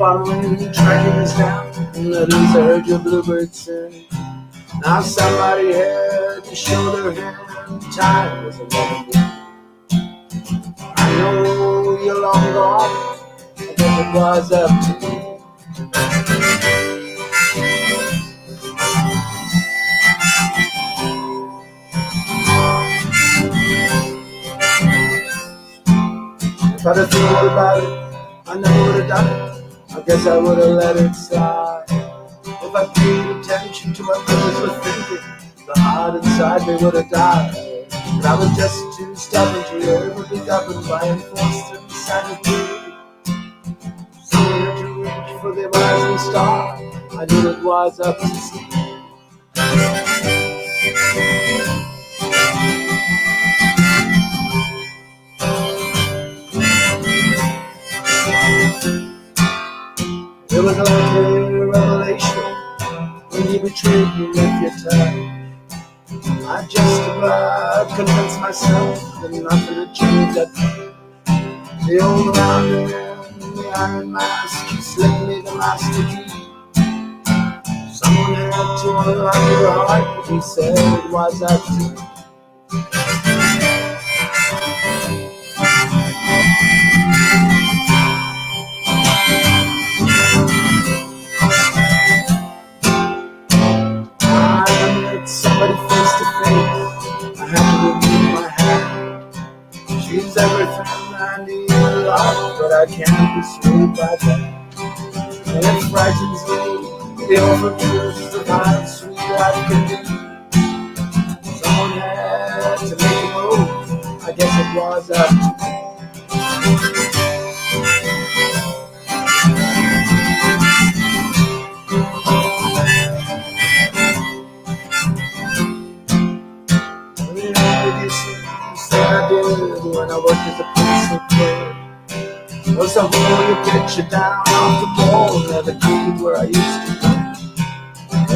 following, tracking us down. And at least I heard your bluebird sing. Now somebody had to show their hand. Time was a moment. I know you're long gone. I guess it was up to me. If I'd have thought about it, I never would have done it. I guess I would have let it slide. If I paid attention to what others were thinking, the heart inside me would have died. But I was just too stubborn to ever be governed by enforced insanity. So I had to reach for the rising star. I knew it was up to see. It was like a revelation when you betrayed me with your touch. I just about convinced myself that nothing had changed that day. The old rounder in the iron mask, he slipped me the master key. Someone had to unlock your heart, but he said it was up to me. Somebody face to face, I had to remove my hand. She's everything I need in love, but I can't be swayed by that. And it frightens me, the awful truth of how sweet life can be. Someone had to make a move, I guess it was up to me. When I worked as a pencil kid, was the hole you pitch you down off the ball near the creek where I used to go?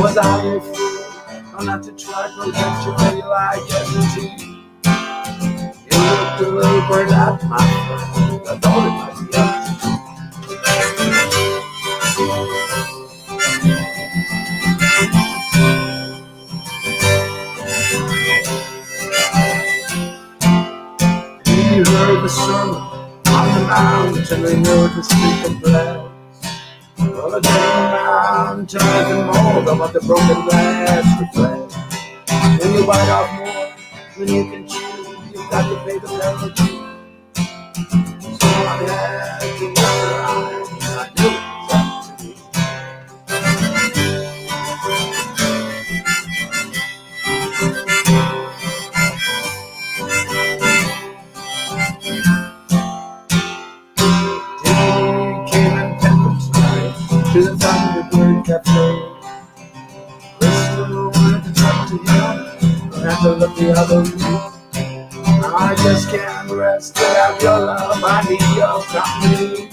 Was I a fool? Or not to try to get you where you like yesterday? You looked a little burned out, my friend. I thought it might be up to you. You heard the sermon on the mountain, renewed the sleeping blast. Well, I came around to nothing more than what the broken glass reflects. When you bite off more than you can chew, you've got to pay the penalty. So I had to walk around, and I knew it was up to me. To the Thunderbird Cafe, Crystal wanted to talk to him, and had to look the other way. I just can't rest without your love, I need your company.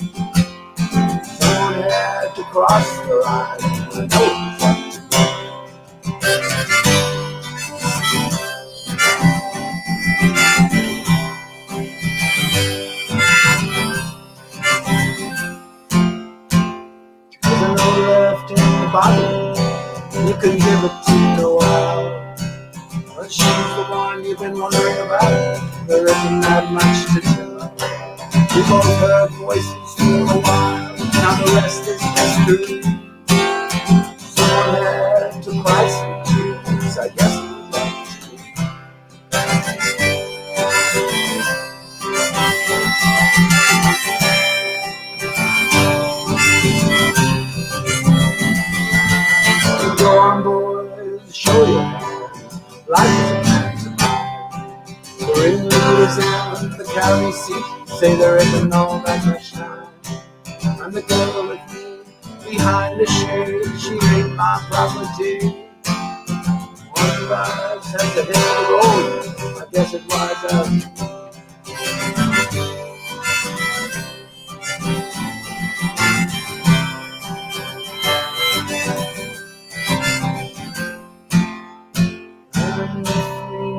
Someone had to cross the line, and I know it's up to me. Bottle, you can give it to no while. But she's the one you've been wondering about. There isn't that much to tell. We both heard voices for a while. Now the rest is history. Someone had to cry some tears. I guess it was up to me. Go on, boys, show your hands. Life is a handsome man. We're in Louisiana, the county seat. Say there isn't all that much time. And the girl with me behind the shade, she ain't my property. One of us has to hit the road. I guess it was up.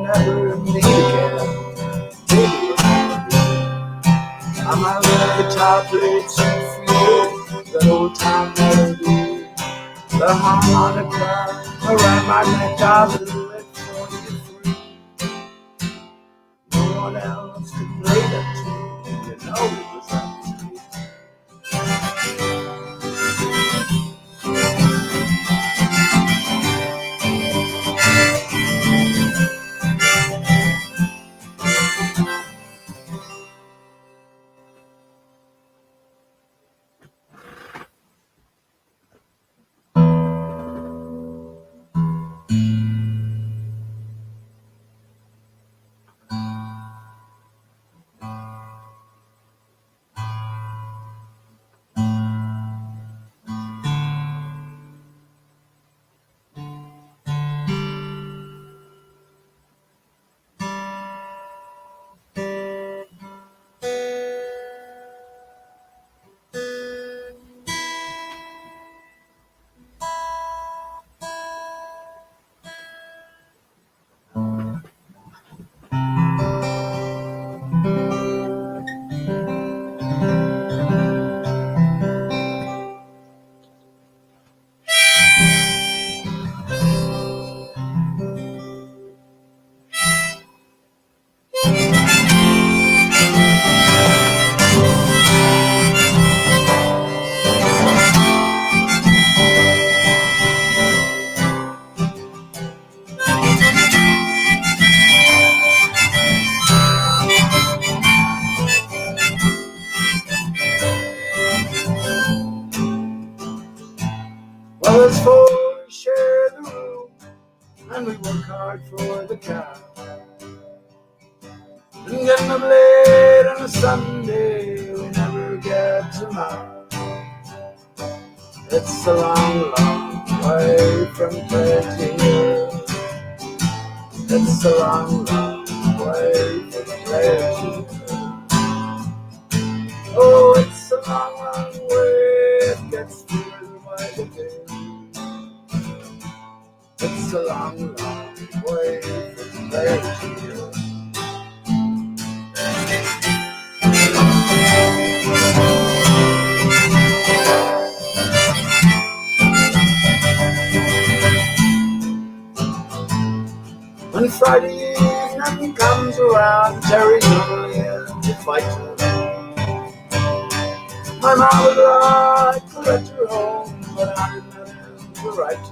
Never meet again, baby. I might let the guitar play too for you, but that old time melody, the harmonica around my neck. I will let for you free. No one else could play that tune. You know it was up to me. Well, it's four, we share the room, and we work hard for the cow. And getting up late on a Sunday, we never get to mouth. It's a long, long way from plenty here. It's a long, long way from plenty here. Oh, it's a long, long way, it gets through by the day. It's a long, long way from plenty here. When Friday evening comes around, Terry's only in to fight her. My mom would like to let her home, but I'm not in to write her.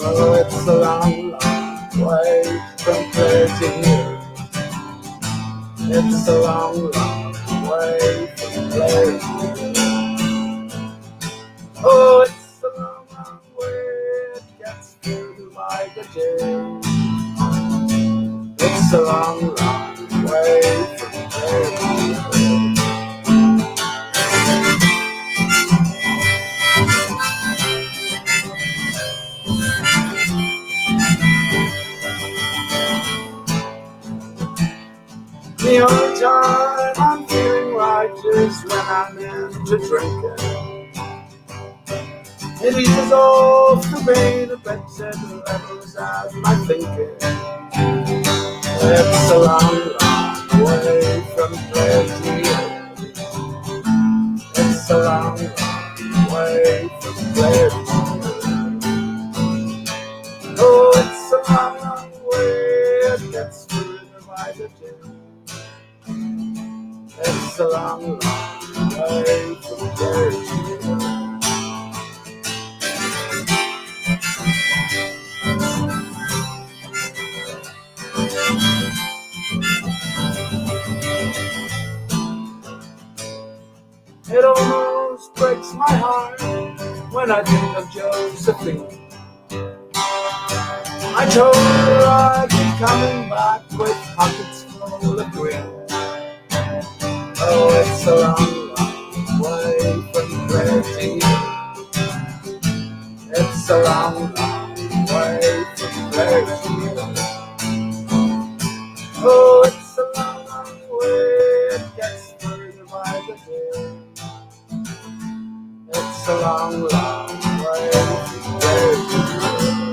Oh, it's a long, long way from Claire to here. It's a long, long way from Claire to here. Oh, it's a long, long way, it gets through by the day. It's a long, long way from Claire to here. The only time I'm feeling right is when I'm into drinking. It eases off the pain of bedset and levels out my thinking. It's a long, long way from Claire to here. It's a long, long way from Claire to here. Oh, it's a long, long way, it gets further by the day. It's a long, long way from Claire to here. It almost breaks my heart when I think of Josephine. I told her I'd be coming back with pockets full of green. Oh, it's a long, long way from Claire to here. It's a long, long way from Claire to here. Oh, it's a long, long way, it gets further by the day. It's a long, long way from Claire to here.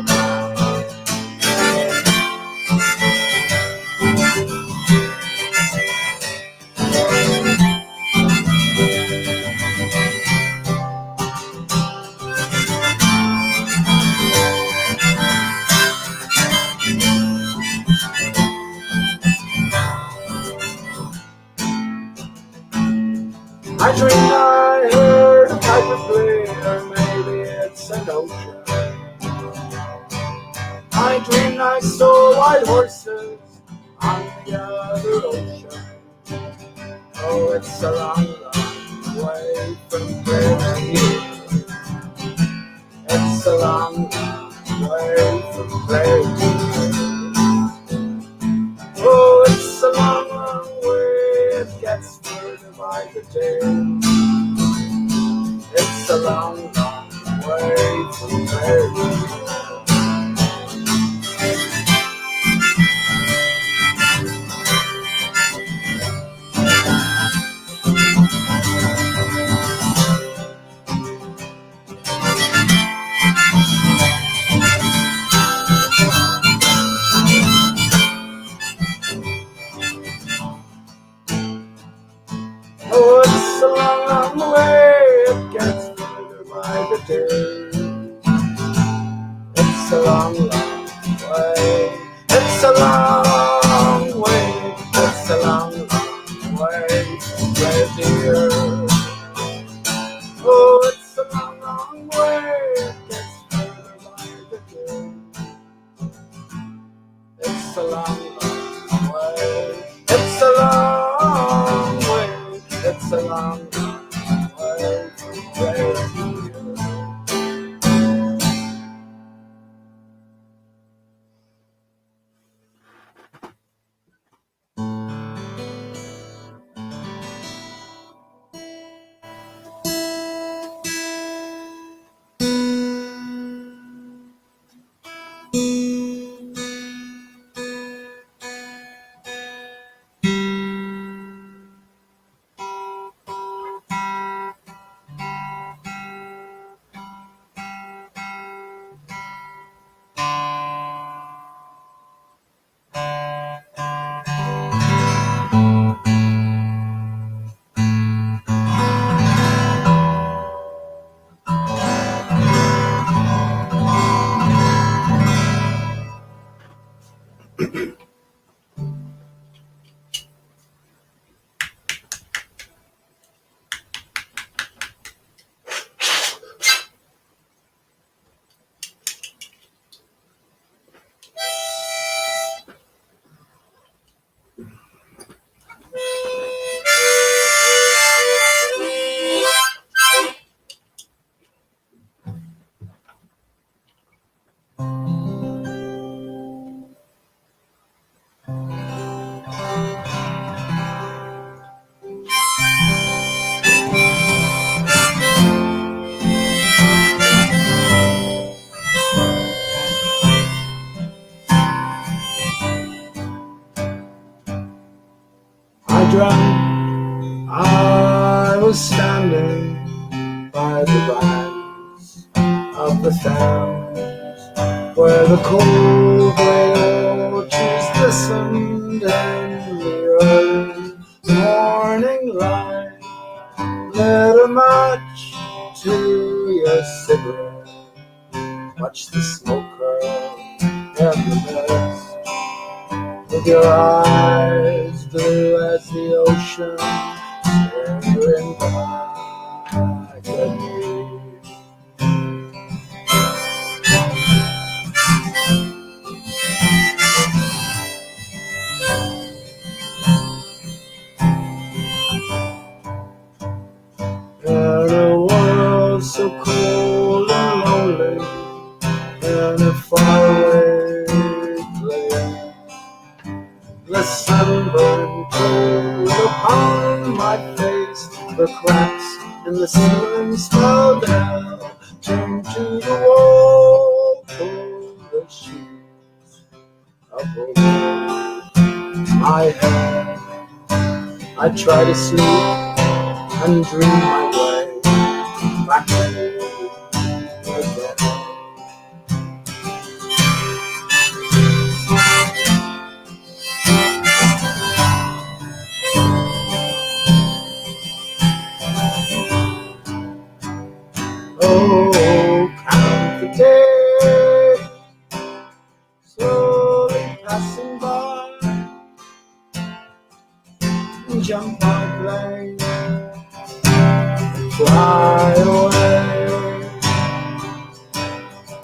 I dreamed I heard a piper play, or maybe it's an ocean. I dreamed I saw white horses on the other ocean. Oh, it's a long, long way from here. It's a long, long way from here. Oh, it's a long, long way. It gets further by the day. It's a long, long way from here. Oh, it's a long, long way. It gets further by the day. It's a long, long way. It's a long way. It's a long, long way from here. Oh, it's a long, long way. It gets further by the day. It's a long, long way. It's a long way. It's a long, long way from here. I dreamt I was standing by the banks of the Thames, where the cold grey orchards glistened in the early morning light. Lit a match to your cigarette, watch the smoke curl in the mist. With your eyes blue as the ocean, staring back at me. In a world so cold and lonely, in a faraway place, the sunburn cold upon my face, the cracks in the ceiling smelled hell, turned to the wall, pulled the sheets up over my head. I try to sleep and dream my way back again. Oh, count the days slowly passing by, and jump on plane fly away.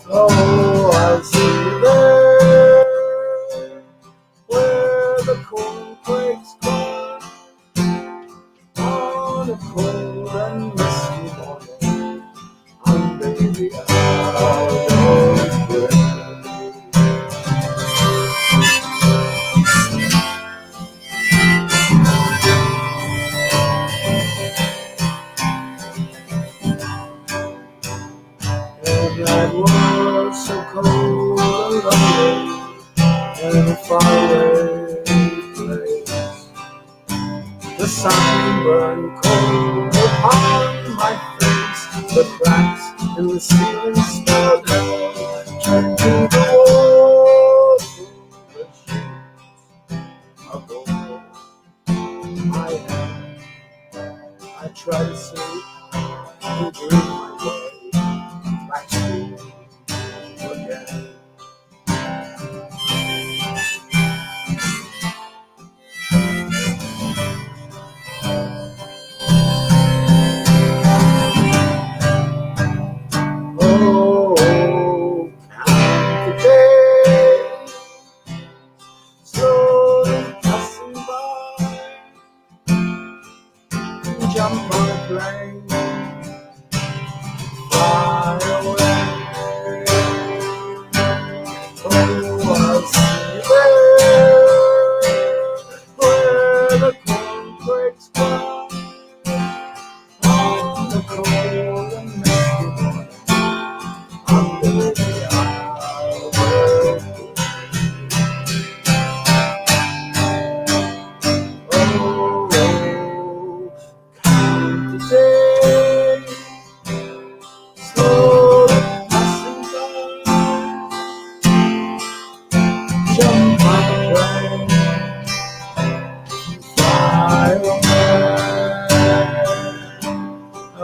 Oh, I'll see you there, where the cornflakes cry on a cold and misty morning under the outdoors gray. And that was so cold and lonely in a faraway place. The sun burned cold upon my face. The cracks in the ceiling smelled hell, turned to the walls with sheets of gold. My head, I tried to sleep and dream my way back to you again. Oh, count the days, slowly passing by. Jump on a plane, fly away. Oh, I'll see you there, where the cornflakes cry on the cold and misty morning under the outdoors. Oh, count the days, slowly passing by. Jump on a plane, fly away. Oh,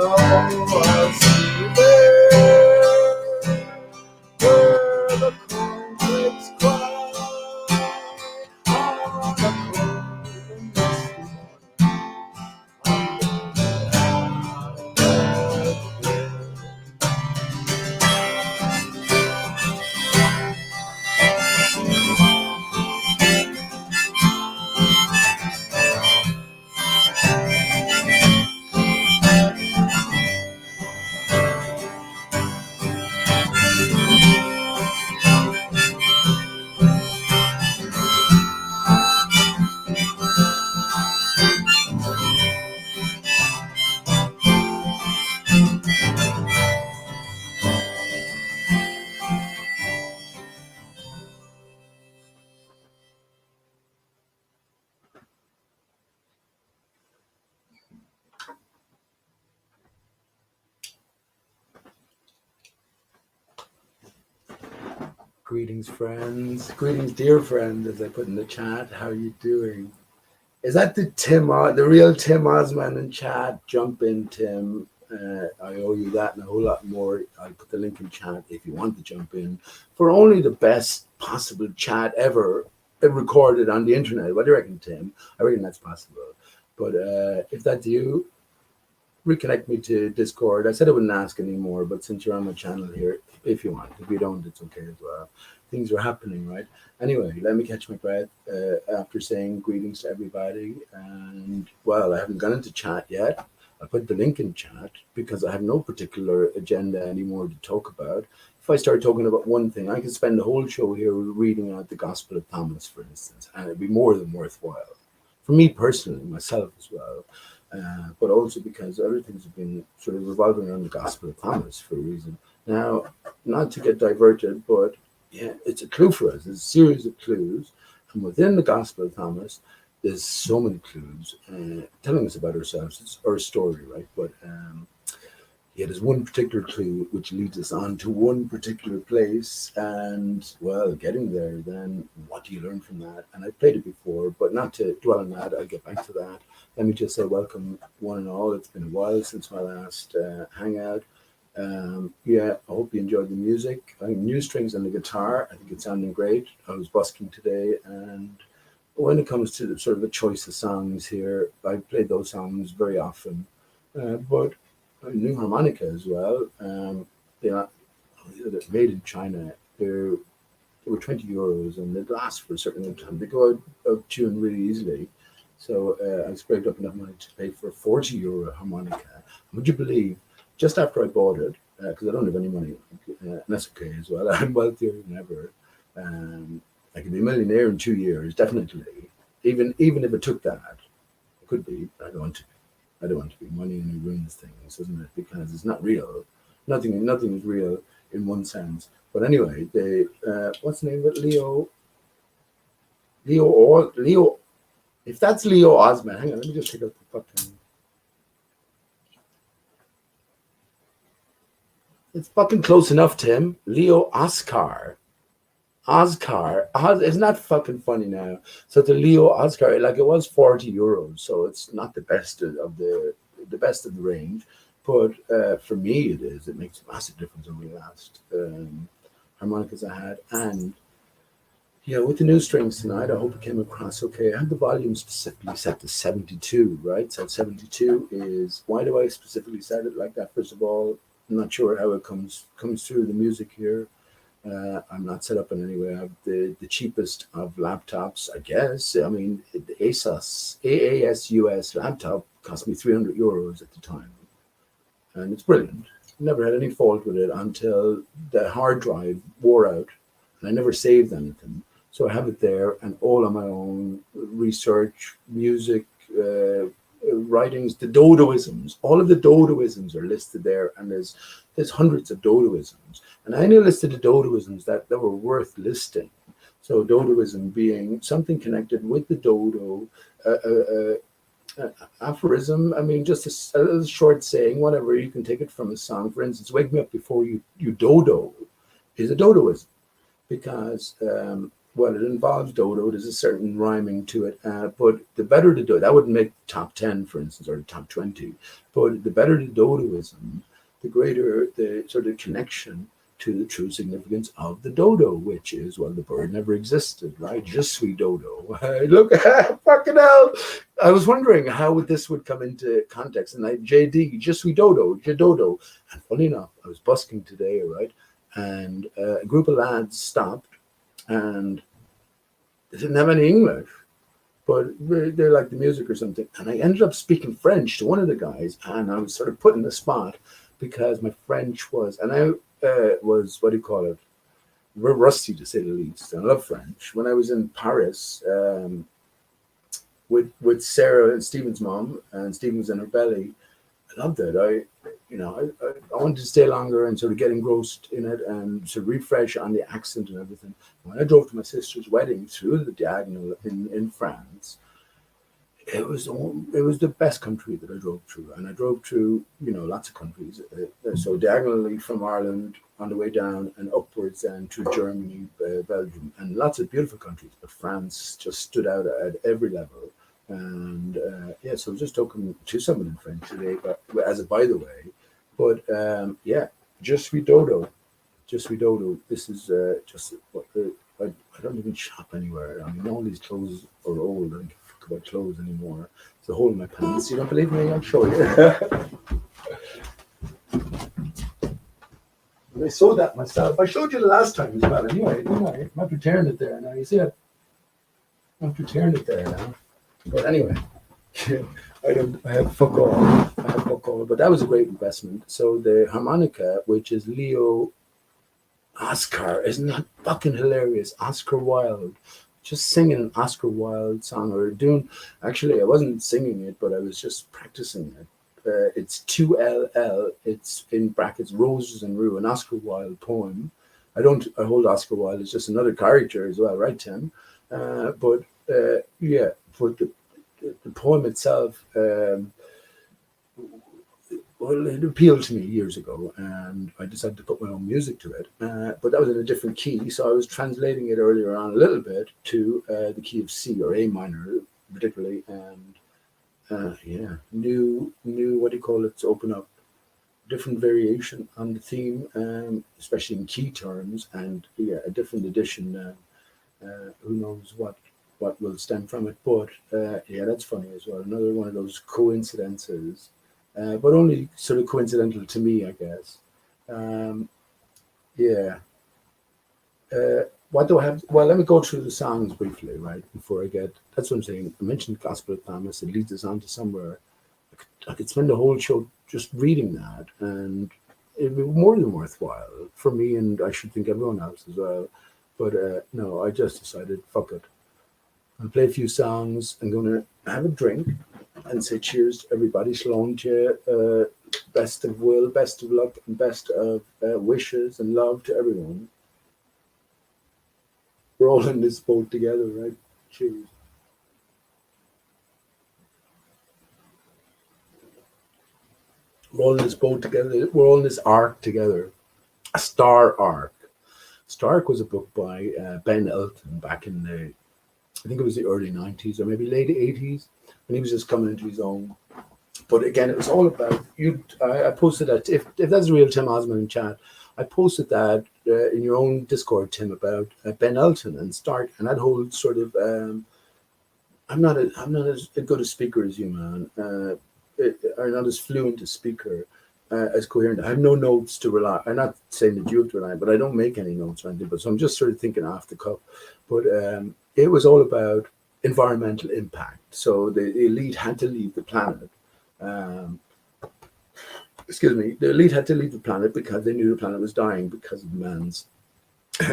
I'll see you there, where the cornflakes cry on a cold and misty morning under the outdoors. Greetings, friends. Greetings, dear friend, as I put in the chat. How are you doing? Is that the the real Tim Osman in chat? Jump in, Tim. I owe you that and a whole lot more. I'll put the link in chat if you want to jump in for only the best possible chat ever recorded on the internet. What do you reckon, Tim? I reckon that's possible. But if that's you, reconnect me to Discord. I said I wouldn't ask anymore, but since you're on my channel here, if you want. If you don't, it's okay as well. Things are happening, right? Anyway, let me catch my breath after saying greetings to everybody. And, well, I haven't gone into chat yet. I put the link in chat because I have no particular agenda anymore to talk about. If I start talking about one thing, I could spend the whole show here reading out the Gospel of Thomas, for instance, and it'd be more than worthwhile. For me personally, myself as well. But also because other things have been sort of revolving around the Gospel of Thomas for a reason. Now, not to get diverted, but yeah, it's a clue for us. It's a series of clues. And within the Gospel of Thomas, there's so many clues telling us about ourselves. It's our story, right? But yeah, there's one particular clue which leads us on to one particular place. And, well, getting there, then what do you learn from that? And I've played it before, but not to dwell on that. I'll get back to that. Let me just say welcome, one and all. It's been a while since my last hangout. Yeah, I hope you enjoyed the music. New strings on the guitar. I think it's sounding great. I was busking today. And when it comes to the sort of the choice of songs here, I played those songs very often. But a new harmonica as well. They're made in China. They were €20 and they'd last for a certain amount of time. They go out of tune really easily. So I scraped up enough money to pay for a €40 harmonica. Would you believe, just after I bought it, because I don't have any money, and that's okay as well. I'm wealthier than ever. I could be a millionaire in 2 years, definitely. Even if it took that, it could be. I don't want to. I don't want to be. Money only ruins things, doesn't it? Because it's not real. Nothing is real in one sense. But anyway, they what's the name of it? Leo. If that's Leo Osman, hang on, let me just take out the fucking. It's fucking close enough, Tim. Leo Oscar. Isn't that fucking funny now? So the Leo Oscar, like it was €40, so it's not the best of the best of the range, but for me it is. It makes a massive difference over the last harmonicas I had, and yeah, with the new strings tonight, I hope it came across okay. I had the volume specifically set to 72, right? So 72 is, why do I specifically set it like that? First of all, I'm not sure how it comes through the music here. I'm not set up in any way. I have the cheapest of laptops, I guess. I mean, the AASUS laptop cost me €300 at the time. And it's brilliant. Never had any fault with it until the hard drive wore out and I never saved anything. So I have it there and all of my own research, music, writings, the Dodoisms, all of the Dodoisms are listed there, and there's hundreds of Dodoisms. And I only listed the Dodoisms that were worth listing. So Dodoism being something connected with the Dodo, aphorism, I mean, just a short saying, whatever, you can take it from a song. For instance, Wake Me Up Before You Dodo is a Dodoism because well, it involves dodo. There's a certain rhyming to it, but the better the dodo, that wouldn't make top 10, for instance, or the top 20. But the better the dodoism, the greater the sort of connection to the true significance of the dodo, which is, well, the bird never existed, right? Jesuisdodonomore. Look, fucking hell. I was wondering how this would come into context. And like JD, Jesuisdodo. And funny enough, I was busking today, right? And a group of lads stopped and they didn't have any English, but they liked the music or something. And I ended up speaking French to one of the guys, and I was sort of put in the spot because my French was, and I was, what do you call it, rusty to say the least. I love French. When I was in Paris with Sarah and Stephen's mom, and Stephen was in her belly, I loved it. I wanted to stay longer and sort of get engrossed in it and sort of refresh on the accent and everything. When I drove to my sister's wedding through the diagonal in France, it was the best country that I drove through, and I drove through lots of countries. So diagonally from Ireland on the way down and upwards and through Germany, Belgium, and lots of beautiful countries. But France just stood out at every level. And yeah, so I was just talking to someone in French today, but as a by the way, but yeah, just with Dodo. This is just I don't even shop anywhere. I mean, all these clothes are old. I don't give a fuck about clothes anymore. It's a hole in my pants. You don't believe me? I'll show you. I sewed that myself. I showed you the last time as well. Anyway, I'm after tearing it there now. You see it? I'm after tearing it there now. But anyway, I have fuck all. But that was a great investment. So the harmonica, which is Leo Oscar, isn't that fucking hilarious? Oscar Wilde. Just singing an Oscar Wilde song, or doing, actually I wasn't singing it, but I was just practicing it. It's 2LL, it's in brackets, Roses and Rue, an Oscar Wilde poem. I hold Oscar Wilde as just another character as well, right, Tim? But yeah, but the poem itself, well, it appealed to me years ago, and I decided to put my own music to it. But that was in a different key, so I was translating it earlier on a little bit to the key of C or A minor, particularly, and yeah, new what do you call it? To open up different variation on the theme, especially in key terms, and yeah, a different edition. Who knows what will stem from it? But yeah, that's funny as well. Another one of those coincidences but only sort of coincidental to me, I guess. Um, yeah. What do I have? Well, let me go through the songs briefly, right? Before I get, that's what I'm saying. I mentioned Gospel of Thomas. It leads us on to somewhere. I could spend the whole show just reading that, and it'd be more than worthwhile for me, and I should think everyone else as well. But no, I just decided, fuck it. I'll play a few songs. I'm going to have a drink and say cheers to everybody. Shalom to you. Best of will, best of luck, and best of wishes and love to everyone. We're all in this boat together, right? Cheers. We're all in this boat together. We're all in this arc together. A Star Arc. Star Arc was a book by Ben Elton back in the, I think it was the early 90s or maybe late 80s, when he was just coming into his own. But again, it was all about you. I posted that if that's a real Tim Osman in chat, I posted that in your own Discord, Tim, about Ben Elton and Stark and that whole sort of. I'm not as good a speaker as you, man. I'm not as fluent a speaker, as coherent. I have no notes to rely. I'm not saying that you have to rely, but I don't make any notes or anything. But so I'm just sort of thinking off the cuff. But it was all about environmental impact. So the elite had to leave the planet. Excuse me, the elite had to leave the planet because they knew the planet was dying because of man's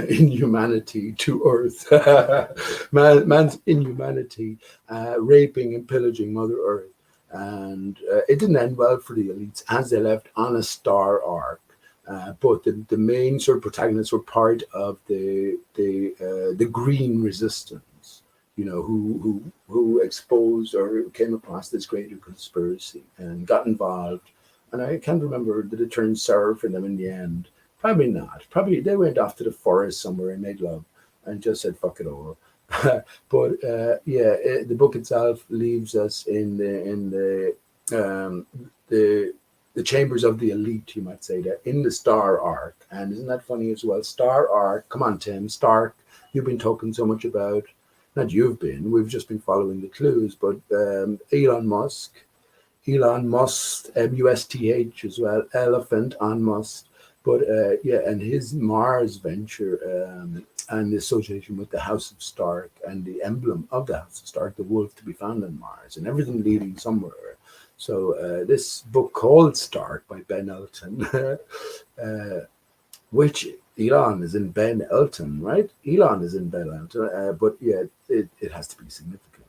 inhumanity to Earth, man's inhumanity, raping and pillaging Mother Earth. And it didn't end well for the elites as they left on a star arc. But the main sort of protagonists were part of the green resistance, you know, who exposed or came across this greater conspiracy and got involved. And I can't remember, did it turn sour for them in the end? Probably not. Probably they went off to the forest somewhere and made love and just said fuck it all. But the book itself leaves us in the chambers of the elite, you might say, that in the Star Arc. And isn't that funny as well? Star Arc. Come on, Tim. Stark. You've been talking so much about. Not you've been. We've just been following the clues. But Elon Musk, Musth as well. Elephant on Musk. But and his Mars venture and the association with the House of Stark and the emblem of the House of Stark, the wolf to be found on Mars, and everything leading somewhere. So this book called Stark by Ben Elton, which Elon is in Ben Elton, right? Elon is in Ben Elton, but yeah, it has to be significant.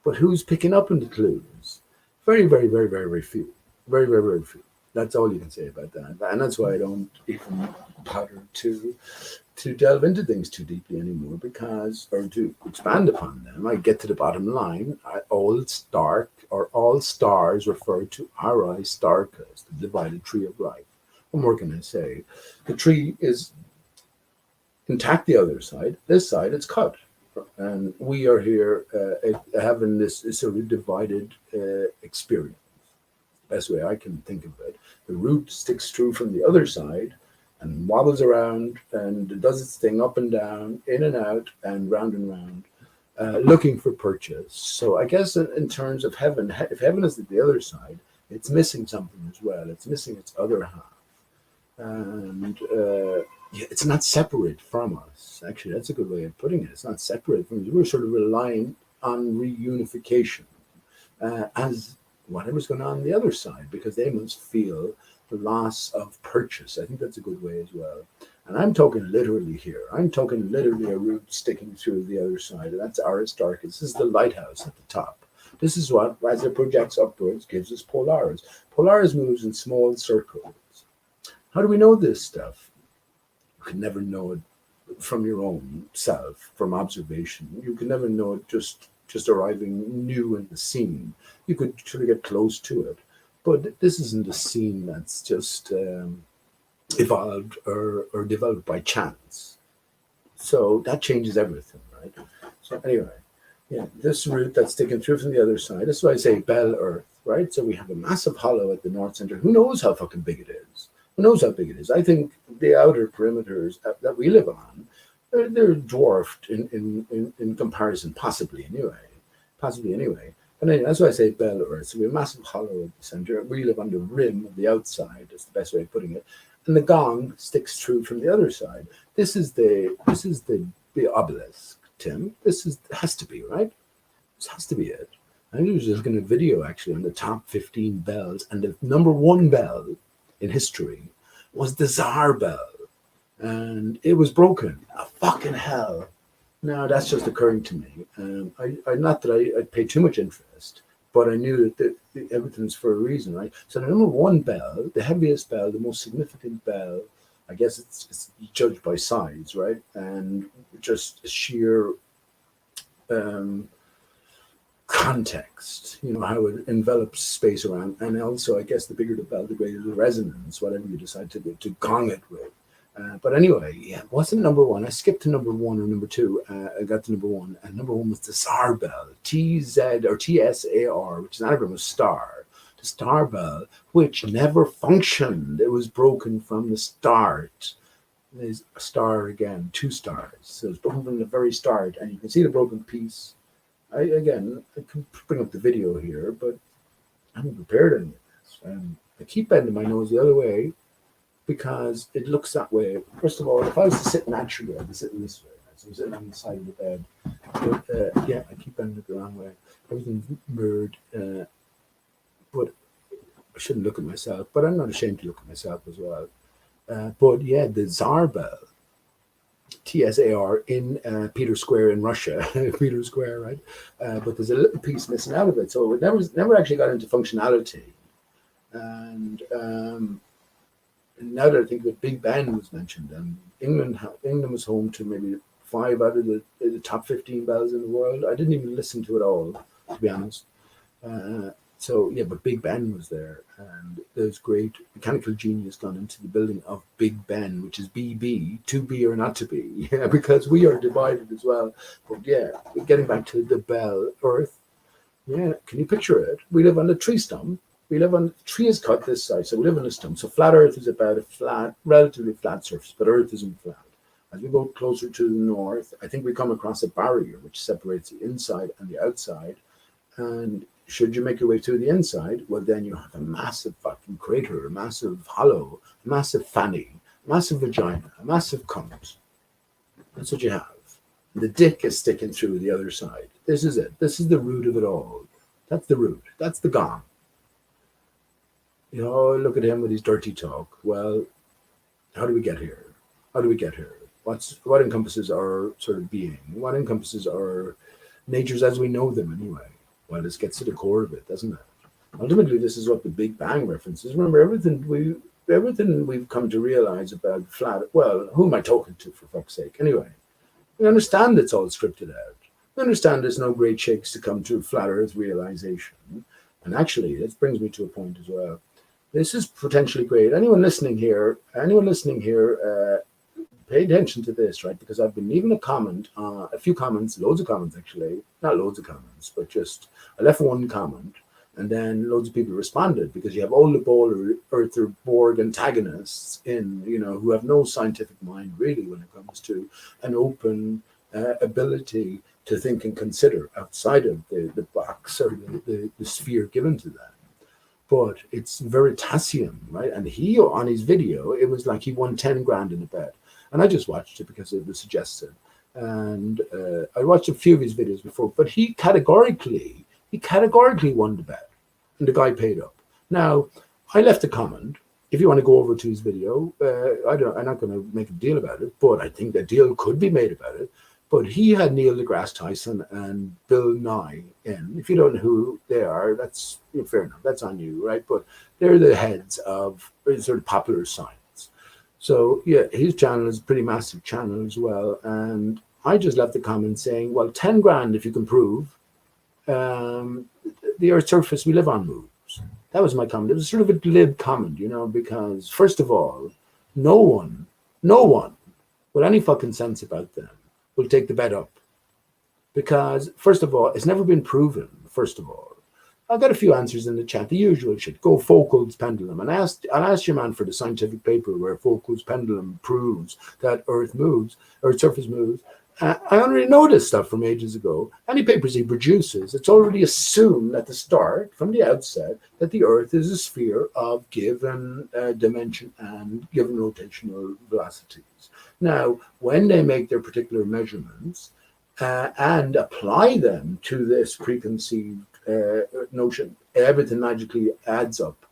But who's picking up on the clues? Very, very, very, very, very few. Very, very, very few. That's all you can say about that. And that's why I don't even bother to delve into things too deeply anymore, because, or to expand upon them, I get to the bottom line. All stars refer to ARI-STAR-CHUS, the divided tree of life. What more can I say? The tree is intact the other side. This side, it's cut. And we are here having this sort of divided experience. Best way I can think of it. The root sticks through from the other side and wobbles around and does its thing up and down, in and out, and round, looking for purchase. So I guess in terms of heaven, if heaven is at the other side, it's missing something as well. It's missing its other half. And it's not separate from us. Actually, that's a good way of putting it. It's not separate from us. We're sort of relying on reunification as whatever's going on the other side, because they must feel the loss of purchase. I think that's a good way as well. And I'm talking literally here. I'm talking literally a root sticking through the other side. And that's ARI-STAR-CHUS. This is the lighthouse at the top. This is what, as it projects upwards, gives us Polaris. Polaris moves in small circles. How do we know this stuff? You can never know it from your own self, from observation. You can never know it just arriving new in the scene. You could sort of get close to it, but this isn't a scene that's just evolved or developed by chance. So that changes everything, right? So anyway, yeah, this route that's sticking through from the other side. This is why I say Bell Earth, right? So we have a massive hollow at the north center. Who knows how fucking big it is? Who knows how big it is? I think the outer perimeters that we live on, they're dwarfed in comparison, possibly anyway. But anyway, that's why I say bell Earth. So we have a massive hollow at the center. We live on the rim of the outside. That's the best way of putting it. And the gong sticks through from the other side. This is the obelisk, Tim. Has to be, right? This has to be it. I was just looking at a video actually on the top 15 bells, and the number one bell in history was the Tsar bell, and it was broken. A fucking hell. Now that's just occurring to me. I not that I paid too much interest, but I knew that everything's for a reason, right? So the number one bell, the heaviest bell, the most significant bell, I guess it's judged by size, right? And just sheer context, how it envelops space around. And also, I guess the bigger the bell, the greater the resonance, whatever you decide to gong it with. But anyway, yeah, it wasn't number one. I skipped to number one or number two. I got to number one, and number one was the Tsar bell, TZ or TSAR, which is an anagram of star. The star bell, which never functioned. It was broken from the start. There's a star again, 2 stars. So it's broken from the very start, and you can see the broken piece. I can bring up the video here, but I haven't prepared any of this. I keep bending my nose the other way, because it looks that way. First of all, if I was to sit naturally, I'd be sitting this way. So I'm sitting on the side of the bed. But yeah, I keep bending it the wrong way. Everything's mirrored. But I shouldn't look at myself. But I'm not ashamed to look at myself as well. But yeah, the Tsar bell, TSAR, in Peter Square in Russia. Peter Square, right? But there's a little piece missing out of it. So it never actually got into functionality. And now that I think that Big Ben was mentioned, England was home to maybe 5 out of the top 15 bells in the world. I didn't even listen to it all, to be honest. So yeah, but Big Ben was there, and there's great mechanical genius gone into the building of Big Ben, which is BB, to be or not to be, because we are divided as well. But yeah, getting back to the bell Earth, yeah, can you picture it? We live on a tree stump. The tree is cut this size, so we live on a stump. So flat Earth is about a relatively flat surface, but Earth isn't flat. As we go closer to the north, I think we come across a barrier which separates the inside and the outside. And should you make your way to the inside, well, then you have a massive fucking crater, a massive hollow, a massive fanny, a massive vagina, a massive cunt. That's what you have. The dick is sticking through the other side. This is it. This is the root of it all. That's the root. That's the gong. Look at him with his dirty talk. Well, how do we get here? What encompasses our sort of being? What encompasses our natures as we know them anyway? Well, this gets to the core of it, doesn't it? Ultimately, this is what the Big Bang references. Remember, everything we've come to realize about flat. Well, who am I talking to, for fuck's sake? Anyway, we understand it's all scripted out. We understand there's no great shakes to come to flat Earth realization. And actually, this brings me to a point as well. This is potentially great. Anyone listening here, pay attention to this, right? Because I've been leaving a few comments, loads of comments actually, not loads of comments, but just I left one comment, and then loads of people responded, because you have all the Ball Earther Borg antagonists who have no scientific mind really when it comes to an open ability to think and consider outside of the box or the sphere given to them. But it's Veritasium, right? And he, on his video, it was like he won 10 grand in a bet. And I just watched it because it was suggested. And I watched a few of his videos before, but he categorically won the bet. And the guy paid up. Now, I left a comment. If you want to go over to his video, I'm not going to make a deal about it, but I think a deal could be made about it. But he had Neil deGrasse Tyson and Bill Nye in. If you don't know who they are, that's fair enough. That's on you, right? But they're the heads of sort of popular science. So yeah, his channel is a pretty massive channel as well. And I just left a comment saying, well, 10 grand if you can prove the Earth's surface we live on moves. That was my comment. It was sort of a glib comment, because first of all, no one with any fucking sense about them will take the bet up, because first of all, it's never been proven. First of all, I've got a few answers in the chat, the usual shit. Go Foucault's pendulum, and I'll ask your man for the scientific paper where Foucault's pendulum proves that Earth's surface moves, I already know this stuff from ages ago. Any papers he produces, it's already assumed at the start, from the outset, that the Earth is a sphere of given dimension and given rotational velocities. Now, when they make their particular measurements and apply them to this preconceived notion, everything magically adds up.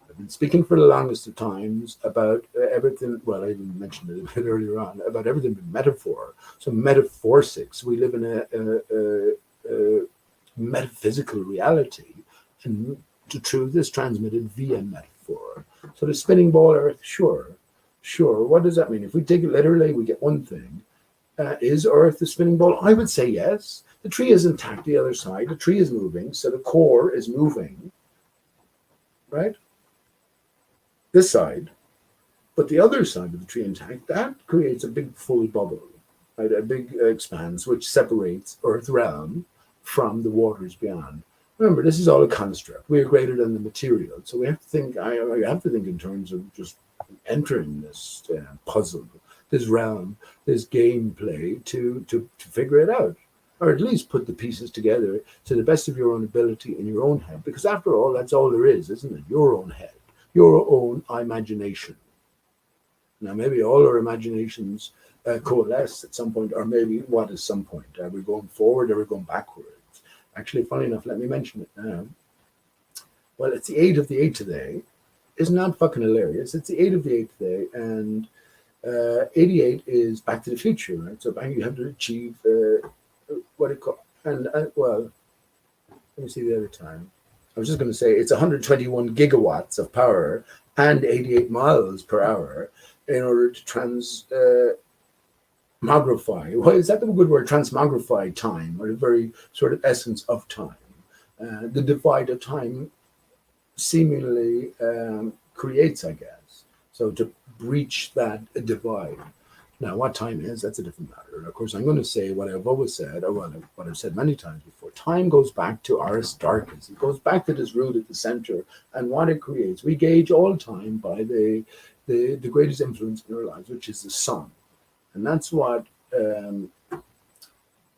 I've been speaking for the longest of times about everything. Well, I even mentioned it a bit earlier on about everything being metaphor. So metaphysics. We live in a metaphysical reality, and the truth is transmitted via metaphor. So the spinning ball Earth, sure. What does that mean? If we take it literally, we get one thing. Is Earth the spinning ball? I would say yes. The tree is intact. The other side, the tree is moving, so the core is moving, right? This side, but the other side of the tree intact, that creates a big full bubble, right? A big expanse which separates Earth realm from the waters beyond. Remember, this is all a construct. We are greater than the material, so we have to think. I have to think in terms of just entering this puzzle, this realm, this gameplay to figure it out, or at least put the pieces together to the best of your own ability in your own head. Because after all, that's all there is, isn't it? Your own head. Your own imagination. Now, maybe all our imaginations coalesce at some point, or maybe what is some point? Are we going forward or are we going backwards? Actually, funny enough, let me mention it now. Well, it's the 8th of the 8th today. Isn't that fucking hilarious? It's the 8th of the 8th today, and 88 is Back to the Future, right? So you have to achieve what it called, and well, let me see the other time. I was just going to say it's 121 gigawatts of power and 88 miles per hour in order to transmogrify. Well, is that the good word? Transmogrify time, or the very sort of essence of time. The divide of time seemingly creates, I guess. So to breach that divide. Now, what time is, that's a different matter. Of course, I'm going to say what I've always said, or what I've said many times before. Time goes back to ARI-STAR-CHUS. It goes back to this root at the center and what it creates. We gauge all time by the greatest influence in our lives, which is the sun. And that's what,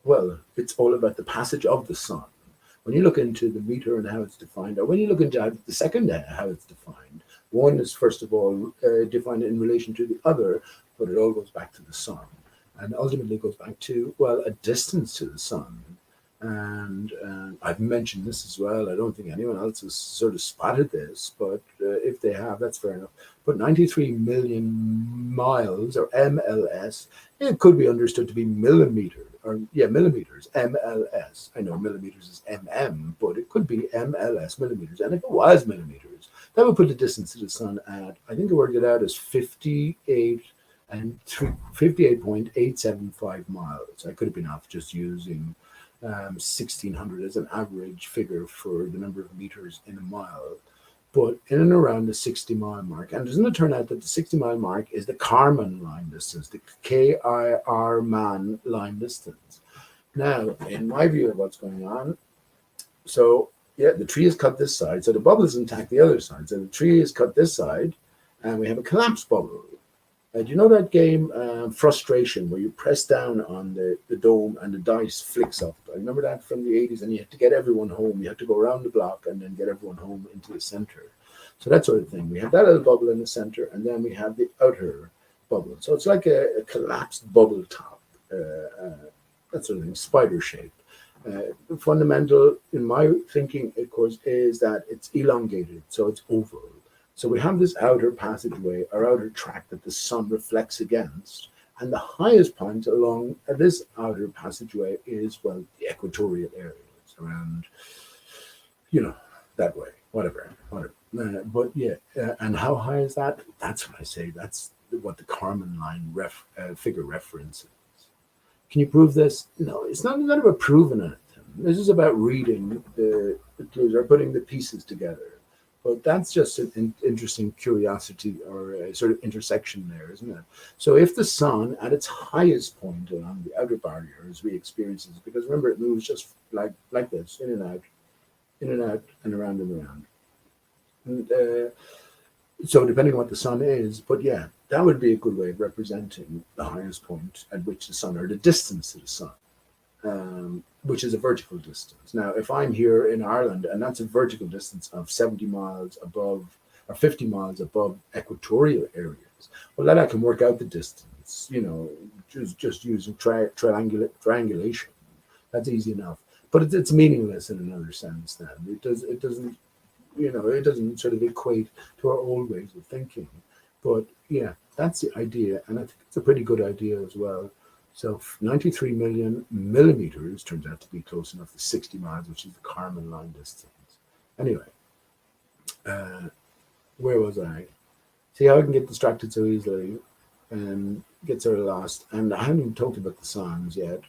well, it's all about the passage of the sun. When you look into the meter and how it's defined, or when you look into the second how it's defined, one is, first of all, defined in relation to the other, but it all goes back to the sun. And ultimately goes back to, well, a distance to the sun. And I've mentioned this as well. I don't think anyone else has sort of spotted this, but if they have, that's fair enough. But 93 million miles, or MLS, it could be understood to be millimeters, MLS. I know millimeters is MM, but it could be MLS, millimeters. And if it was millimeters, that would put the distance to the sun at, I think I worked it out as 58.875 miles. I could have been off just using 1600 as an average figure for the number of meters in a mile, but in and around the 60-mile mark. And doesn't it turn out that the 60-mile mark is the Kármán line distance, the Kármán line distance? Now, in my view of what's going on, so yeah, the tree is cut this side, so the bubble is intact the other side. So the tree is cut this side, and we have a collapsed bubble. Do you know that game, Frustration, where you press down on the dome and the dice flicks up? I remember that from the 80s, and you had to get everyone home. You had to go around the block and then get everyone home into the center. So that sort of thing. We have that little bubble in the center, and then we have the outer bubble. So it's like a collapsed bubble top, that sort of thing, spider shape. The fundamental, in my thinking, of course, is that it's elongated, so it's oval. So we have this outer passageway, or outer track that the sun reflects against, and the highest point along this outer passageway is, well, the equatorial areas around, that way, whatever. But yeah, and how high is that? That's what I say. That's what the Kármán line figure references. Can you prove this? No, it's not about proving anything. This is about reading the clues or putting the pieces together. But that's just an interesting curiosity, or a sort of intersection there, isn't it? So if the sun at its highest point along the outer barrier, as we experience it, because remember, it moves just like this, in and out, and around and around. And So depending on what the sun is, but yeah, that would be a good way of representing the highest point at which the sun, or the distance to the sun, which is a vertical distance. Now, if I'm here in Ireland and that's a vertical distance of 70 miles above or 50 miles above equatorial areas, well, then I can work out the distance, just using triangulation. That's easy enough. But it's meaningless in another sense then. It doesn't sort of equate to our old ways of thinking. But yeah, that's the idea. And I think it's a pretty good idea as well. So 93 million millimeters turns out to be close enough to 60 miles, which is the Kármán line distance. Anyway, where was I? See how I can get distracted so easily and get sort of lost. And I haven't even talked about the songs yet.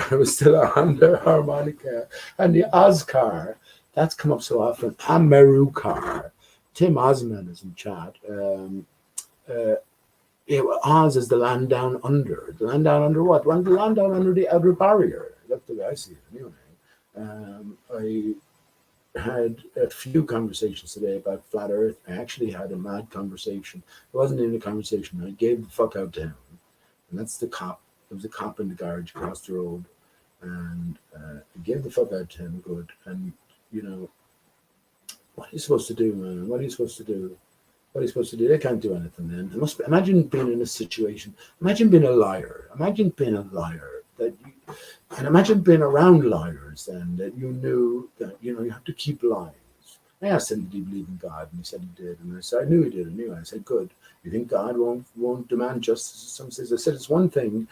I was still on the harmonica and the Oscar. That's come up so often. Americar. Tim Osman is in chat. Oz is the land down under. The land down under what? Well, the land down under the outer barrier. That's the way I see it anyway. I had a few conversations today about flat Earth. I actually had a mad conversation. It wasn't even a conversation. I gave the fuck out to him. And that's the cop. There was a cop in the garage across the road. And I gave the fuck out to him good. And, what are you supposed to do, man? What are you supposed to do? What are you supposed to do? They can't do anything then. Imagine being in a situation. Imagine being a liar. Imagine being a liar. And imagine being around liars then, that you knew that, you have to keep lies. I asked him, did he believe in God? And he said he did. And I said, I knew he did. I said, good. You think God won't demand justice? Some says, I said, it's one thing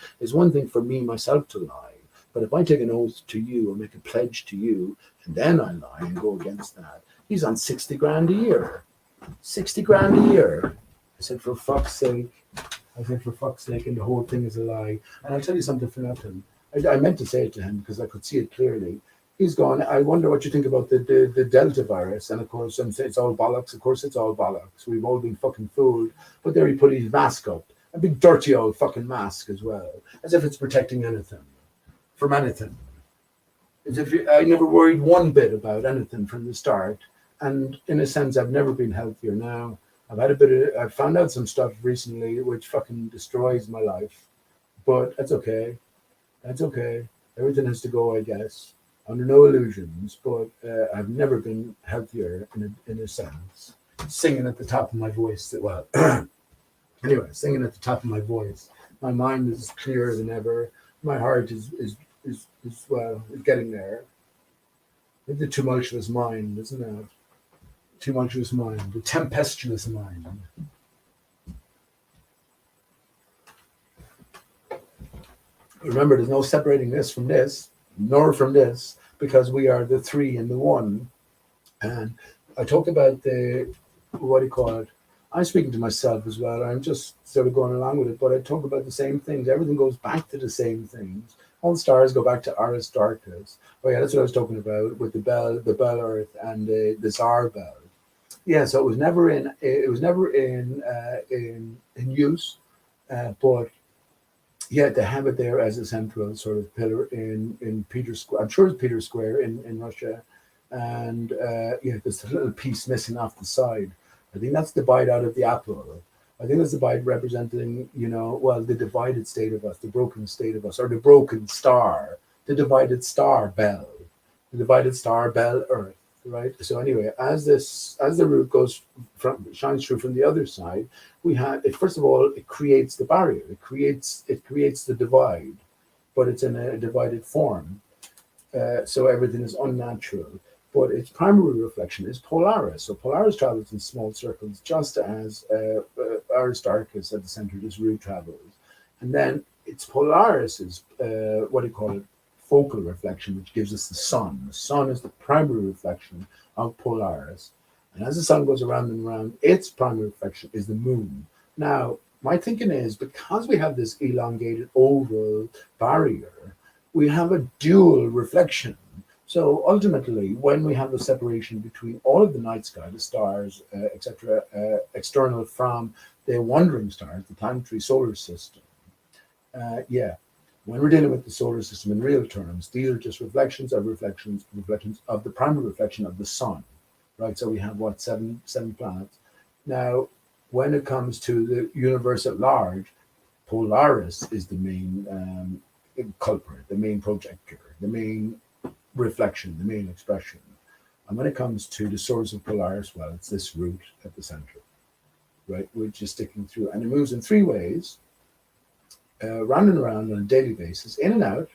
for me, myself to lie. But if I take an oath to you or make a pledge to you, and then I lie and go against that, he's on 60 grand a year. 60 grand a year. I said, for fuck's sake. And the whole thing is a lie. And I'll tell you something from him. I meant to say it to him because I could see it clearly. He's gone, I wonder what you think about the Delta virus. And of course, I'm saying it's all bollocks. Of course, it's all bollocks. We've all been fucking fooled. But there he put his mask up. A big dirty old fucking mask as well. As if it's protecting anything. From anything. As if I never worried one bit about anything from the start. And in a sense, I've never been healthier now. I've found out some stuff recently which fucking destroys my life. But that's okay. That's okay. Everything has to go, I guess. Under no illusions. But I've never been healthier in a sense. Singing at the top of my voice. Well, anyway, singing at the top of my voice. My mind is clearer than ever. My heart is getting there. It's a tumultuous mind, isn't it? Tumultuous mind, the tempestuous mind. Remember, there's no separating this from this, nor from this, because we are the three in the one. And I talk about I'm speaking to myself as well. I'm just sort of going along with it, but I talk about the same things. Everything goes back to the same things. All stars go back to ARI-STAR-CHUS. Oh yeah, that's what I was talking about with the bell Earth and the Tsar bell. Yeah, so it was never in use, but yeah, they have it there as a central sort of pillar in Peter's Square. I'm sure it's Peter's Square in Russia, and there's a little piece missing off the side. I think that's the bite out of the apple. I think that's the bite representing, the divided state of us, the broken state of us, or the broken star, the divided star bell Earth, right? So anyway, as the root shines through from the other side, we have it. First of all, it creates the barrier. It creates the divide, but it's in a divided form. So everything is unnatural. But its primary reflection is Polaris. So Polaris travels in small circles, just as ARI-STAR-CHUS at the center of this root travels. And then it's Polaris's, focal reflection, which gives us the sun. The sun is the primary reflection of Polaris. And as the sun goes around and around, its primary reflection is the moon. Now, my thinking is, because we have this elongated oval barrier, we have a dual reflection. So ultimately, when we have a separation between all of the night sky, the stars, etc., external from the wandering stars, the planetary solar system, when we're dealing with the solar system in real terms, these are just reflections of the primary reflection of the sun, right? So we have seven planets. Now, when it comes to the universe at large, Polaris is the main culprit, the main projector, the main reflection, the main expression. And when it comes to the source of Polaris, well, it's this root at the center, right, which is sticking through. And it moves in three ways, round and around on a daily basis, in and out.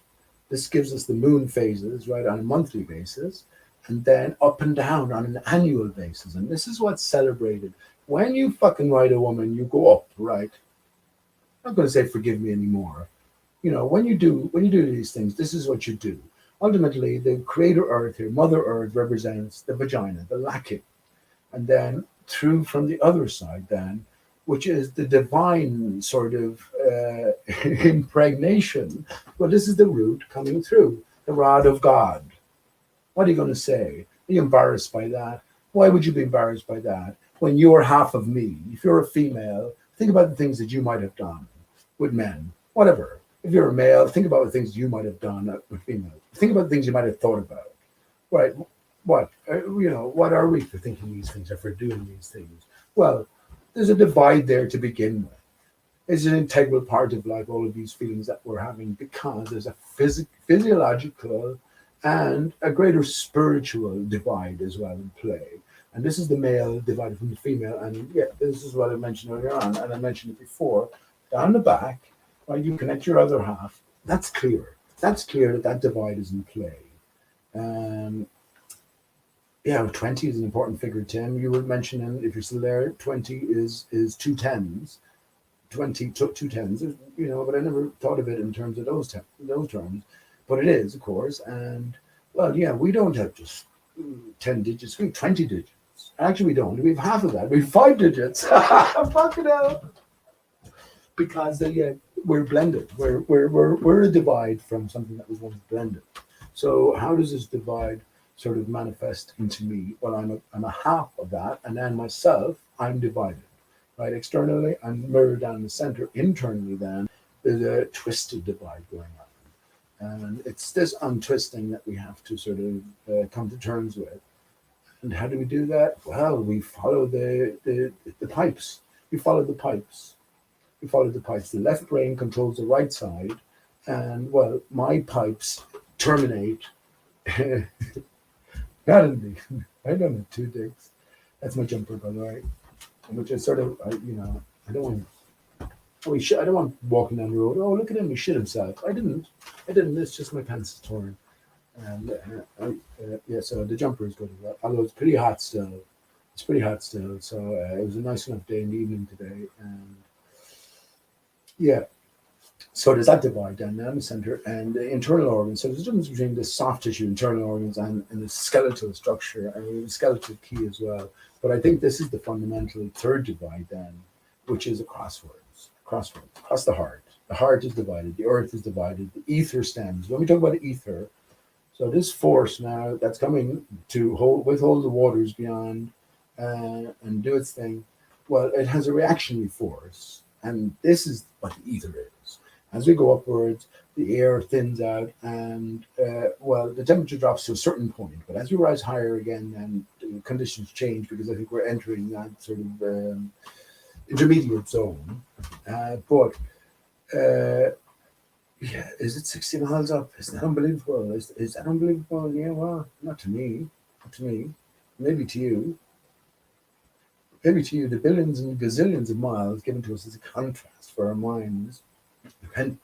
This gives us the moon phases, right, on a monthly basis, and then up and down on an annual basis. And this is what's celebrated. When you fucking ride a woman, you go up, right? I'm not going to say forgive me anymore. When you do these things, this is what you do. Ultimately, the creator earth here, Mother Earth, represents the vagina, the lacking. And then through from the other side, then, which is the divine sort of impregnation. Well, this is the root coming through, the rod of God. What are you going to say? Are you embarrassed by that? Why would you be embarrassed by that? When you're half of me, if you're a female, think about the things that you might have done with men, whatever. If you're a male, think about the things you might have done with females. Think about the things you might have thought about. Right? What? What are we for thinking these things or for doing these things? Well, there's a divide there to begin with. It's an integral part of life, all of these feelings that we're having, because there's a physiological and a greater spiritual divide as well in play. And this is the male divided from the female. And yeah, this is what I mentioned earlier on, and I mentioned it before. Down the back, right, you connect your other half. That's clear. That's clear that divide is in play. Yeah, 20 is an important figure, Tim. You were mentioning, if you're still there, 20 is two tens. 20 took two tens, but I never thought of it in terms of those terms. But it is, of course. And, well, yeah, we don't have just 10 digits. We have 20 digits. Actually, we don't. We have half of that. We have 5 digits. Fucking hell. Because, we're blended. We're a divide from something that was once blended. So how does this divide sort of manifest into me? Well, I'm a half of that, and then myself, I'm divided, right? Externally, I'm mirrored down the center. Internally, then, there's a twisted divide going on. And it's this untwisting that we have to sort of come to terms with. And how do we do that? Well, we follow the pipes. We follow the pipes. We follow the pipes. The left brain controls the right side. And, well, my pipes terminate. Not in me. I don't have 2 dicks. That's my jumper, by the way. Which is sort of, I don't want. I don't want walking down the road. Oh, look at him! He shit himself. I didn't. It's just my pants is torn. And so the jumper is good as well. Although it's pretty hot still. So it was a nice enough day in the evening today. And yeah. So there's that divide down there in the center, and the internal organs. So there's a difference between the soft tissue, internal organs, and the skeletal structure, and the skeletal key as well. But I think this is the fundamental third divide then, which is a crossroads, across the heart. The heart is divided, the earth is divided, the ether stems. When we talk about the ether, so this force now that's coming to withhold the waters beyond and do its thing, well, it has a reactionary force, and this is what the ether is. As we go upwards, the air thins out, and the temperature drops to a certain point. But as we rise higher again, then the conditions change, because I think we're entering that sort of intermediate zone. Is it 60 miles up? Is that unbelievable? Is that unbelievable? Yeah, well, not to me. Maybe to you. The billions and gazillions of miles given to us as a contrast for our minds,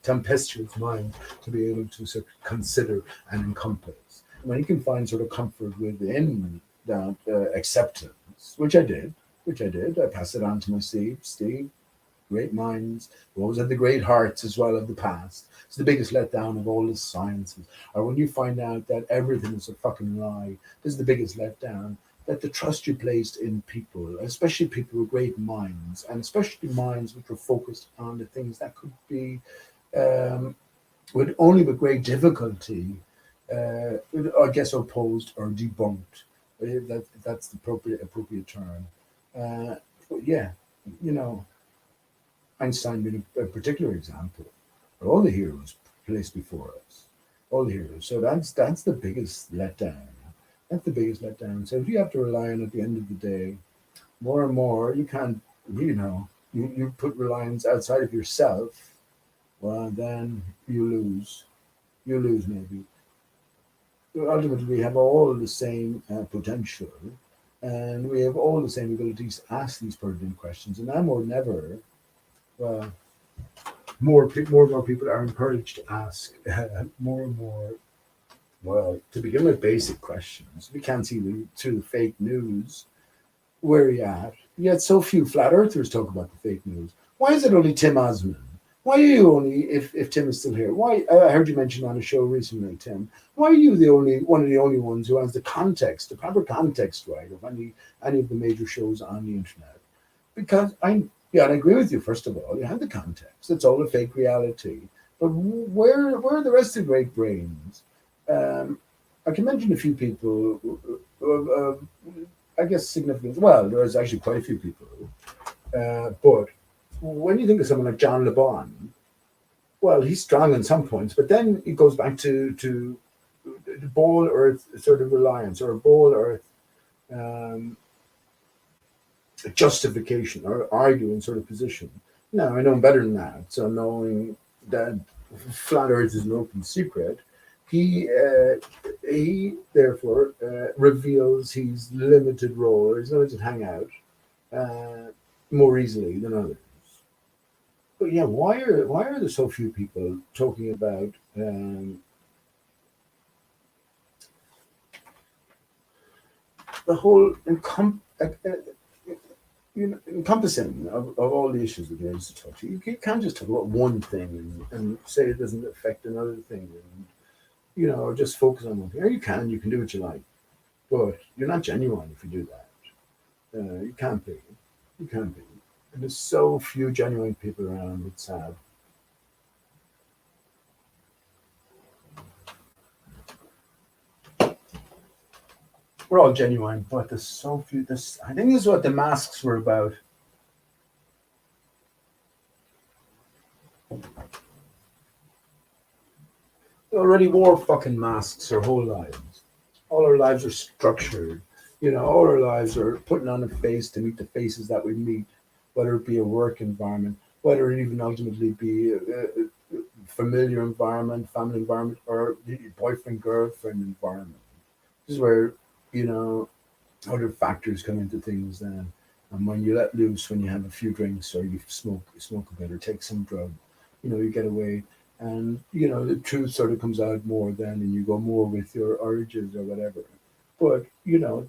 tempestuous mind, to be able to sort of consider and encompass. When you can find sort of comfort within that acceptance, which I did. I passed it on to my Steve, great minds, we always had the great hearts as well of the past. It's the biggest letdown of all the sciences. Or when you find out that everything is a fucking lie, this is the biggest letdown. That the trust you placed in people, especially people with great minds, and especially minds which were focused on the things that could be, with great difficulty, I guess, opposed or debunked. That's the appropriate term. Einstein being a particular example. But all the heroes placed before us, all the heroes. So that's the biggest letdown. So if you have to rely on, at the end of the day, more and more, you can't you put reliance outside of yourself, well, then you lose. You lose, maybe. Ultimately, we have all the same potential, and we have all the same abilities to ask these pertinent questions. And now more than ever, well, more and more people are encouraged to ask more and more. Well, to begin with, basic questions. We can't see through the fake news. Where are you at? Yet so few flat earthers talk about the fake news. Why is it only Tim Osman? Why are you only, if Tim is still here? Why I heard you mention on a show recently, Tim. Why are you the only one of the only ones who has the context, the proper context, right, of any of the major shows on the internet? Because I agree with you. First of all, you have the context. It's all a fake reality. But where are the rest of the great brains? I can mention a few people. I guess significant. Well, there's actually quite a few people. But when you think of someone like John Le Bon, well, he's strong on some points, but then it goes back to the ball earth sort of reliance or ball earth justification or arguing sort of position. Now, I know him better than that. So knowing that flat earth is an open secret, he therefore reveals his limited role or his limited hangout more easily than others. But yeah, why are there so few people talking about the whole encompassing of all the issues that there is to talk to? You can't just talk about one thing and say it doesn't affect another thing, and or just focus on one thing. Or you can do what you like, but you're not genuine if you do that. You can't be. You can't be. And there's so few genuine people around. It's sad. We're all genuine, but there's so few. I think this is what the masks were about. We already wore fucking masks our whole lives. All our lives are structured. All our lives are putting on a face to meet the faces that we meet, whether it be a work environment, whether it even ultimately be a familiar environment, family environment, or boyfriend, girlfriend environment. This is where, other factors come into things then. And when you let loose, when you have a few drinks or you smoke a bit or take some drug, you get away. And, the truth sort of comes out more then and you go more with your urges or whatever. But,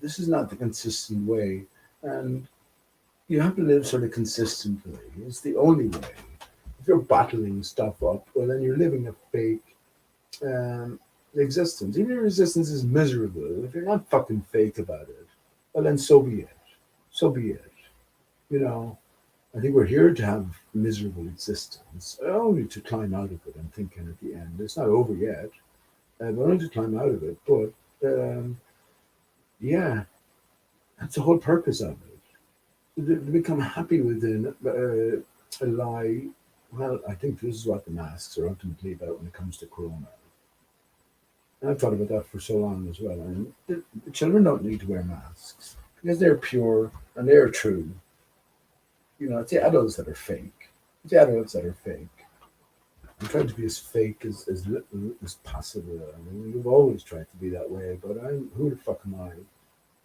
this is not the consistent way. And you have to live sort of consistently. It's the only way. If you're bottling stuff up, well, then you're living a fake existence. Even if your existence is miserable, if you're not fucking fake about it, well, then so be it. So be it. I think we're here to have miserable existence, only to climb out of it. I'm thinking at the end, it's not over yet, but only to climb out of it. But yeah, that's the whole purpose of it. To become happy within a lie. Well, I think this is what the masks are ultimately about when it comes to Corona. And I've thought about that for so long as well. And the children don't need to wear masks because they're pure and they're true. It's the adults that are fake. It's the adults that are fake. I'm trying to be as fake as little as possible. I mean, we've always tried to be that way, but who the fuck am I?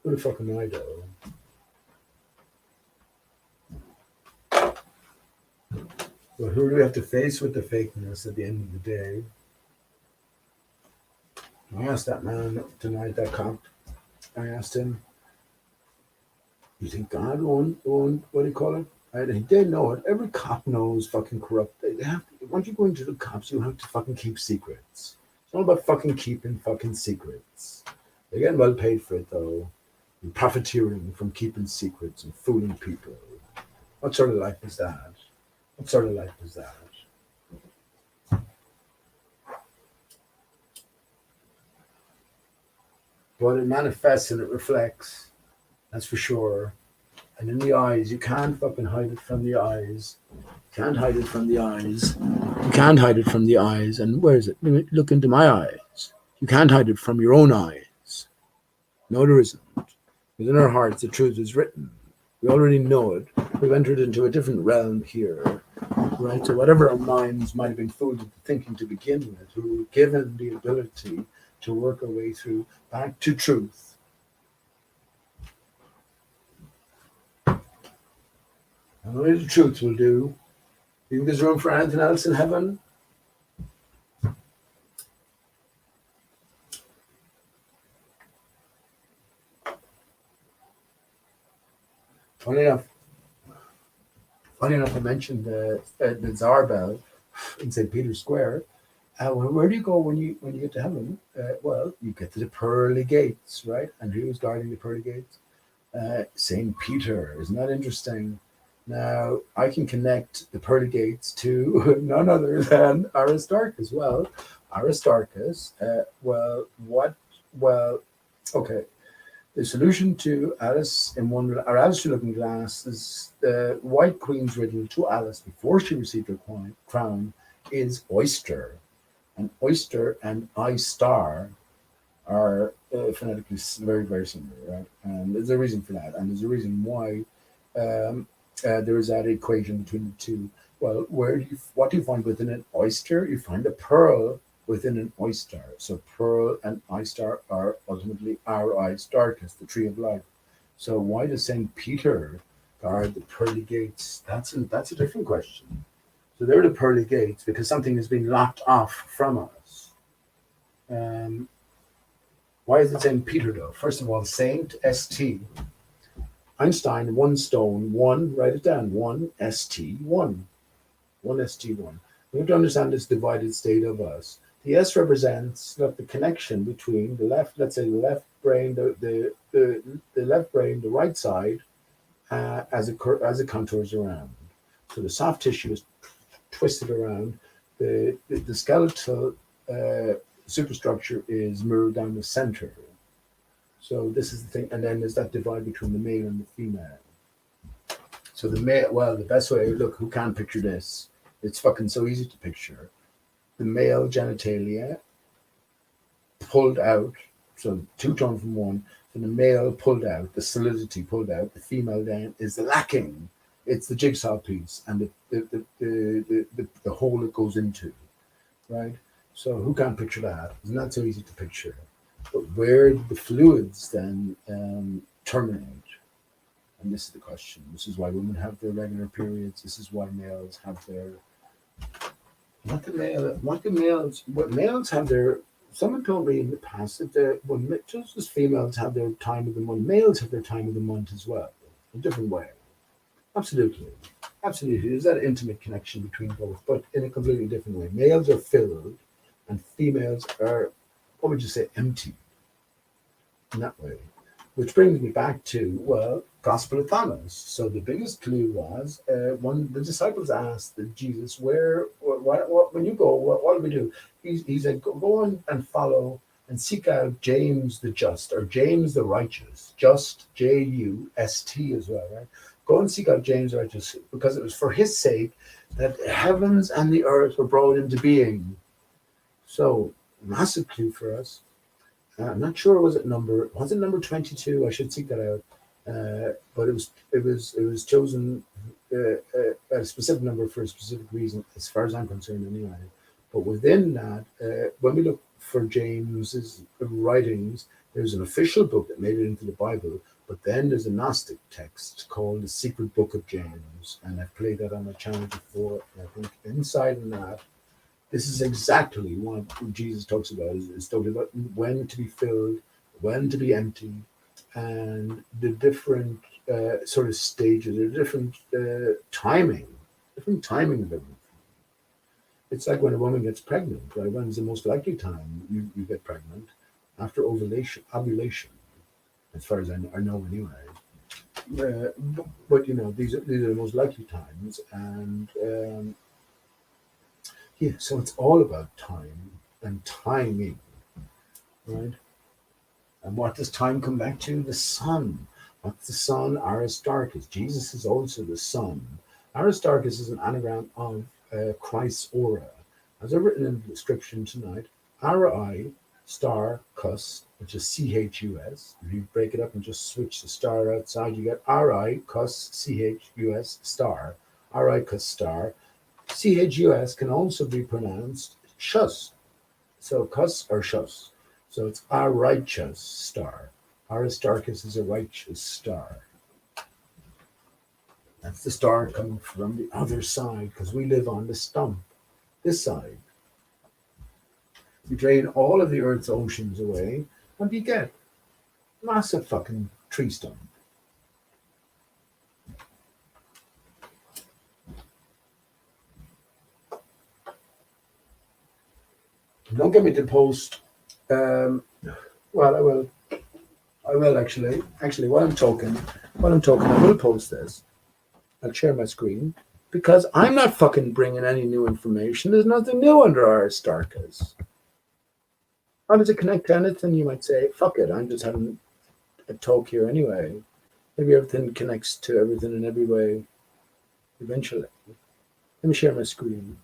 Who the fuck am I, though? But who do we have to face with the fakeness at the end of the day? I asked that man tonight, that cop, I asked him, you think God owned what do you call it? They know it. Every cop knows fucking corrupt. They have to, once you go into the cops, you have to fucking keep secrets. It's all about fucking keeping fucking secrets. They're getting well paid for it, though. And profiteering from keeping secrets and fooling people. What sort of life is that? What sort of life is that? But it manifests and it reflects. That's for sure. And in the eyes, you can't fucking hide it from the eyes. You can't hide it from the eyes. You can't hide it from the eyes. And where is it? Look into my eyes. You can't hide it from your own eyes. No, there isn't. Within our hearts, the truth is written. We already know it. We've entered into a different realm here, right? So whatever our minds might have been fooled into thinking to begin with, we were given the ability to work our way through back to truth. And only the truth will do. Do you think there's room for anything else in heaven? Funny enough, I mentioned the Tsar Bell in St. Peter's Square. Where do you go when you get to heaven? Well, you get to the pearly gates, right? And who is guarding the pearly gates? St. Peter. Isn't that interesting? Now, I can connect the pearly gates to none other than ARI-STAR-CHUS. Well, ARI-STAR-CHUS, okay. The solution to Alice in Wonderland, or Alice Through Looking Glass, is the White Queen's riddle to Alice before she received her crown is oyster. And oyster and I-star are phonetically very, very similar, right? And there's a reason for that. And there's a reason why there is that equation between the two. Well, what do you find within an oyster? You find a pearl within an oyster. So pearl and I-star are ultimately ARI-STAR-CHUS, the tree of life. So why does St. Peter guard the pearly gates? That's a different question. So they're the pearly gates because something has been locked off from us. Why is it St. Peter though? First of all, Saint, S-T. Einstein, one stone, one, write it down, one, S-T, one. One, S-T, one. We have to understand this divided state of us. The S represents the connection between the left, let's say the left brain, the left brain, the right side, as it contours around. So the soft tissue is twisted around. The skeletal superstructure is mirrored down the center. So this is the thing, and then there's that divide between the male and the female. So the male, well, the best way, look, who can picture this? It's fucking so easy to picture. The male genitalia pulled out, so two-tone from one, so the male pulled out, the solidity pulled out, the female then is the lacking. It's the jigsaw piece and the hole it goes into, right? So who can't picture that? It's not so easy to picture. But where do the fluids then terminate? And this is the question. This is why women have their regular periods. This is why males have their... What males have their... Someone told me in the past that just as females have their time of the month, males have their time of the month as well, a different way. Absolutely. There's that intimate connection between both, but in a completely different way. Males are filled and females are, what would you say, empty in that way. Which brings me back to, well, Gospel of Thomas. So the biggest clue was when the disciples asked Jesus, when you go, what do we do? He said, go on and follow and seek out James the Just, or James the Righteous, just, J-U-S-T as well, right? Go and seek out James the Righteous, because it was for his sake that the heavens and the earth were brought into being. So, massive clue for us. I'm not sure, was it number 22? I should seek that out. But it was chosen a specific number for a specific reason, as far as I'm concerned anyway. But within that, when we look for James's writings, there's an official book that made it into the Bible, but then there's a Gnostic text called the Secret Book of James, and I've played that on my channel before. And I think inside of that, this is exactly what Jesus talks about. It's talking about when to be filled, when to be empty, and the different sort of stages, the different timing of everything. It's like when a woman gets pregnant, right? When's the most likely time you get pregnant? After ovulation, as far as I know anyway. But you know, these are the most likely times, and so it's all about time and timing, right? And what does time come back to? The sun. What's the sun? ARI-STAR-CHUS. Jesus is also the sun. ARI-STAR-CHUS is an anagram of Christ's aura. As I've written in the description tonight, ARI-STAR-CHUS ARI-CHUS, which is CHUS. If you break it up and just switch the star outside, you get ARI-CHUS, CHUS star. ARI-CHUS star. CHUS can also be pronounced CHUS. So CHUS or CHUS. So it's ARI-CHUS star. ARI-STAR-CHUS is a righteous star. That's the star coming from the other side, because we live on the stump, this side. You drain all of the Earth's oceans away, and you get massive fucking tree stump. Don't get me to post. Well, I will. I will actually. Actually, while I'm talking, I will post this. I'll share my screen, because I'm not fucking bringing any new information. There's nothing new under ARI-STAR-CHUS. How does it connect to anything? You might say, fuck it, I'm just having a talk here anyway. Maybe everything connects to everything in every way eventually. Let me share my screen.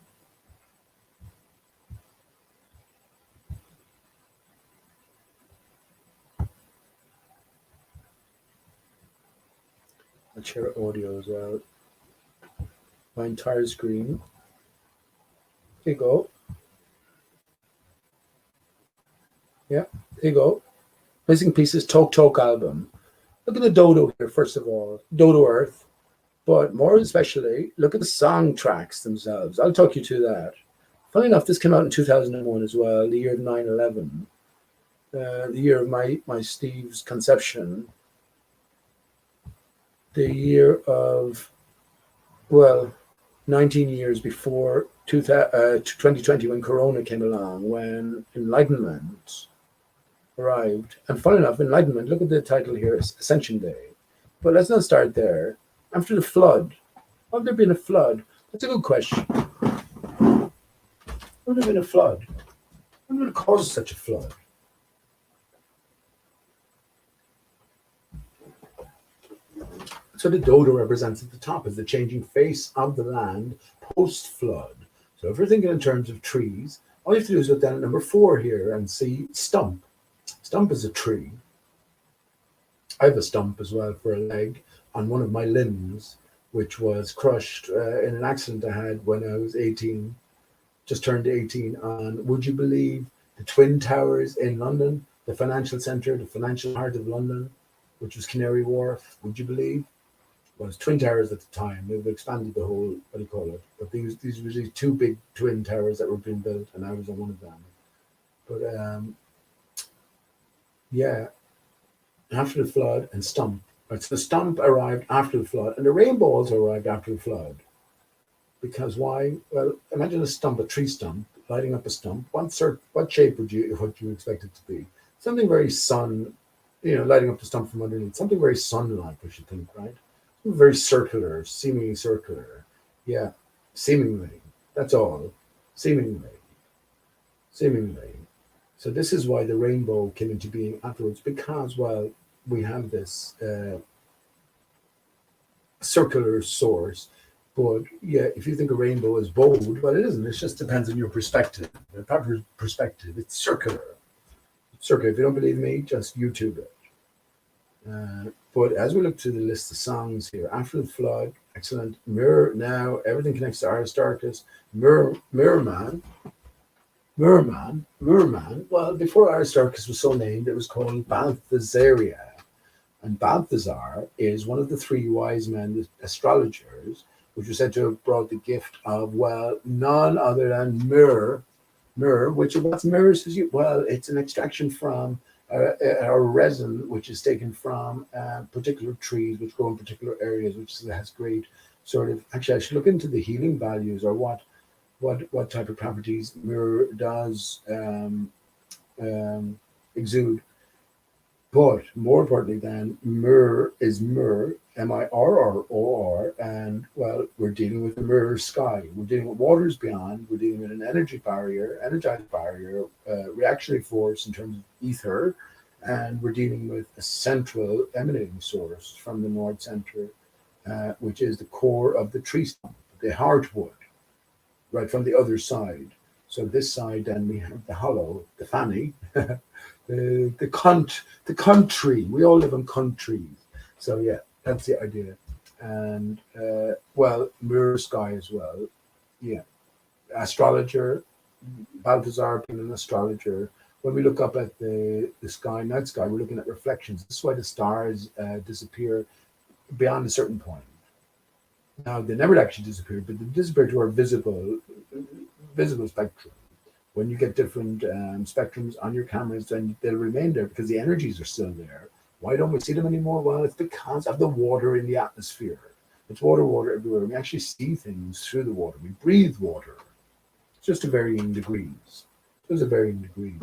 I'll share audio as well. My entire screen. There you go. Yeah, there you go. Missing Pieces Talk album. Look at the dodo here, first of all. Dodo Earth. But more especially, look at the song tracks themselves. I'll talk you to that. Funny enough, this came out in 2001 as well, the year of 9/11. The year of my Steve's conception. The year of, well, 19 years before 2020, when Corona came along, when Enlightenment arrived. And funny enough, Enlightenment, look at the title here, Ascension Day. But let's not start there. After the flood, have there been a flood? That's a good question. Would there been a flood? What would have caused such a flood? So the dodo represents at the top as the changing face of the land post-flood. So if we're thinking in terms of trees, all you have to do is look down at number 4 here and see stump. Stump is a tree. I have a stump as well for a leg on one of my limbs, which was crushed in an accident I had when I was 18, just turned 18 on, would you believe, the Twin Towers in London, the financial centre, the financial heart of London, which was Canary Wharf, would you believe? Well, it was Twin Towers at the time. They've expanded the whole, what do you call it? But these were these 2 big twin towers that were being built, and I was on one of them. But yeah, after the flood and stump. Right, so the stump arrived after the flood, and the rainbow also arrived after the flood. Because why? Well, imagine a stump, a tree stump, lighting up a stump. What shape would you expect it to be? Something very lighting up the stump from underneath. Something very sun-like, I should think, right? Very circular, seemingly circular. Yeah, seemingly. That's all. Seemingly. So this is why the rainbow came into being afterwards, because, well, we have this circular source. But yeah, if you think a rainbow is bold, well, it isn't. It just depends on your perspective. The proper perspective, it's circular. If you don't believe me, just YouTube it. But as we look to the list of songs here, After the Flood, excellent. Mirror Now, everything connects to ARI-STAR-CHUS. Mirror Man. Well, before ARI-STAR-CHUS was so named, it was called Balthasaria. And Balthazar is one of the 3 wise men, the astrologers, which was said to have brought the gift of, well, none other than myrrh, which what's myrrh? Well, it's an extraction from a resin, which is taken from particular trees which grow in particular areas, which has great sort of, actually I should look into the healing values, or what type of properties myrrh does exude. But more importantly than myrrh is myrrh, M-I-R-R-O-R, and well, we're dealing with the mirror sky. We're dealing with waters beyond. We're dealing with an energetic barrier, reactionary force in terms of ether, and we're dealing with a central emanating source from the North Center, which is the core of the tree stump, the heartwood, right from the other side. So this side, then we have the hollow, the fanny, the country. We all live in countries. So yeah, that's the idea. And well, mirror sky as well. Yeah, astrologer, Balthazar being an astrologer. When we look up at the sky, night sky, we're looking at reflections. This is why the stars disappear beyond a certain point. Now they never actually disappear, but they disappear to our visible spectrum. When you get different spectrums on your cameras, then they'll remain there because the energies are still there. Why don't we see them anymore? Well, it's because of the water in the atmosphere. It's water everywhere. We actually see things through the water. We breathe water. It's just to varying degrees. There's a varying degrees.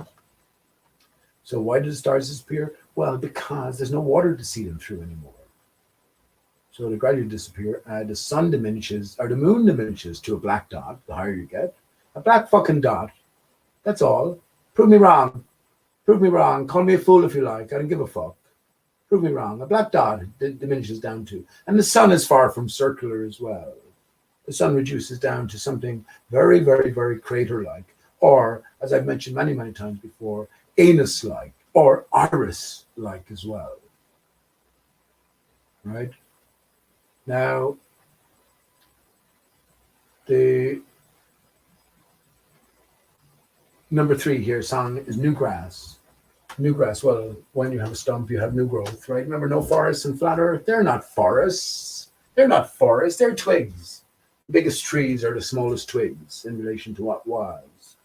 So why do the stars disappear? Well, because there's no water to see them through anymore. So they gradually disappear. The sun diminishes, or the moon diminishes to a black dot, the higher you get. A black fucking dot. That's all. Prove me wrong. Prove me wrong. Call me a fool if you like. I don't give a fuck. Prove me wrong. A black dot diminishes down to. And the sun is far from circular as well. The sun reduces down to something very, very, very crater-like. Or, as I've mentioned many, many times before, anus-like. Or iris-like as well. Right? Now, the number 3 here song is new grass. New grass, well, when you have a stump, you have new growth, right? Remember, no forests and flat earth? They're not forests. They're not forests, they're twigs. The biggest trees are the smallest twigs in relation to what was.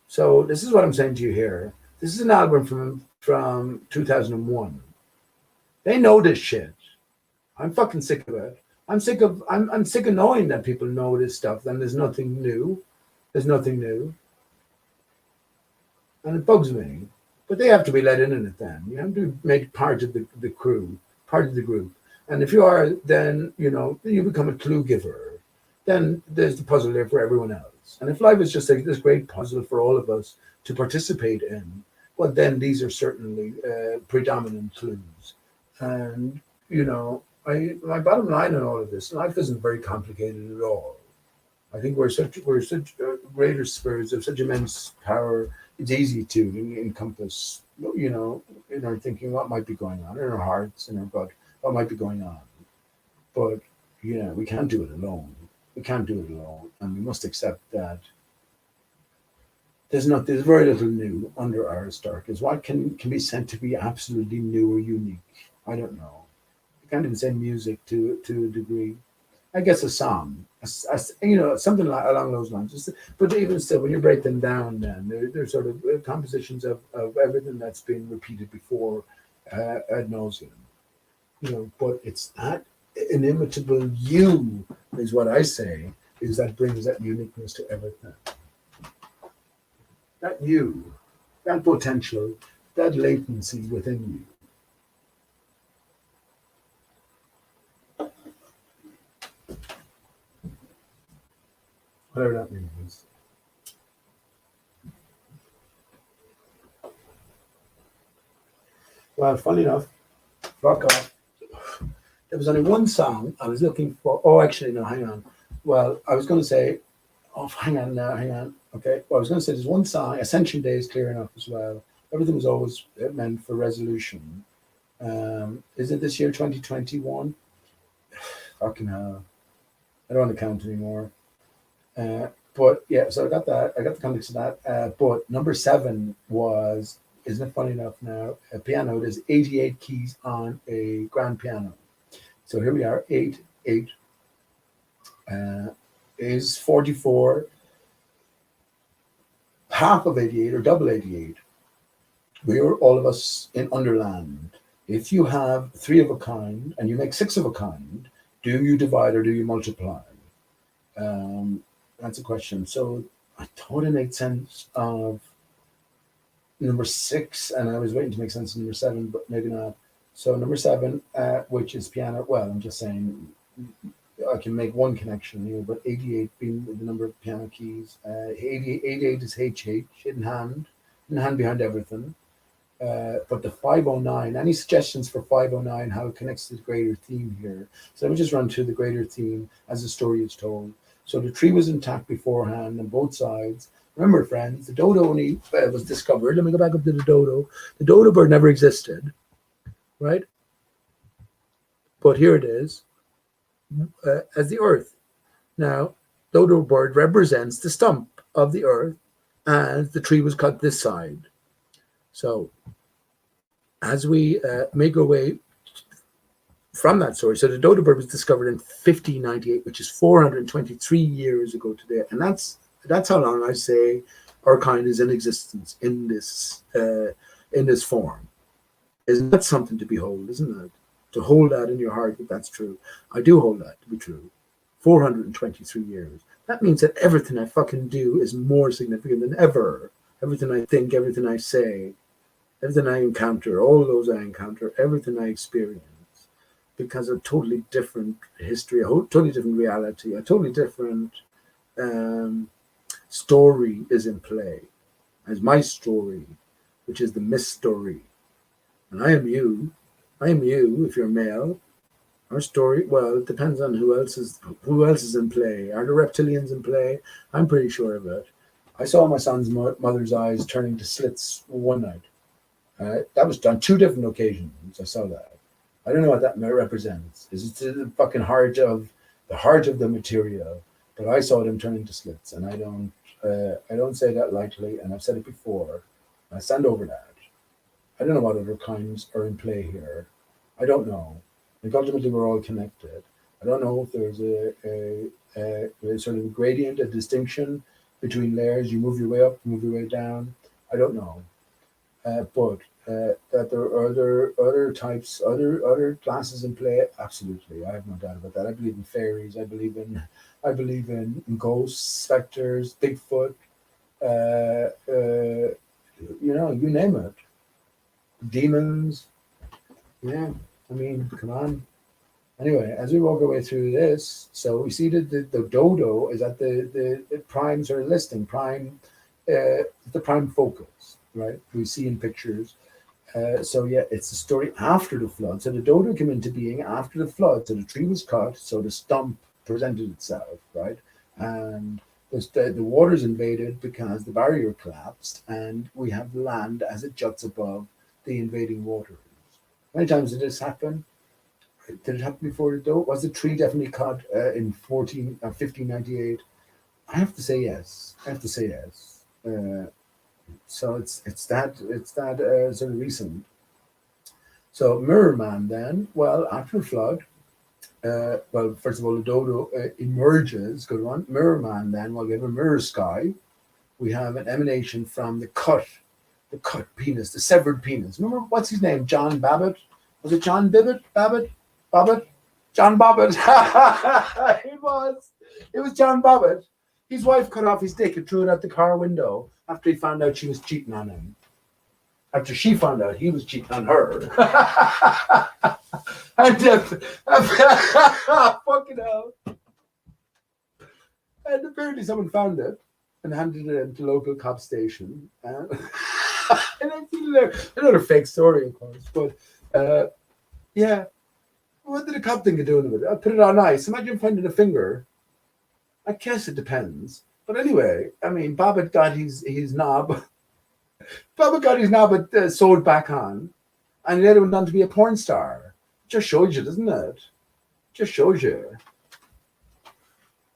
So this is what I'm saying to you here. This is an album from 2001. They know this shit. I'm fucking sick of it. I'm sick of knowing that people know this stuff. Then there's nothing new. There's nothing new. And it bugs me. But they have to be let in it then. You have to make part of the crew, part of the group. And if you are, then, you know, you become a clue giver. Then there's the puzzle there for everyone else. And if life is just like this great puzzle for all of us to participate in, well, then these are certainly predominant clues. And, you know, my bottom line on all of this, life isn't very complicated at all. I think we're such greater spirits of such immense power. It's easy to encompass, you know, in our thinking what might be going on, in our hearts, in our gut, what might be going on. But, yeah, we can't do it alone. We can't do it alone. And we must accept that there's very little new under ARI-STAR-CHUS. What can be said to be absolutely new or unique? I don't know. You can't even say music to a degree. I guess a song, you know, something along those lines. But even still, when you break them down, then they're sort of compositions of everything that's been repeated before ad nauseum. You know, but it's not inimitable you, is what I say, is that brings that uniqueness to everything. That you, that potential, that latency within you. Whatever that means. Well, funny enough, fuck off. There was only one song I was looking for. Oh, actually, no, hang on. Well, I was going to say, hang on. Okay. Well, I was going to say there's one song, Ascension Day is clear enough as well. Everything was always meant for resolution. Is it this year, 2021? Fucking hell. I don't want to count anymore. But yeah, so I got that. I got the context of that. But number 7 was, isn't it funny enough now, a piano. There's 88 keys on a grand piano. So here we are, 8 is 44, half of 88 or double 88. We are all of us in Underland. If you have 3 of a kind and you make 6 of a kind, do you divide or do you multiply? That's a question. So I thought it made sense of number 6, and I was waiting to make sense of number 7, but maybe not. So number 7, which is piano. Well, I'm just saying I can make one connection here, but 88 being the number of piano keys. 88 is HH, hidden hand behind everything. But the 509, any suggestions for 509, how it connects to the greater theme here? So let me just run through the greater theme as the story is told. So the tree was intact beforehand on both sides. Remember, friends, the dodo only was discovered. Let me go back up to the dodo. The dodo bird never existed, right? But here it is as the earth. Now, dodo bird represents the stump of the earth, and the tree was cut this side. So as we make our way from that story, so the dodo bird was discovered in 1598, which is 423 years ago today, and that's how long I say our kind is in existence in this form. Isn't that something to behold? Isn't it? To hold that in your heart that that's true. I do hold that to be true. 423 years. That means that everything I fucking do is more significant than ever. Everything I think, everything I say, everything I encounter, all those I encounter, everything I experience, because a totally different history, a totally different reality, a totally different story is in play. As my story, which is the mystery. And I am you. I am you, if you're male. Our story, well, it depends on who else is in play. Are the reptilians in play? I'm pretty sure of it. I saw my son's mother's eyes turning to slits one night. That was on 2 different occasions. I saw that. I don't know what that represents. Is it the fucking heart of the material? But I saw them turning to slits, and I don't say that lightly, and I've said it before. I stand over that. I don't know what other kinds are in play here. I don't know. Like ultimately, we're all connected. I don't know if there's a sort of gradient, a distinction between layers. You move your way up, move your way down. I don't know. But that there are other types, other classes in play. Absolutely, I have no doubt about that. I believe in fairies. I believe in ghosts, specters, Bigfoot. You name it. Demons. Yeah, I mean, come on. Anyway, as we walk our way through this, so we see that the dodo is at the prime sort of listing, the prime focus, right? We see in pictures. So yeah, it's the story after the flood. So the dodo came into being after the flood. So the tree was cut, so the stump presented itself, right? And the water's invaded because the barrier collapsed, and we have land as it juts above the invading waters. How many times did this happen? Did it happen before the dodo? Was the tree definitely cut in 1598? I have to say yes. So it's that sort of recent. So Mirror Man then, well, after the flood, well, first of all, the dodo emerges, good one. Mirror Man then, well, we have a mirror sky. We have an emanation from the cut penis, the severed penis. Remember, what's his name? John Babbitt? Was it John Babbitt? John Babbitt. It was John Babbitt. His wife cut off his dick and threw it out the car window after he found out she was cheating on him. After she found out he was cheating on her. And fucking hell. And apparently someone found it and handed it into the local cop station. And I've seen another fake story, of course. But yeah. What did the cop think of doing with it? I put it on ice. Imagine finding a finger. I guess it depends. But anyway, I mean, Babbitt got his knob. Babbitt got his knob sewed back on, and the other went on to be a porn star. Just shows you, doesn't it? Just shows you.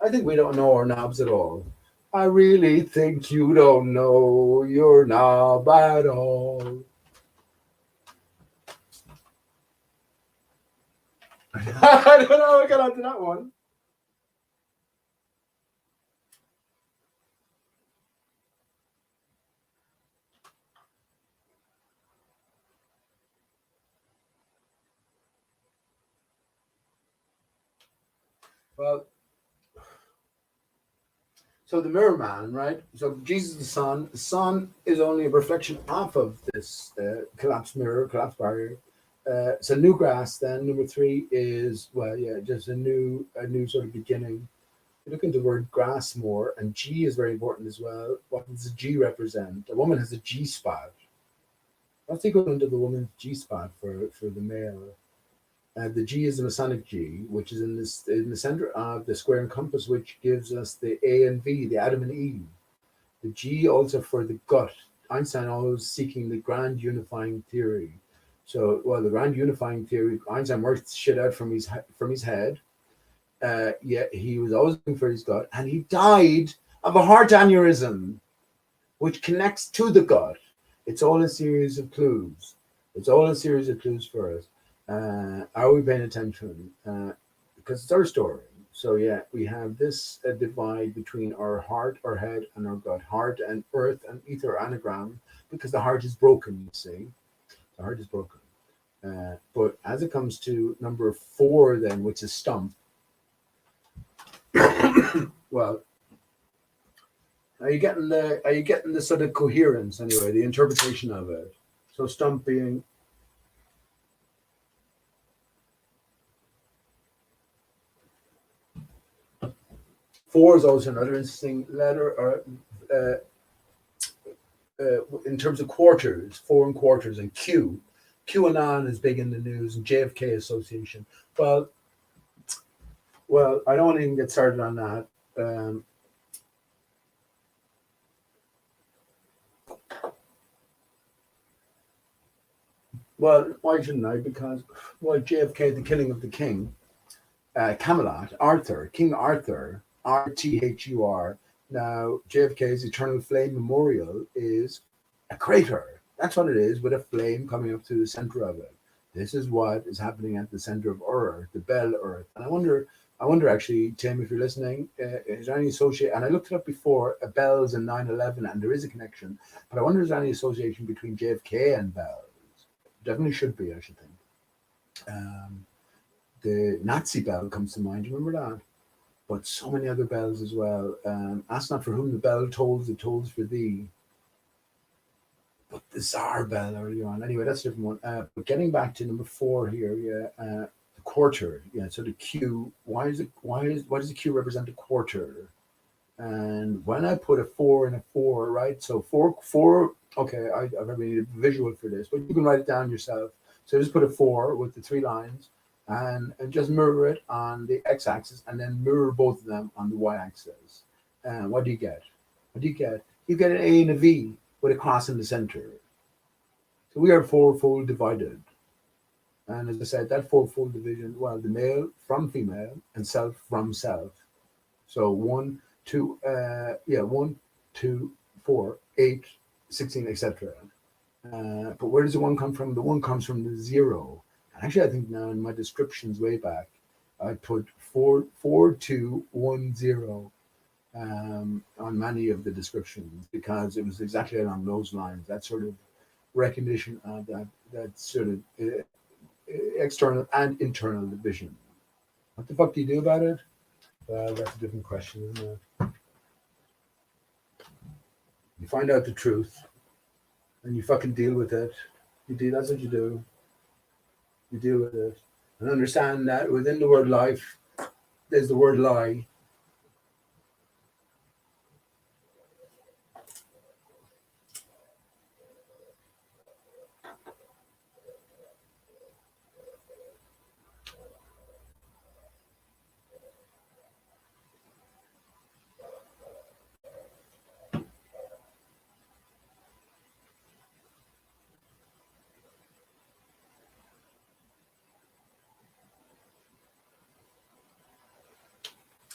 I think we don't know our knobs at all. I really think you don't know your knob at all. I don't know how I got onto that one. Well, so the mirror man, right? So Jesus the sun is only a reflection off of this collapsed mirror, collapsed barrier. So new grass then, number 3 is, well, yeah, just a new sort of beginning. You look into the word grass more, and G is very important as well. What does the G represent? A woman has a G spot. What's the equivalent of the woman's G spot for the male? The G is the Masonic G, which is in the center of the square and compass, which gives us the A and V, the Adam and Eve. The G also for the gut. Einstein always seeking the grand unifying theory. So, well, the grand unifying theory, Einstein worked shit out from his head. Yet he was always looking for his gut, and he died of a heart aneurysm, which connects to the gut. It's all a series of clues. It's all a series of clues for us. Are we paying attention? Because it's our story. So yeah, we have this divide between our heart, our head, and our gut. Heart and earth and ether anagram, because the heart is broken, you see. The heart is broken. But as it comes to number 4 then, which is stump, well, are you getting the sort of coherence anyway, the interpretation of it? So stump being 4 is also another interesting letter, or in terms of quarters, 4 and quarters, and Q. QAnon is big in the news, and JFK Association. Well, I don't want to even get started on that. Well, why shouldn't I? Because, well, JFK, the killing of the king, Camelot, Arthur, King Arthur, Rthur. Now, JFK's Eternal Flame Memorial is a crater. That's what it is, with a flame coming up to the center of it. This is what is happening at the center of Earth, the Bell Earth. And I wonder actually, Tim, if you're listening, is there any association? And I looked it up before, bells and 9/11, and there is a connection. But I wonder is there any association between JFK and bells? Definitely should be, I should think. The Nazi bell comes to mind. Do you remember that? But so many other bells as well. Ask not for whom the bell tolls, it tolls for thee. But the Tsar bell earlier on. Anyway, that's a different one. But getting back to number 4 here, the quarter. Yeah, so the Q. Why does the Q represent a quarter? And when I put a 4 in a 4, right? So 4. Okay, I've never needed a visual for this, but you can write it down yourself. So just put a 4 with the 3 lines, and just mirror it on the x-axis, and then mirror both of them on the y-axis. And what do you get? You get an A and a V with a cross in the center. So we are 4-fold divided. And as I said, that 4-fold division, well, the male from female and self from self. So 1, 2, 1, 2, 4, 8, 16, etc. But where does the 1 come from? The 1 comes from the 0. Actually, I think now in my descriptions way back, I put 4210 on many of the descriptions, because it was exactly along those lines. That sort of recognition of that sort of external and internal division. What the fuck do you do about it? Well, that's a different question, isn't it? You find out the truth, and you fucking deal with it. That's what you do. You deal with it. And understand that within the word life, there's the word lie.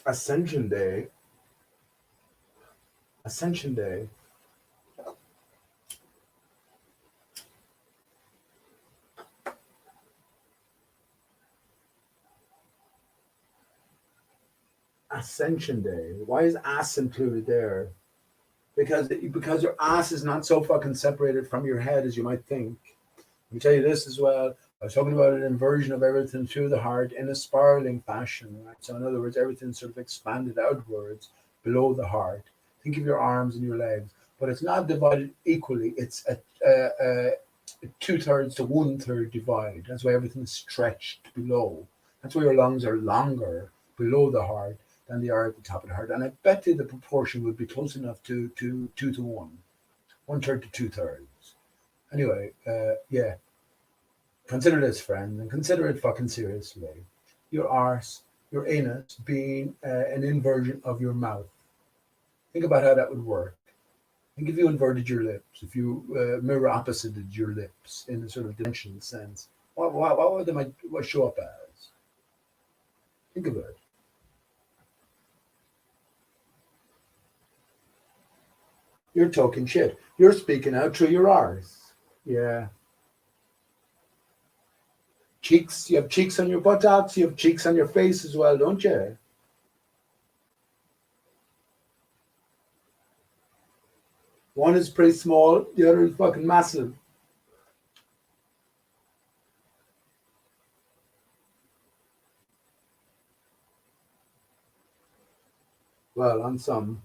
Ascension Day. Ascension Day. Ascension Day. Why is ass included there? Because your ass is not so fucking separated from your head as you might think. Let me tell you this as well. I was talking about an inversion of everything through the heart in a spiraling fashion, right? So in other words, everything's sort of expanded outwards below the heart. Think of your arms and your legs, but it's not divided equally. It's a 2/3 to 1/3 divide. That's why everything is stretched below. That's why your lungs are longer below the heart than they are at the top of the heart. And I bet you the proportion would be close enough to 2 to 1, 1/3 to 2/3. Anyway, yeah. Consider this, friend, and consider it fucking seriously. Your arse, your anus being an inversion of your mouth. Think about how that would work. Think if you inverted your lips, if you mirror opposited your lips in a sort of dimension sense, what would they might show up as? Think of it. You're talking shit. You're speaking out through your arse. Yeah. Cheeks, you have cheeks on your buttocks, you have cheeks on your face as well, don't you? One is pretty small, the other is fucking massive. Well, on some.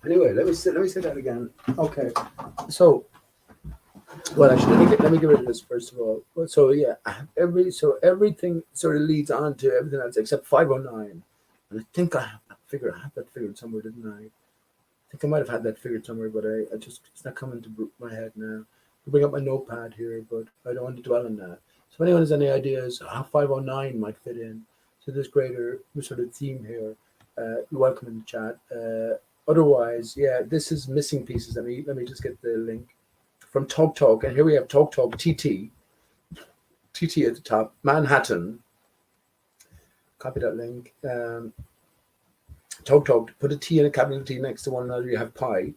Anyway, let me say that again. Okay, so well, actually, let me get rid of this first of all. So yeah, everything sort of leads on to everything else except 509, and I think I had that figured somewhere, didn't I? I think I might have had that figured somewhere, but I just it's not coming to my head now. I bring up my notepad here, but I don't want to dwell on that. So if anyone has any ideas how 509 might fit in to this greater sort of theme here, you're welcome in the chat. Otherwise, yeah, this is missing pieces. Let me just get the link from Talk, and here we have Talk TT at the top, Manhattan. Copy that link. Talk. Put a T and a capital T next to one another. You have pi.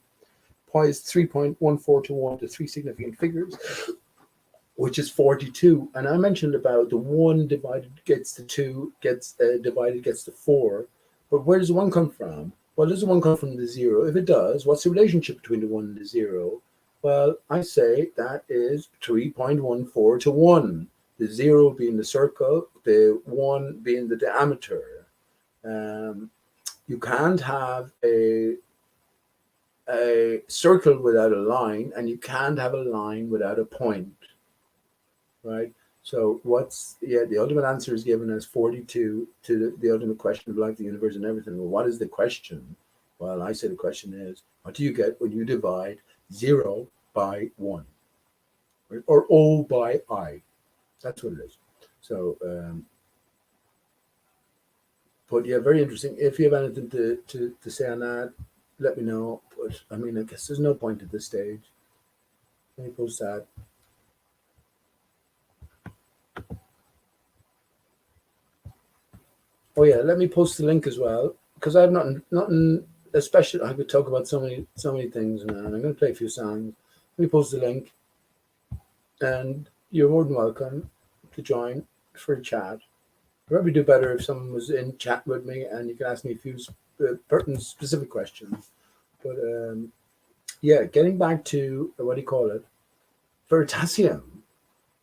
Pi is 3.14 to 1 to 3 significant figures, which is 42. And I mentioned about the 1 divided gets to 2, gets divided gets to 4. But where does the 1 come from? Well, does the 1 come from the 0? If it does, what's the relationship between the 1 and the 0? Well, I say that is 3.14 to 1. The 0 being the circle, the 1 being the diameter. You can't have a circle without a line, and you can't have a line without a point, right? So the ultimate answer is given as 42 to the ultimate question of life, the universe, and everything. Well, what is the question? Well, I say the question is, what do you get when you divide 0 by 1? Right? Or O by I. That's what it is. So, but yeah, very interesting. If you have anything to say on that, let me know. But I mean, I guess there's no point at this stage. Let me post that. Oh yeah, let me post the link as well, because I have nothing especially. I could talk about so many things, and I'm going to play a few songs. Let me post the link, and you're more than welcome to join for a chat. I'd probably do better if someone was in chat with me, and you can ask me a few pertinent, specific questions. But yeah, getting back to what do you call it, Veritasium.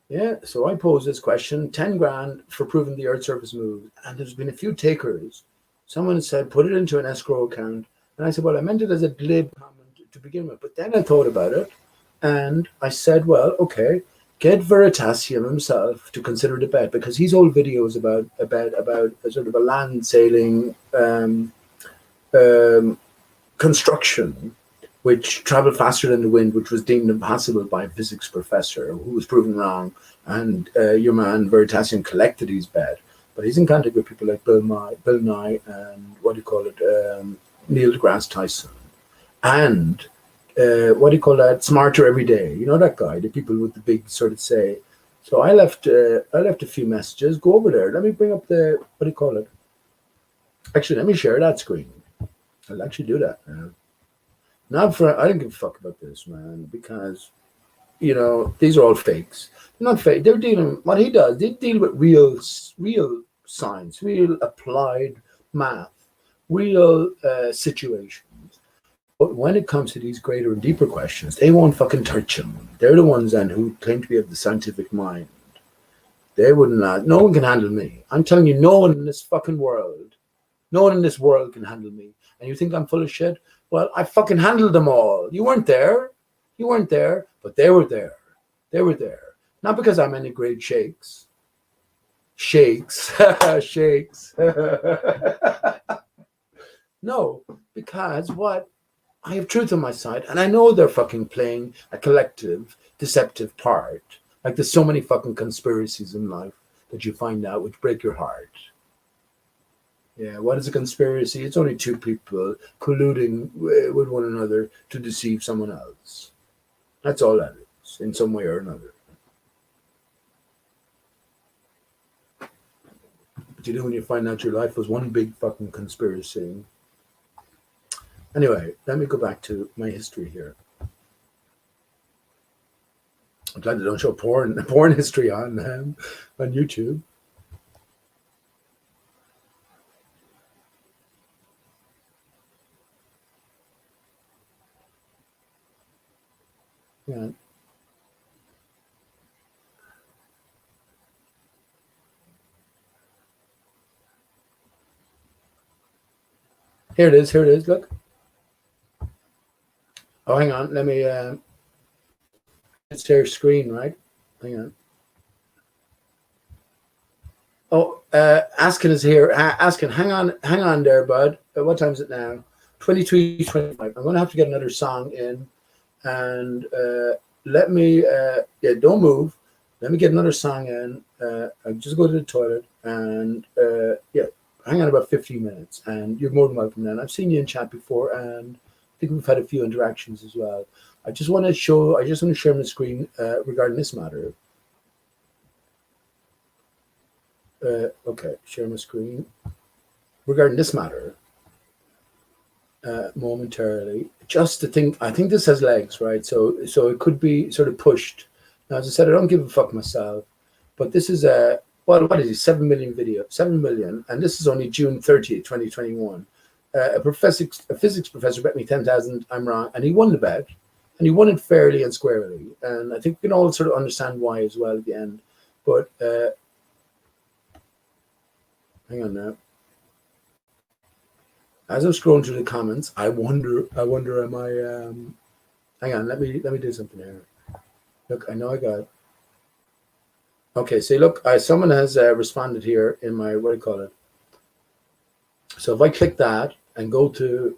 Yeah, so I posed this question, 10 grand for proving the Earth's surface moves, and there's been a few takers. Someone said, put it into an escrow account. And I said, well, I meant it as a glib comment to begin with. But then I thought about it, and I said, well, okay, get Veritasium himself to consider the bet, because he's old videos about a bet about a sort of a land sailing construction which traveled faster than the wind, which was deemed impossible by a physics professor who was proven wrong. And your man Veritasium collected his bet. But he's in contact with people like Bill Nye and Neil deGrasse Tyson. And Smarter Every Day. You know that guy, the people with the big sort of say. So I left a few messages. Go over there. Let me bring up Actually, let me share that screen. I'll actually do that now. I don't give a fuck about this, man, because, these are all fakes. They're not fake. They're dealing, what he does, they deal with real science, real applied math, real situations. But when it comes to these greater and deeper questions, they won't fucking touch them. They're the ones then who claim to be of the scientific mind. They wouldn't. No one can handle me. I'm telling you, no one in this fucking world, no one in this world can handle me. And you think I'm full of shit? Well, I fucking handled them all. You weren't there. You weren't there, but they were there. They were there. Not because I'm any great shakes. Shakes. Shakes. No, because what? I have truth on my side, and I know they're fucking playing a collective, deceptive part. Like there's so many fucking conspiracies in life that you find out which break your heart. Yeah, what is a conspiracy? It's only two people colluding with one another to deceive someone else. That's all that is, in some way or another. But you know when you find out your life was one big fucking conspiracy. Anyway, let me go back to my history here. I'm glad they don't show porn history on YouTube. Yeah. Here it is. Here it is. Look. Oh, hang on. Let me. It's their screen, right? Hang on. Oh, Askin is here. Askin, hang on there, bud. What time is it now? 23:25. I'm going to have to get another song in, and let me. Yeah, don't move. Let me get another song in. I'll just go to the toilet, and yeah, hang on about 15 minutes, and you're more than welcome. Then I've seen you in chat before, and I think we've had a few interactions as well. I just want to share my screen regarding this matter. Okay, share my screen regarding this matter momentarily. Just to think, I think this has legs, right? So it could be sort of pushed. Now, as I said, I don't give a fuck myself, but this is what is it? 7 million video, 7 million, and this is only June 30th, 2021. A physics professor bet me 10,000 I'm wrong, and he won the bet, and he won it fairly and squarely. And I think we can all sort of understand why as well at the end. But hang on now. As I'm scrolling through the comments, I wonder, am I? Hang on, let me do something here. Look, I know I got. Okay, see, look, someone has responded here in my what do you call it? So if I click that and go to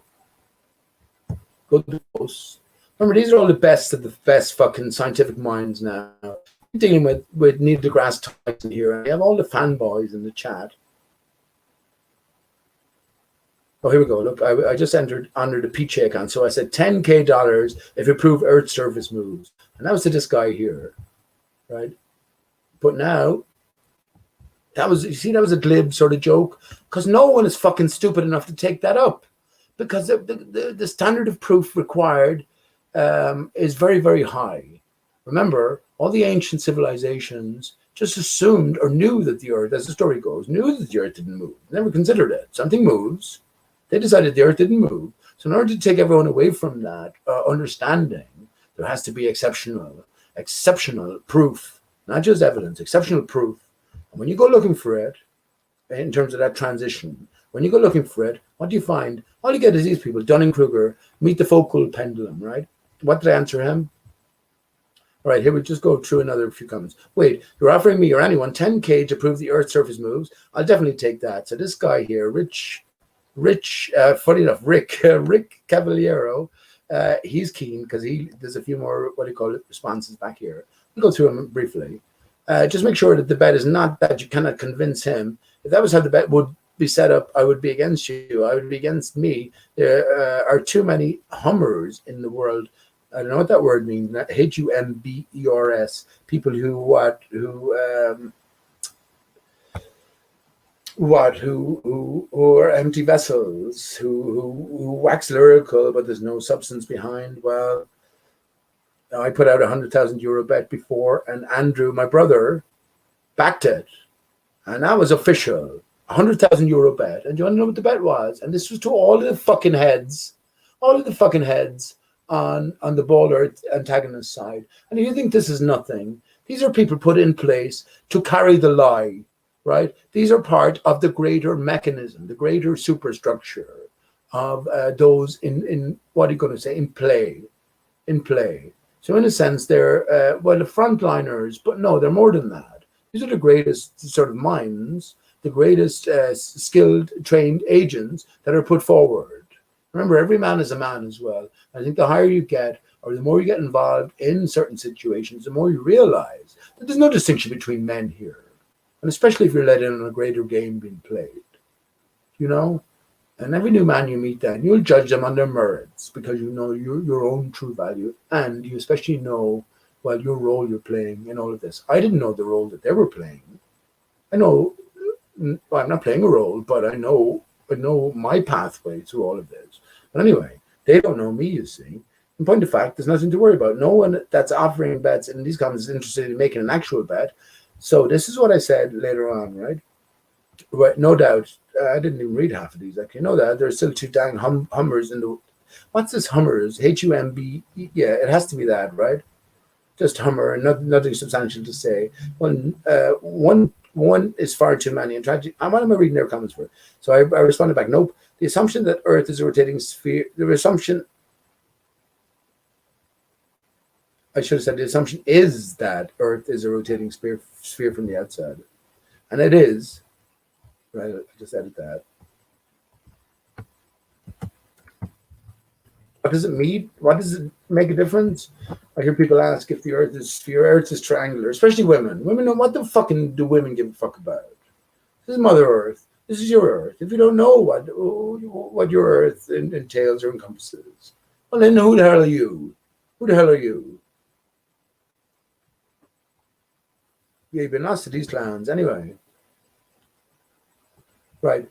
posts, remember these are all the best of the best fucking scientific minds now. I'm dealing with Neil deGrasse Tyson here. I have all the fanboys in the chat. Oh, here we go. Look, I just entered under the Peachy account. So I said $10K if you prove Earth's surface moves. And that was to this guy here, right? But now, that was a glib sort of joke, because no one is fucking stupid enough to take that up, because the standard of proof required is very, very high. Remember, all the ancient civilizations just assumed or knew that the Earth, as the story goes, knew that the Earth didn't move. Never considered it. Something moves. They decided the Earth didn't move. So in order to take everyone away from that understanding, there has to be exceptional proof, not just evidence, exceptional proof. And when you go looking for it, in terms of that transition, when you go looking for it, what do you find? All you get is these people, Dunning-Kruger, meet the focal pendulum, right? What did I answer him? All right, here we just go through another few comments. Wait, you're offering me or anyone 10K to prove the Earth's surface moves? I'll definitely take that. So this guy here, Rich, funny enough, Rick Cavaliero, he's keen because there's a few more, what do you call it, responses back here. We'll go through them briefly. Just make sure that the bet is not that you cannot convince him. If that was how the bet would be set up, I would be against you. I would be against me. There are too many Hummers in the world. I don't know what that word means. Humbers. People who are empty vessels, who wax lyrical, but there's no substance behind. Well, I put out €100,000 bet before, and Andrew, my brother, backed it, and that was official. €100,000 bet, and do you want to know what the bet was? And this was to all the fucking heads all of the fucking heads on the ball earth antagonist side. And if you think this is nothing, these are people put in place to carry the lie, right? These are part of the greater mechanism, the greater superstructure of those in what are you going to say, in play. So in a sense, they're well, the frontliners, but no, they're more than that. These are the greatest sort of minds, the greatest skilled, trained agents that are put forward. Remember, every man is a man as well. I think the higher you get, or the more you get involved in certain situations, the more you realize that there's no distinction between men here. And especially if you're let in on a greater game being played, you know? And every new man you meet then, you'll judge them on their merits because you know your own true value. And you especially know, well, your role you're playing in all of this. I didn't know the role that they were playing. I know, well, I'm not playing a role, but I know my pathway through all of this. But anyway, they don't know me, you see. In point of fact, there's nothing to worry about. No one that's offering bets in these comments is interested in making an actual bet. So this is what I said later on, right? Right, no doubt. I didn't even read half of these, actually. No doubt. There's still two dang Hummers in the... What's this Hummers? H-U-M-B... Yeah, it has to be that, right? Just Hummer and nothing substantial to say. One is far too many. And what am I reading their comments for? So I responded back, nope. The assumption that Earth is a rotating sphere... The assumption... I should have said the assumption is that Earth is a rotating sphere from the outside. And it is. Right, I just added that. What does it mean? What does it make a difference? I hear people ask if the Earth is sphere. Earth is triangular, especially women. Women know what the fucking do women give a fuck about? This is Mother Earth. This is your Earth. If you don't know what your Earth entails or encompasses, well then who the hell are you? Who the hell are you? Yeah, you've been lost to these clowns anyway. Right.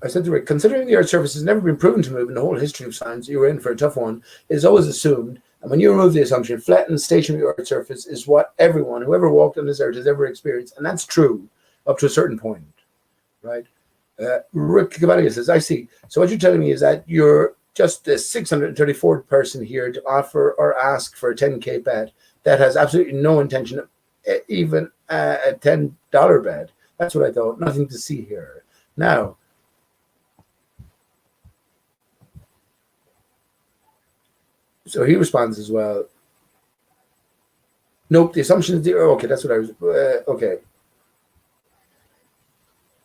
I said to Rick, considering the Earth's surface has never been proven to move in the whole history of science, you were in for a tough one. It is always assumed, and when you remove the assumption, flattened stationary Earth's surface is what everyone who ever walked on this Earth has ever experienced, and that's true up to a certain point, right? Rick Cavalier says, I see. So what you're telling me is that you're just the 634th person here to offer or ask for a 10K bet that has absolutely no intention of even a $10 bet. That's what I thought. Nothing to see here. Now, so he responds as well. Nope, the assumption is okay. That's what I was. Okay.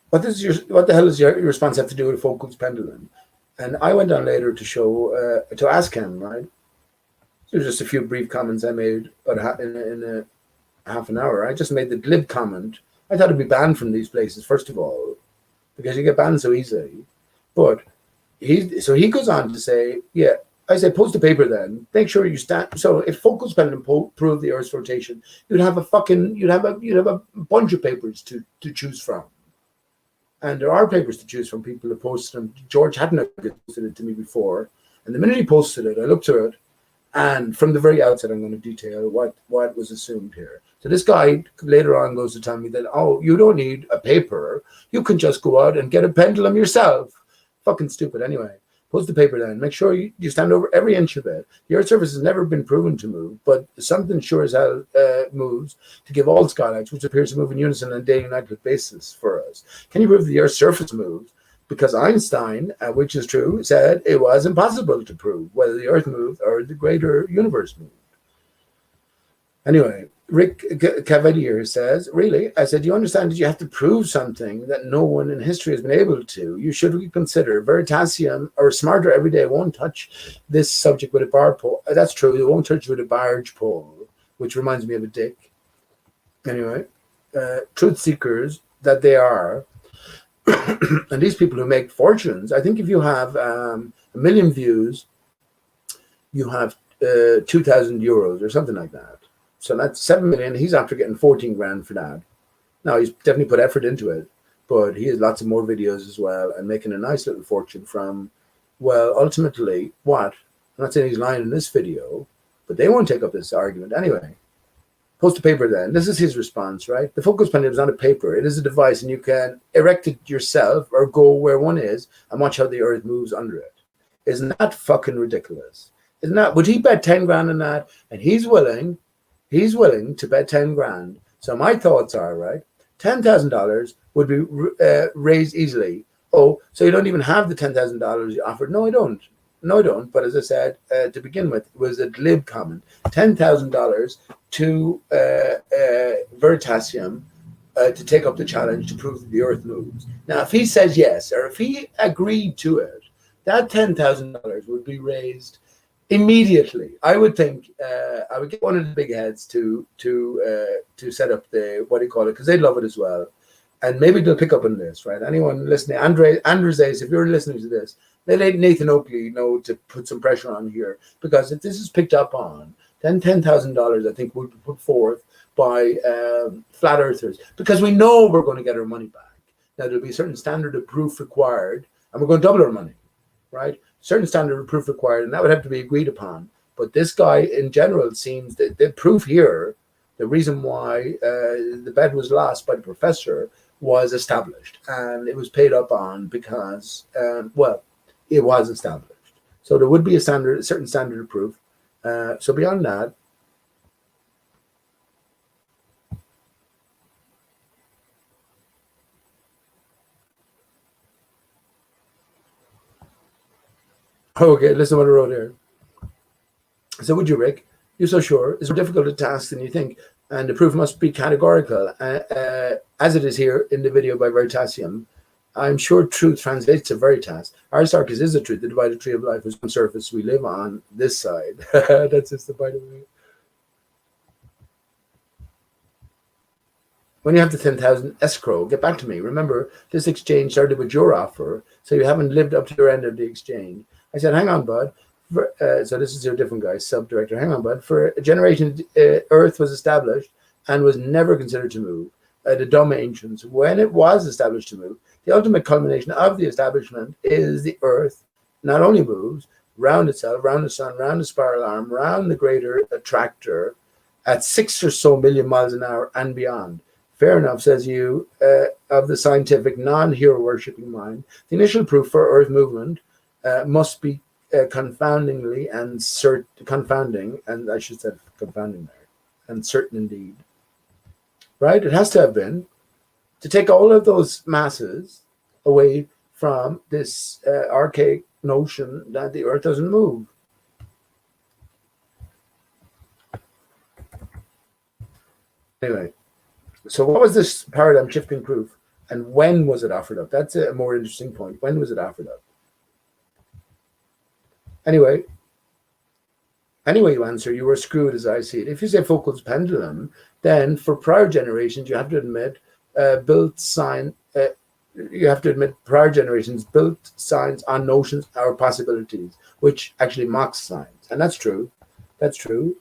What the hell does your response have to do with Foucault's pendulum? And I went on later to show to ask him. Right. There's just a few brief comments I made, but in a half an hour. I just made the glib comment. I thought it'd be banned from these places first of all, because you get banned so easily. But he goes on to say, yeah. I say, post a paper then. Make sure you stand. So if Foucault's pendulum proved the Earth's rotation, you'd have a bunch of papers to choose from. And there are papers to choose from. People have posted them. George hadn't posted it to me before. And the minute he posted it, I looked through it. And from the very outset, I'm going to detail what was assumed here. So this guy later on goes to tell me that, oh, you don't need a paper. You can just go out and get a pendulum yourself. Fucking stupid anyway. Post the paper then. Make sure you stand over every inch of it. The Earth's surface has never been proven to move, but something sure as hell moves to give all skylights, which appears to move in unison on a day and night basis for us. Can you prove the Earth's surface moves? Because Einstein, which is true, said it was impossible to prove whether the Earth moved or the greater universe moved. Anyway, Rick Cavalier says, really? I said, you understand that you have to prove something that no one in history has been able to. You should reconsider. Veritasium, or Smarter Every Day, won't touch this subject with a bar pole. That's true. It won't touch with a barge pole, which reminds me of a dick. Anyway, truth seekers that they are, and these people who make fortunes, I think if you have 1 million views, you have 2,000 euros or something like that. So that's 7 million. He's after getting 14 grand for that. Now, he's definitely put effort into it, but he has lots of more videos as well and making a nice little fortune from, well, ultimately, what? I'm not saying he's lying in this video, but they won't take up this argument. Anyway, post a paper then. This is his response, right? The focus pendulum is not a paper. It is a device, and you can erect it yourself or go where one is and watch how the Earth moves under it. Isn't that fucking ridiculous? Isn't that? Would he bet 10 grand on that? And he's willing to bet 10 grand. So my thoughts are, right, $10,000 would be raised easily. Oh, so you don't even have the $10,000 you offered? No, I don't. No, I don't. But as I said, to begin with, it was a glib comment. $10,000 to Veritasium to take up the challenge to prove that the Earth moves. Now, if he says yes, or if he agreed to it, that $10,000 would be raised immediately. I would think I would get one of the big heads to set up the, what do you call it, because they'd love it as well. And maybe they'll pick up on this, right? Anyone listening, Andrews, if you're listening to this, let Nathan Oakley know to put some pressure on here, because if this is picked up on, then $10,000 I think would be put forth by flat earthers, because we know we're going to get our money back. Now there'll be a certain standard of proof required, and we're going to double our money, right? Certain standard of proof required, and that would have to be agreed upon. But this guy in general seems that the proof here, the reason why the bet was lost by the professor, was established, and it was paid up on because, well, it was established. So there would be a certain standard of proof. So beyond that, okay, listen to what I wrote here. So would you, Rick? You're so sure. It's more difficult a task than you think, and the proof must be categorical, as it is here in the video by Veritasium. I'm sure truth translates to veritas. ARI-STAR-CHUS is the truth. The divided tree of life is one surface. We live on this side. That's just the by the way. When you have the 10,000 escrow, get back to me. Remember, this exchange started with your offer, so you haven't lived up to your end of the exchange. I said, hang on, bud. So this is your different guy, sub-director. Hang on, bud. For a generation, Earth was established and was never considered to move. The dumb ancients, when it was established to move, the ultimate culmination of the establishment is the Earth not only moves round itself, round the sun, round the spiral arm, round the greater attractor at 6 or so million miles an hour and beyond. Fair enough, says you, of the scientific non-hero worshipping mind. The initial proof for Earth movement must be confounding, and I should say confounding there, and certain indeed. Right? It has to have been to take all of those masses away from this archaic notion that the Earth doesn't move. Anyway, so what was this paradigm shifting proof, and when was it offered up? That's a more interesting point. When was it offered up? Anyway, you answer, you were screwed as I see it. If you say Foucault's pendulum, then for prior generations, you have to admit prior generations built science on notions or possibilities, which actually mocks science. And that's true. That's true.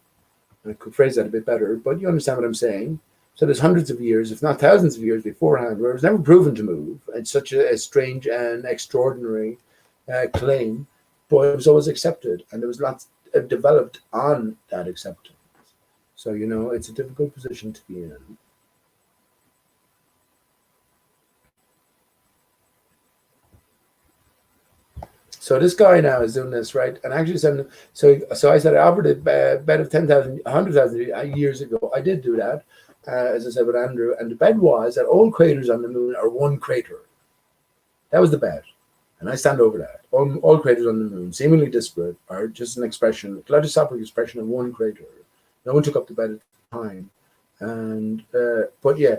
I could phrase that a bit better, but you understand what I'm saying. So there's hundreds of years, if not thousands of years beforehand, where it was never proven to move. It's such a strange and extraordinary claim, but it was always accepted, and there was lots developed on that acceptance. So, you know, it's a difficult position to be in. So this guy now is doing this, right? And actually, so I said I offered a bet of 10,000, 100,000 years ago. I did do that, as I said with Andrew, and the bet was that all craters on the moon are one crater. That was the bet. And I stand over that. All craters on the moon, seemingly disparate, are just an expression, a kaleidoscopic expression of one crater. No one took up the bet at the time. And, but yeah.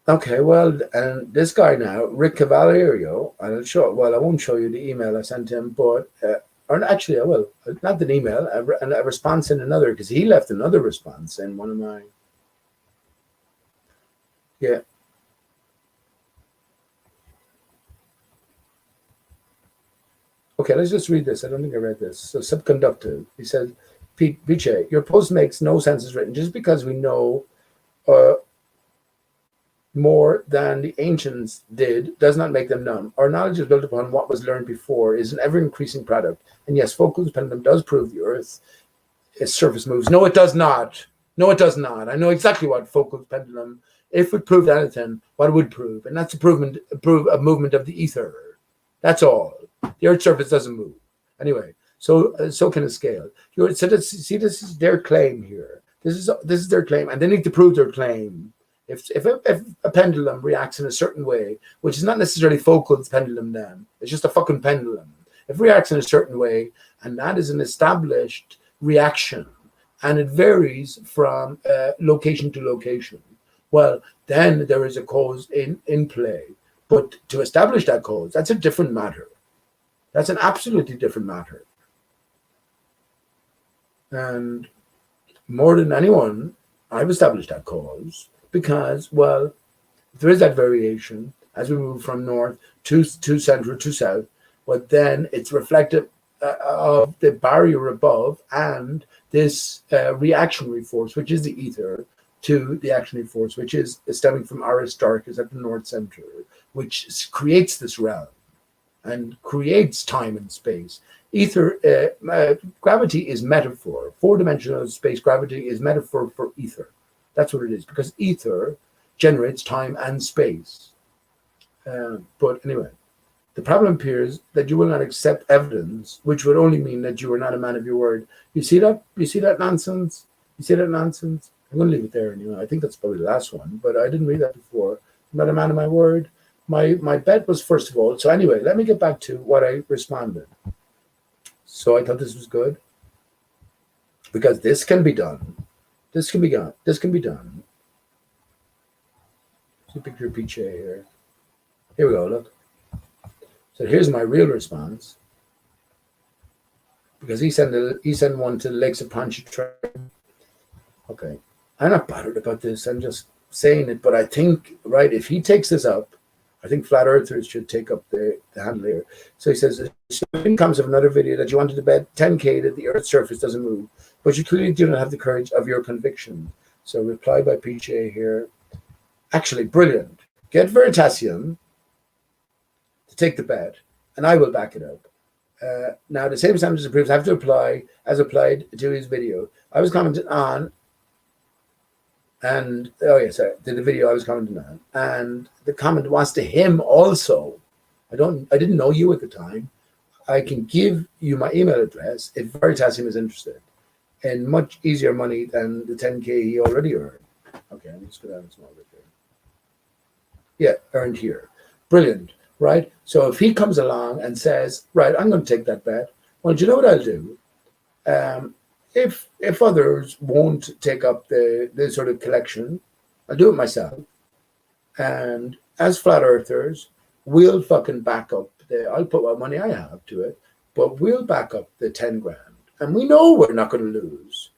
Okay, well, and this guy now, Rick Cavaliero, and I won't show you the email I sent him, but, or actually I will, not an email, a response in another, because he left another response in one of my, yeah. Okay, let's just read this. I don't think I read this. So subconductive. He says, Piche, your post makes no sense as written. Just because we know more than the ancients did does not make them numb. Our knowledge is built upon what was learned before, is an ever-increasing product. And yes, Foucault's pendulum does prove the Earth's surface moves. No, it does not. No, it does not. I know exactly what Foucault's pendulum, if it proved anything, what it would prove. And that's a movement of the ether. That's all. The Earth's surface doesn't move. Anyway, so can a scale. See, this is their claim here. This is their claim, and they need to prove their claim. If a pendulum reacts in a certain way, which is not necessarily Foucault's pendulum, then it's just a fucking pendulum. If it reacts in a certain way, and that is an established reaction, and it varies from location to location, well, then there is a cause in play. But to establish that cause, that's a different matter. That's an absolutely different matter. And more than anyone, I've established that cause because, well, there is that variation as we move from north to central to south, but then it's reflective of the barrier above and this reactionary force, which is the ether, to the actionary force, which is stemming from ARI-STAR-CHUS at the north center, which creates this realm and creates time and space. Ether, gravity is metaphor. Four-dimensional space gravity is metaphor for ether. That's what it is, because ether generates time and space. But anyway, the problem appears that you will not accept evidence, which would only mean that you are not a man of your word. You see that? You see that nonsense? You see that nonsense? I'm going to leave it there anyway. I think that's probably the last one, but I didn't read that before. I'm not a man of my word. My bet was, first of all, so anyway, let me get back to what I responded. So I thought this was good because this can be done. This can be done. This can be done. So picture of PJ here. Here we go, look. So here's my real response. Because he sent one to the Lakes of Pontchartrain. Okay. I'm not bothered about this. I'm just saying it. But I think, right, if he takes this up, I think flat earthers should take up the handle here. So he says, it comes of another video that you wanted to bet 10K that the Earth's surface doesn't move, but you clearly do not have the courage of your conviction. So reply by PJ here. Actually, brilliant. Get Veritasium to take the bet, and I will back it up. Now, the same standards and proofs have to apply as applied to his video. I was commenting on, and oh yes, the video I was commenting on, and the comment was to him also. I didn't know you at the time. I can give you my email address if Veritasium is interested, and much easier money than the 10K he already earned. Okay, let me just go down a small bit there. Yeah, earned here. Brilliant, right? So if he comes along and says, right, I'm going to take that bet, well, do you know what I'll do? If others won't take up the sort of collection, I'll do it myself. And as flat earthers, we'll fucking back up I'll put what money I have to it, but we'll back up the 10 grand. And we know we're not going to lose.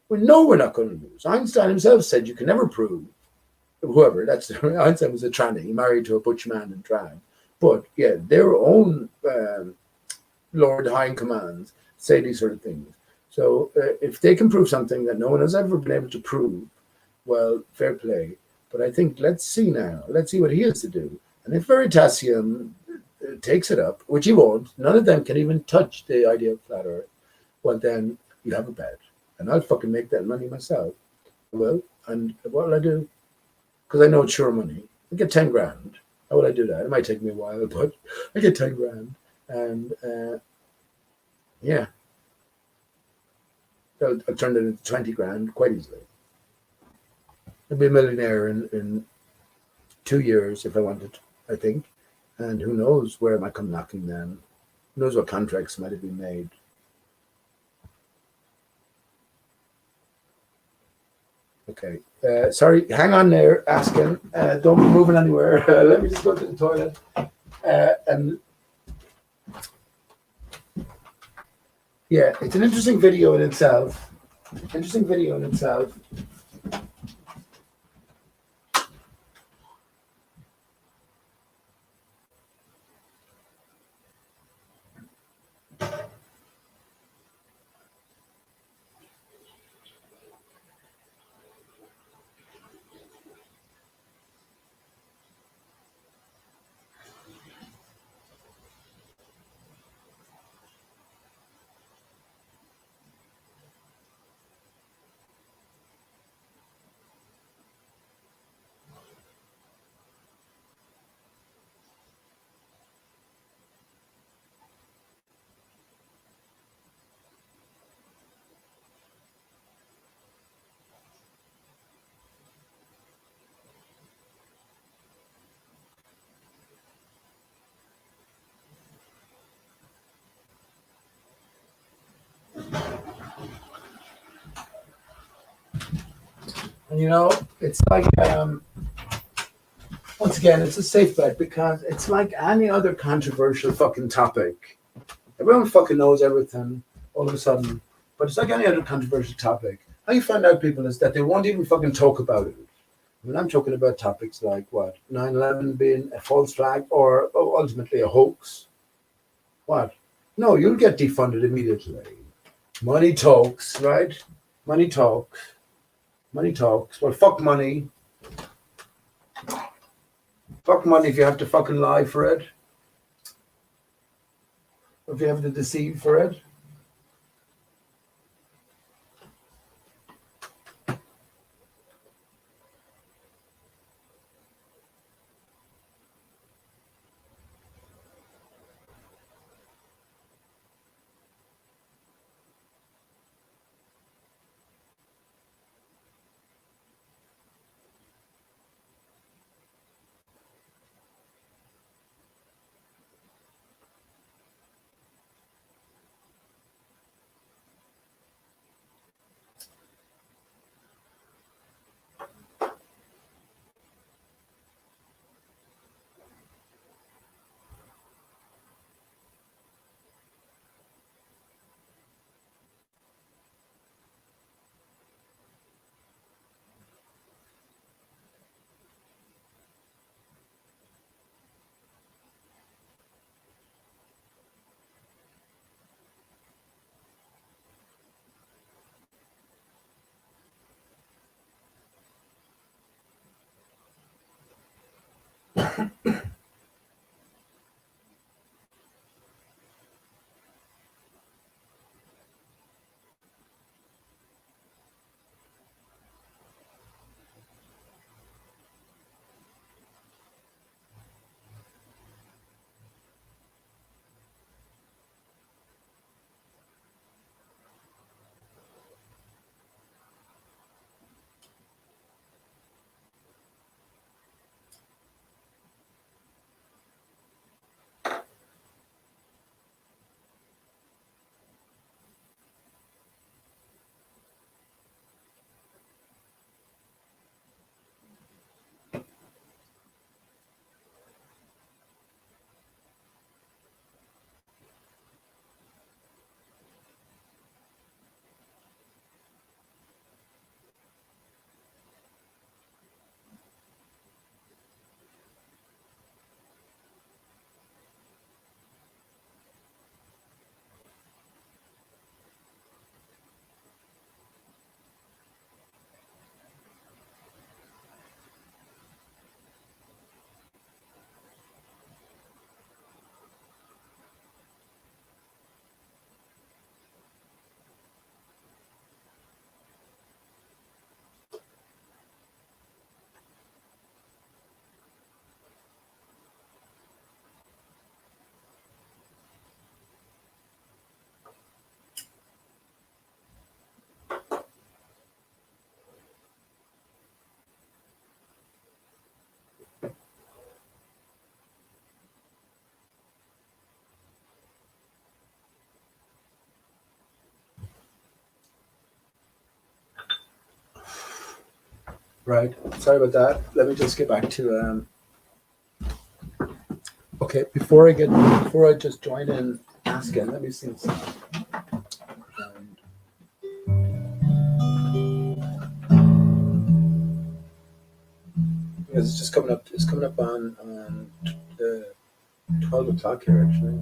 We know we're not going to lose. Einstein himself said you can never prove, whoever, Einstein was a tranny, he married to a butch man in drag. But yeah, their own Lord High in Commands say these sort of things. So if they can prove something that no one has ever been able to prove, well, fair play. But I think, let's see now. Let's see what he has to do. And if Veritasium takes it up, which he won't, none of them can even touch the idea of flat earth, well, then you have a bet. And I'll fucking make that money myself. Well, and what will I do? Because I know it's sure money. I get 10 grand. How will I do that? It might take me a while, but I get 10 grand. And yeah. I'll turn it into 20 grand quite easily. I'd be a millionaire in 2 years if I wanted, I think. And who knows where I might come knocking then. Who knows what contracts might have been made. Okay. Sorry, hang on there, asking. Don't be moving anywhere. Let me just go to the toilet. And yeah, it's an interesting video in itself. Interesting video in itself. And it's like once again, it's a safe bet because it's like any other controversial fucking topic. Everyone fucking knows everything all of a sudden, but it's like any other controversial topic. How you find out people is that they won't even fucking talk about it. I mean, I'm talking about topics like what 9/11 being a false flag or ultimately a hoax. What? No, you'll get defunded immediately. Money talks, right? Money talks. Money talks. Well, fuck money. Fuck money if you have to fucking lie for it. Or if you have to deceive for it. Right. Sorry about that. Let me just get back to okay, before I just join in asking, let me see something. Because it's just coming up on the 12 o'clock here actually.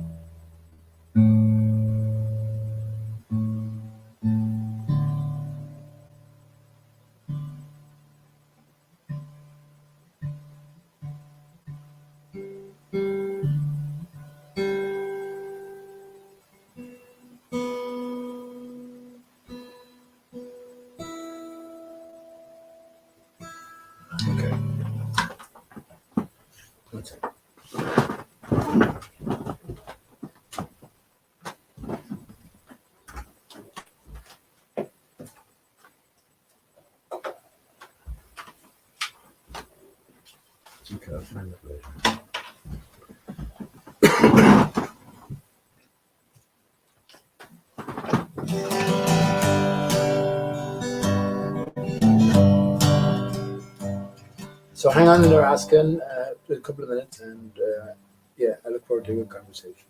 Okay. One second. Okay, I'll find it later. So hang on in there, Askin, a couple of minutes, and yeah, I look forward to a good conversation.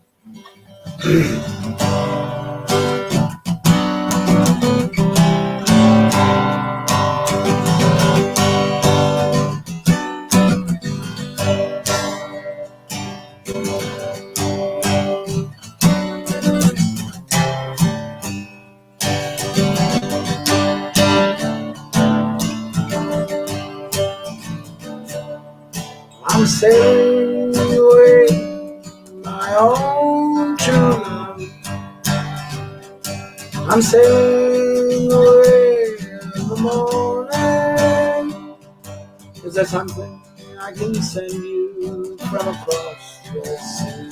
I'm sailing away, my own true love. I'm sailing away in the morning. Is there something I can send you from across the sea?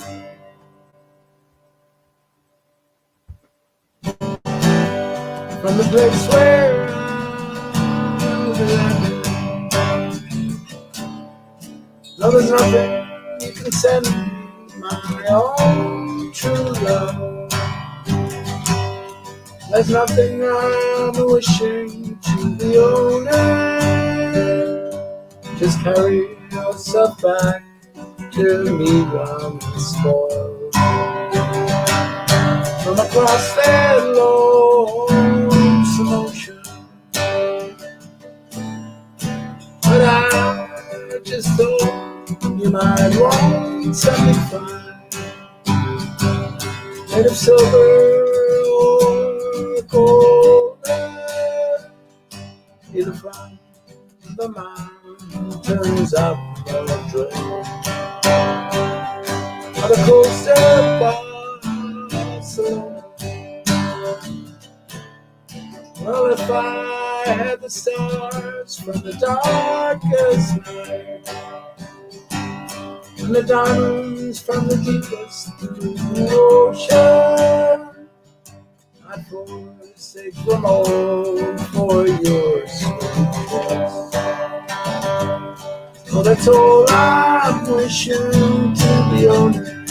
From the place where I'll be landing. No, there's nothing you can send me, my own true love. There's nothing I'm wishing to be owning. Just carry yourself back to me unspoiled. From across that lonesome ocean. But I just thought you might want something fine, made of silver or gold, either from the mountains of Madrid or the coast of Barcelona. Well, if I had the stars from the darkest night and the diamonds from the deepest ocean, I'd forsake them all for your sweet voice. Well, that's all I'm wishing to be owning.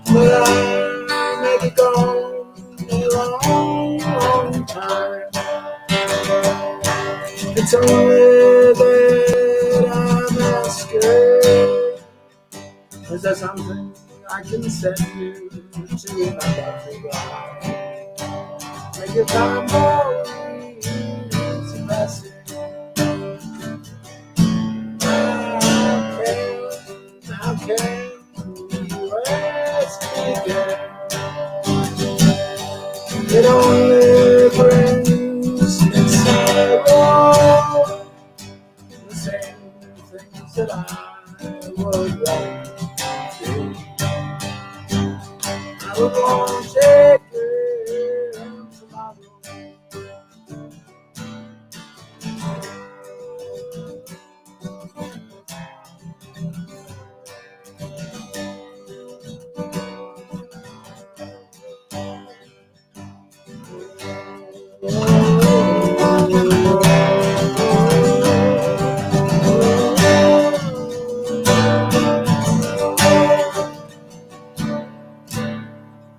But I may be gone a long, long time. It's only that I'm asking. Is there something I can send you to remember me by? Make your time more easy passing. How can you ask me again? It only brings me sorrow. The same things that I would like to. I would want to take them tomorrow.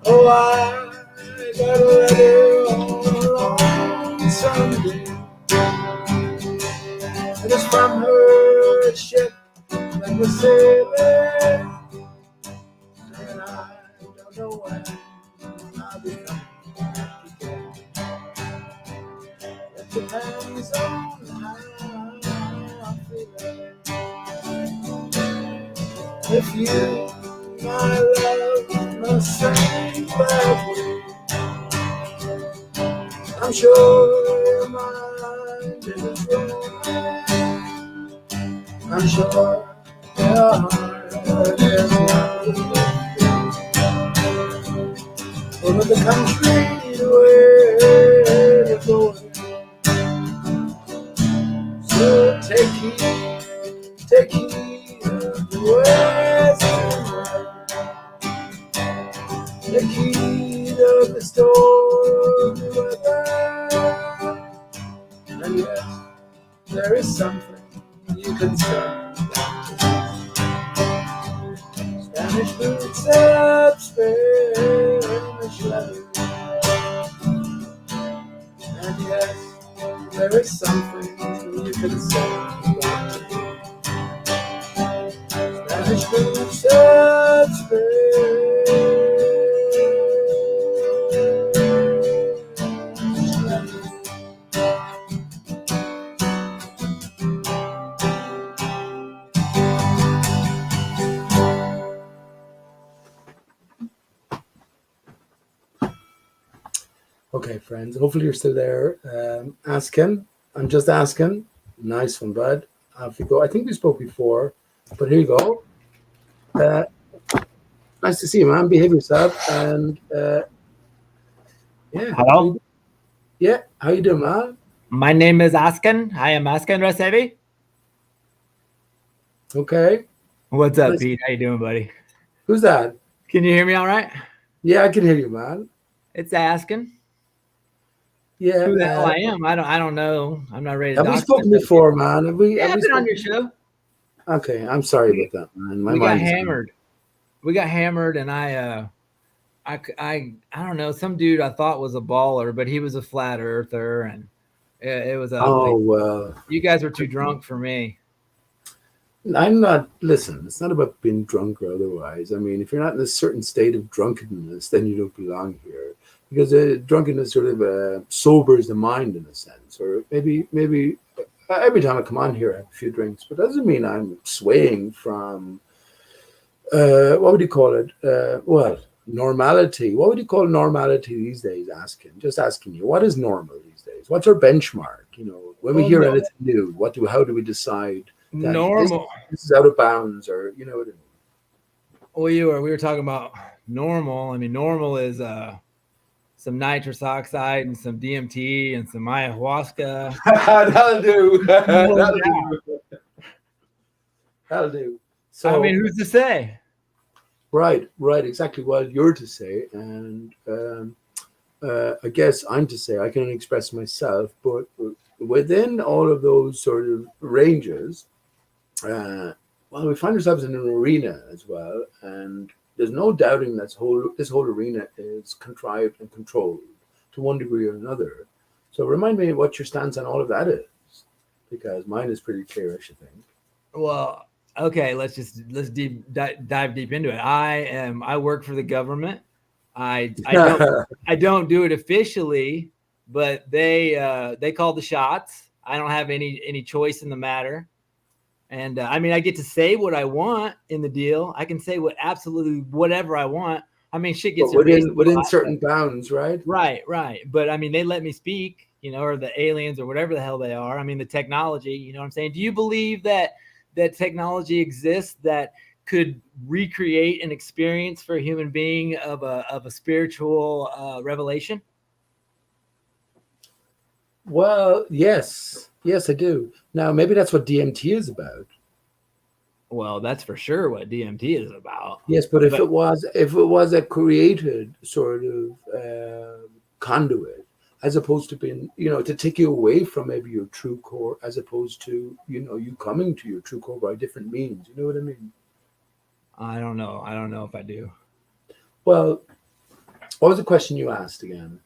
Oh, I got a letter on a Sunday. It is from her ship that was sailing, and I don't know when I'll be coming back again. It depends on how I'm feeling. If you, my love, must say badly, I'm sure your mind is wrong. I'm sure your heart is not. Over the country where you're going. So take heed of the western wind. Take heed of the stormy weather. And yes, there is something you can say. Spanish boots up Spanish leather. And yes, there is something you can Vishnu sets free. Okay, friends. Hopefully you're still there. Asking. I'm just asking. Nice one, bud. Off you go. I think we spoke before, but here you go. Nice to see you, man. Behave yourself. And yeah. Hello. Yeah. How you doing, man? My name is Askan. I am Askan Rasevi. Okay. What's up, Nice. Pete? How you doing, buddy? Who's that? Can you hear me all right? Yeah, I can hear you, man. It's Askan. Yeah. Who the hell I am? I don't know. I'm not ready to Have we dox spoken myself. before, man? Have we? Yeah, Have I've we been on spoken? your show. Okay, I'm sorry about that, man. My We got mind is hammered. We got hammered, and I don't know. Some dude I thought was a baller, but he was a flat earther, and it was ugly. Oh well. You guys were too drunk for me. I'm not. Listen, it's not about being drunk or otherwise. I mean, if you're not in a certain state of drunkenness, then you don't belong here. Because drunkenness sort of sobers the mind in a sense, or maybe every time I come on here, I have a few drinks, but that doesn't mean I'm swaying from what would you call it? Well, normality. What would you call normality these days? Just asking you, what is normal these days? What's our benchmark? You know, when we hear anything new, how do we decide that Normal. this is out of bounds, or you know what I mean? Well, we were talking about normal. I mean, normal is some nitrous oxide and some DMT and some ayahuasca. That'll do. That'll do. That'll do. So I mean, who's to say? Right, exactly what you're to say, and I guess I'm to say I can express myself, but within all of those sort of ranges, well, we find ourselves in an arena as well, and there's no doubting that this whole arena is contrived and controlled to one degree or another. So remind me what your stance on all of that is, because mine is pretty clear, I should think. Well, okay, let's dive deep into it. I work for the government. I don't do it officially, but they call the shots. I don't have any choice in the matter. And I mean, I get to say what I want in the deal. I can say absolutely whatever I want. I mean, shit gets within certain bounds, right? Right. But I mean, they let me speak, or the aliens or whatever the hell they are. I mean, the technology, you know what I'm saying? Do you believe that technology exists that could recreate an experience for a human being of a spiritual revelation? Well, yes, I do. Now, maybe that's what DMT is about. Well, that's for sure what DMT is about. Yes, but if it was a created sort of conduit, as opposed to being, to take you away from maybe your true core, as opposed to, you coming to your true core by different means. You know what I mean? I don't know. I don't know if I do. Well, what was the question you asked again?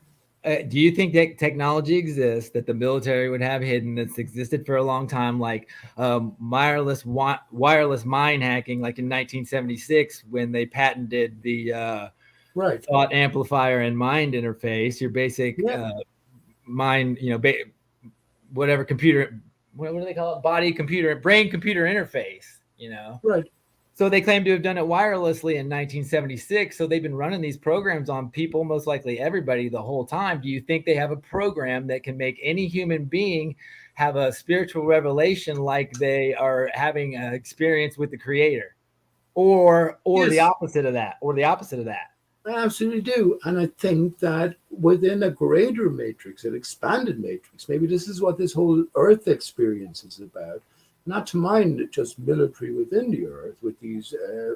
Do you think that technology exists that the military would have hidden that's existed for a long time, like wireless mind hacking, like in 1976 when they patented the thought amplifier and mind interface, your basic mind, whatever computer, what do they call it? Brain computer interface, Right. So they claim to have done it wirelessly in 1976. So they've been running these programs on people, most likely everybody, the whole time. Do you think they have a program that can make any human being have a spiritual revelation like they are having an experience with the creator? Or yes. The opposite of that? I absolutely do. And I think that within a greater matrix, an expanded matrix, maybe this is what this whole Earth experience is about. Not to mind just military within the Earth with these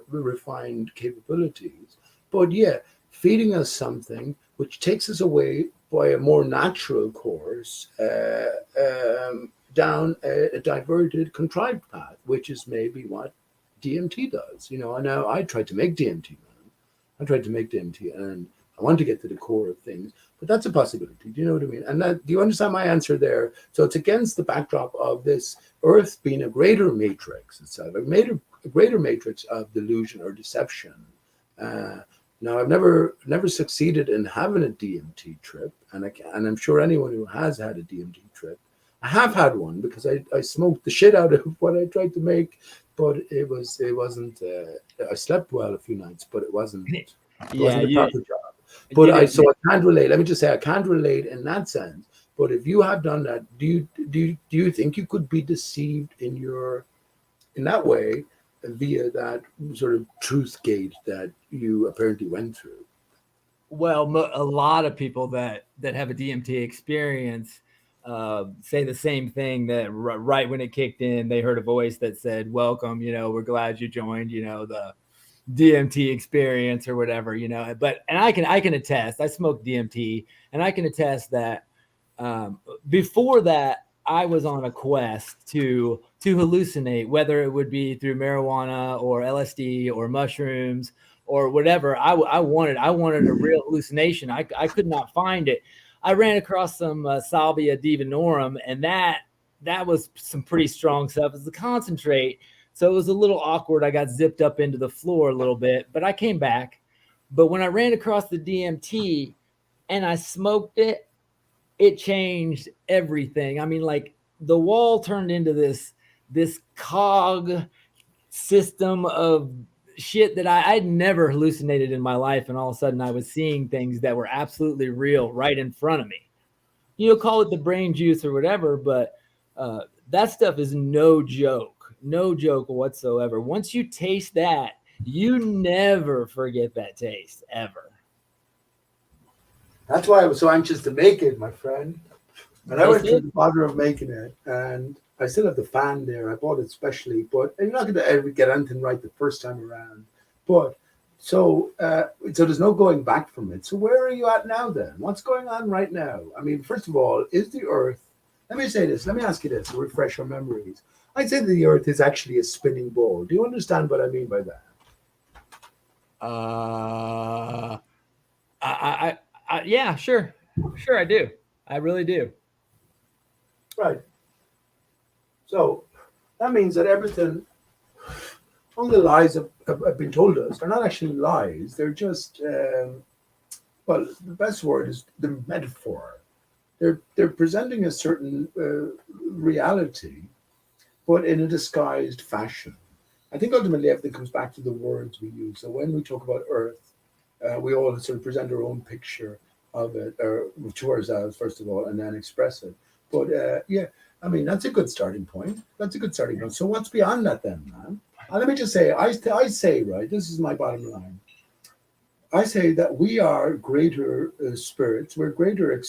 refined capabilities, but feeding us something which takes us away by a more natural course down a diverted, contrived path, which is maybe what DMT does. And now I tried to make DMT, man. I tried to make DMT, and I want to get to the core of things, but that's a possibility. Do you know what I mean? And do you understand my answer there? So it's against the backdrop of this Earth being a greater matrix itself, a greater matrix of delusion or deception. Now, I've never succeeded in having a DMT trip, and I'm sure anyone who has had a DMT trip, I have had one because I smoked the shit out of what I tried to make, but it wasn't. I slept well a few nights, but it wasn't. It wasn't a proper job. But I can't relate. Let me just say I can't relate in that sense. But if you have done that, do you think you could be deceived in that way via that sort of truth gate that you apparently went through? Well, a lot of people that have a DMT experience say the same thing, that right when it kicked in, they heard a voice that said, "Welcome, we're glad you joined, the DMT experience," or whatever, But I can attest. I smoked DMT, and I can attest that before that, I was on a quest to hallucinate, whether it would be through marijuana or LSD or mushrooms or whatever. I wanted a real hallucination. I could not find it. I ran across some Salvia divinorum, and that was some pretty strong stuff. It's the concentrate, so it was a little awkward. I got zipped up into the floor a little bit, but I came back. But when I ran across the DMT and I smoked it, it changed everything. I mean, like, the wall turned into this cog system of shit that I'd never hallucinated in my life. And all of a sudden I was seeing things that were absolutely real right in front of me. Call it the brain juice or whatever, but that stuff is no joke whatsoever. Once you taste that, you never forget that taste, ever. That's why I was so anxious to make it, my friend. And I went through the bother of making it, and I still have the fan there. I bought it specially, but you're not going to ever get anything right the first time around. But so there's no going back from it. So where are you at now then? What's going on right now? I mean, first of all, is the Earth, let me ask you this to refresh our memories. I'd say that the Earth is actually a spinning ball. Do you understand what I mean by that? Yeah, sure, I do. I really do. Right. So that means that everything, all the lies have been told us, they're not actually lies. They're just, well, the best word is the metaphor. They're presenting a certain reality, but in a disguised fashion. I think ultimately everything comes back to the words we use. So when we talk about Earth, we all sort of present our own picture of it, or to ourselves first of all, and then express it. But yeah, I mean, that's a good starting point. So what's beyond that then, man? Let me just say, I say, right, this is my bottom line. I say that we are greater spirits. We're greater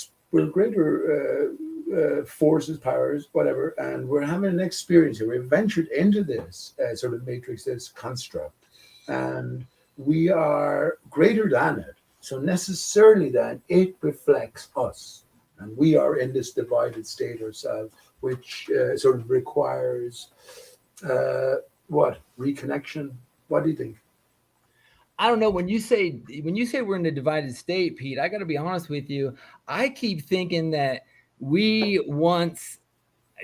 forces, powers, whatever, and we're having an experience here. We've ventured into this sort of matrix, this construct, and we are greater than it. So necessarily then it reflects us, and we are in this divided state ourselves, which sort of requires reconnection. What do you think? I don't know. When you say we're in a divided state, Pete, I got to be honest with you. I keep thinking that we once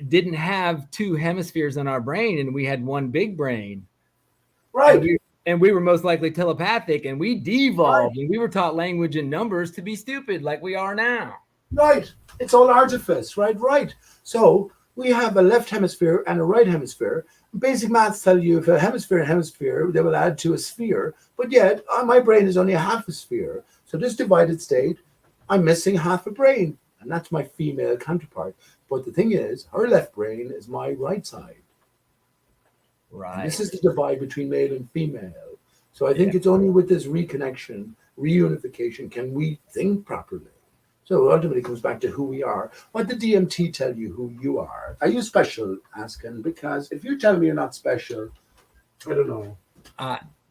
didn't have two hemispheres in our brain, and we had one big brain. Right. And we were most likely telepathic, and we devolved, and we were taught language and numbers to be stupid like we are now. Right. It's all artifice, right? Right. So we have a left hemisphere and a right hemisphere. Basic maths tell you if a hemisphere and hemisphere, they will add to a sphere. But yet, my brain is only a half a sphere. So this divided state, I'm missing half a brain. And that's my female counterpart. But the thing is, her left brain is my right side. Right. And this is the divide between male and female. So I think it's only with this reconnection, reunification, can we think properly. So ultimately it comes back to who we are. What did DMT tell you who you are? Are you special, Askin? Because if you tell me you're not special, I don't know.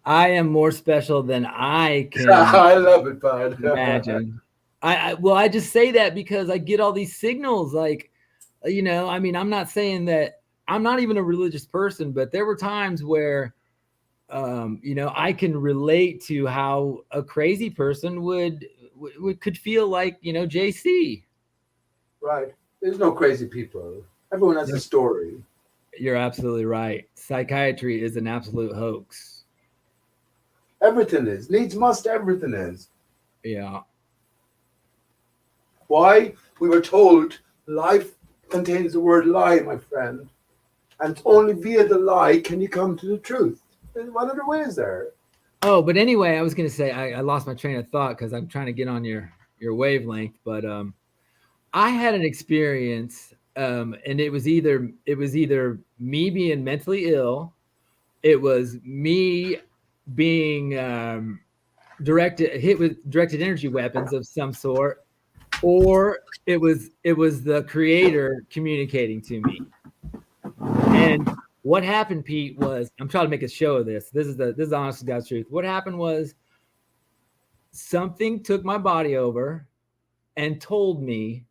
I am more special than I can. I love it, bud. Imagine. I just say that because I get all these signals. Like, I mean, I'm not saying that I'm not even a religious person, but there were times where, I can relate to how a crazy person would could feel like, JC. Right. There's no crazy people. Everyone has a story. You're absolutely right. Psychiatry is an absolute hoax. Everything is. Needs must, everything is. Yeah. Why? We were told life contains the word lie, my friend. And only via the lie can you come to the truth. What other way is there? Oh, but anyway, I was going to say, I lost my train of thought because I'm trying to get on your wavelength. But I had an experience, and it was either me being mentally ill, it was me being hit with directed energy weapons of some sort, or it was the creator communicating to me. And what happened, Pete, was, I'm trying to make a show of this. This is honest to God's truth. What happened was something took my body over and told me,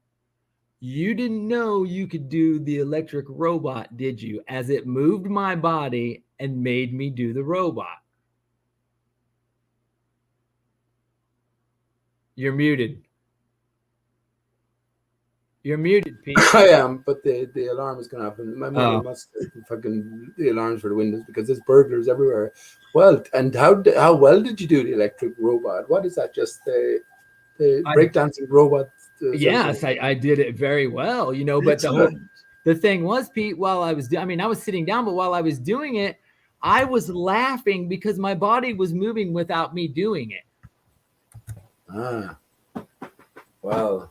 you didn't know you could do the electric robot, did you? As it moved my body and made me do the robot. You're muted. You're muted, Pete. I am, but the alarm is going to happen. My mother must fucking the alarms for the windows because there's burglars everywhere. Well, and how well did you do the electric robot? What is that? Just the breakdancing robot? Yes, I did it very well, but the thing was, Pete, while I was sitting down, but while I was doing it, I was laughing because my body was moving without me doing it. Ah, well.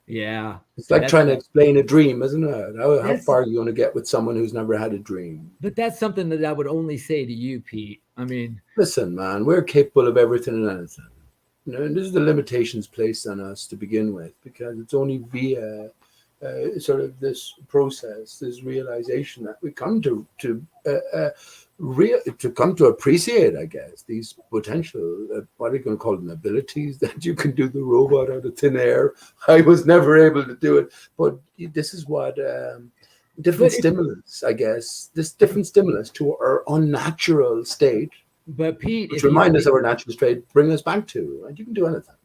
Yeah. It's like trying to explain a dream, isn't it? How far are you going to get with someone who's never had a dream? But that's something that I would only say to you, Pete. I mean, listen, man, we're capable of everything and anything. And this is the limitations placed on us to begin with, because it's only via sort of this process, this realization that we come to come to appreciate, I guess, these potential, what are you going to call them, abilities, that you can do the robot out of thin air. I was never able to do it, but this is what different stimulus, I guess, this different stimulus to our unnatural state. But Pete, which remind us of our natural state, bring us back to, and you can do anything.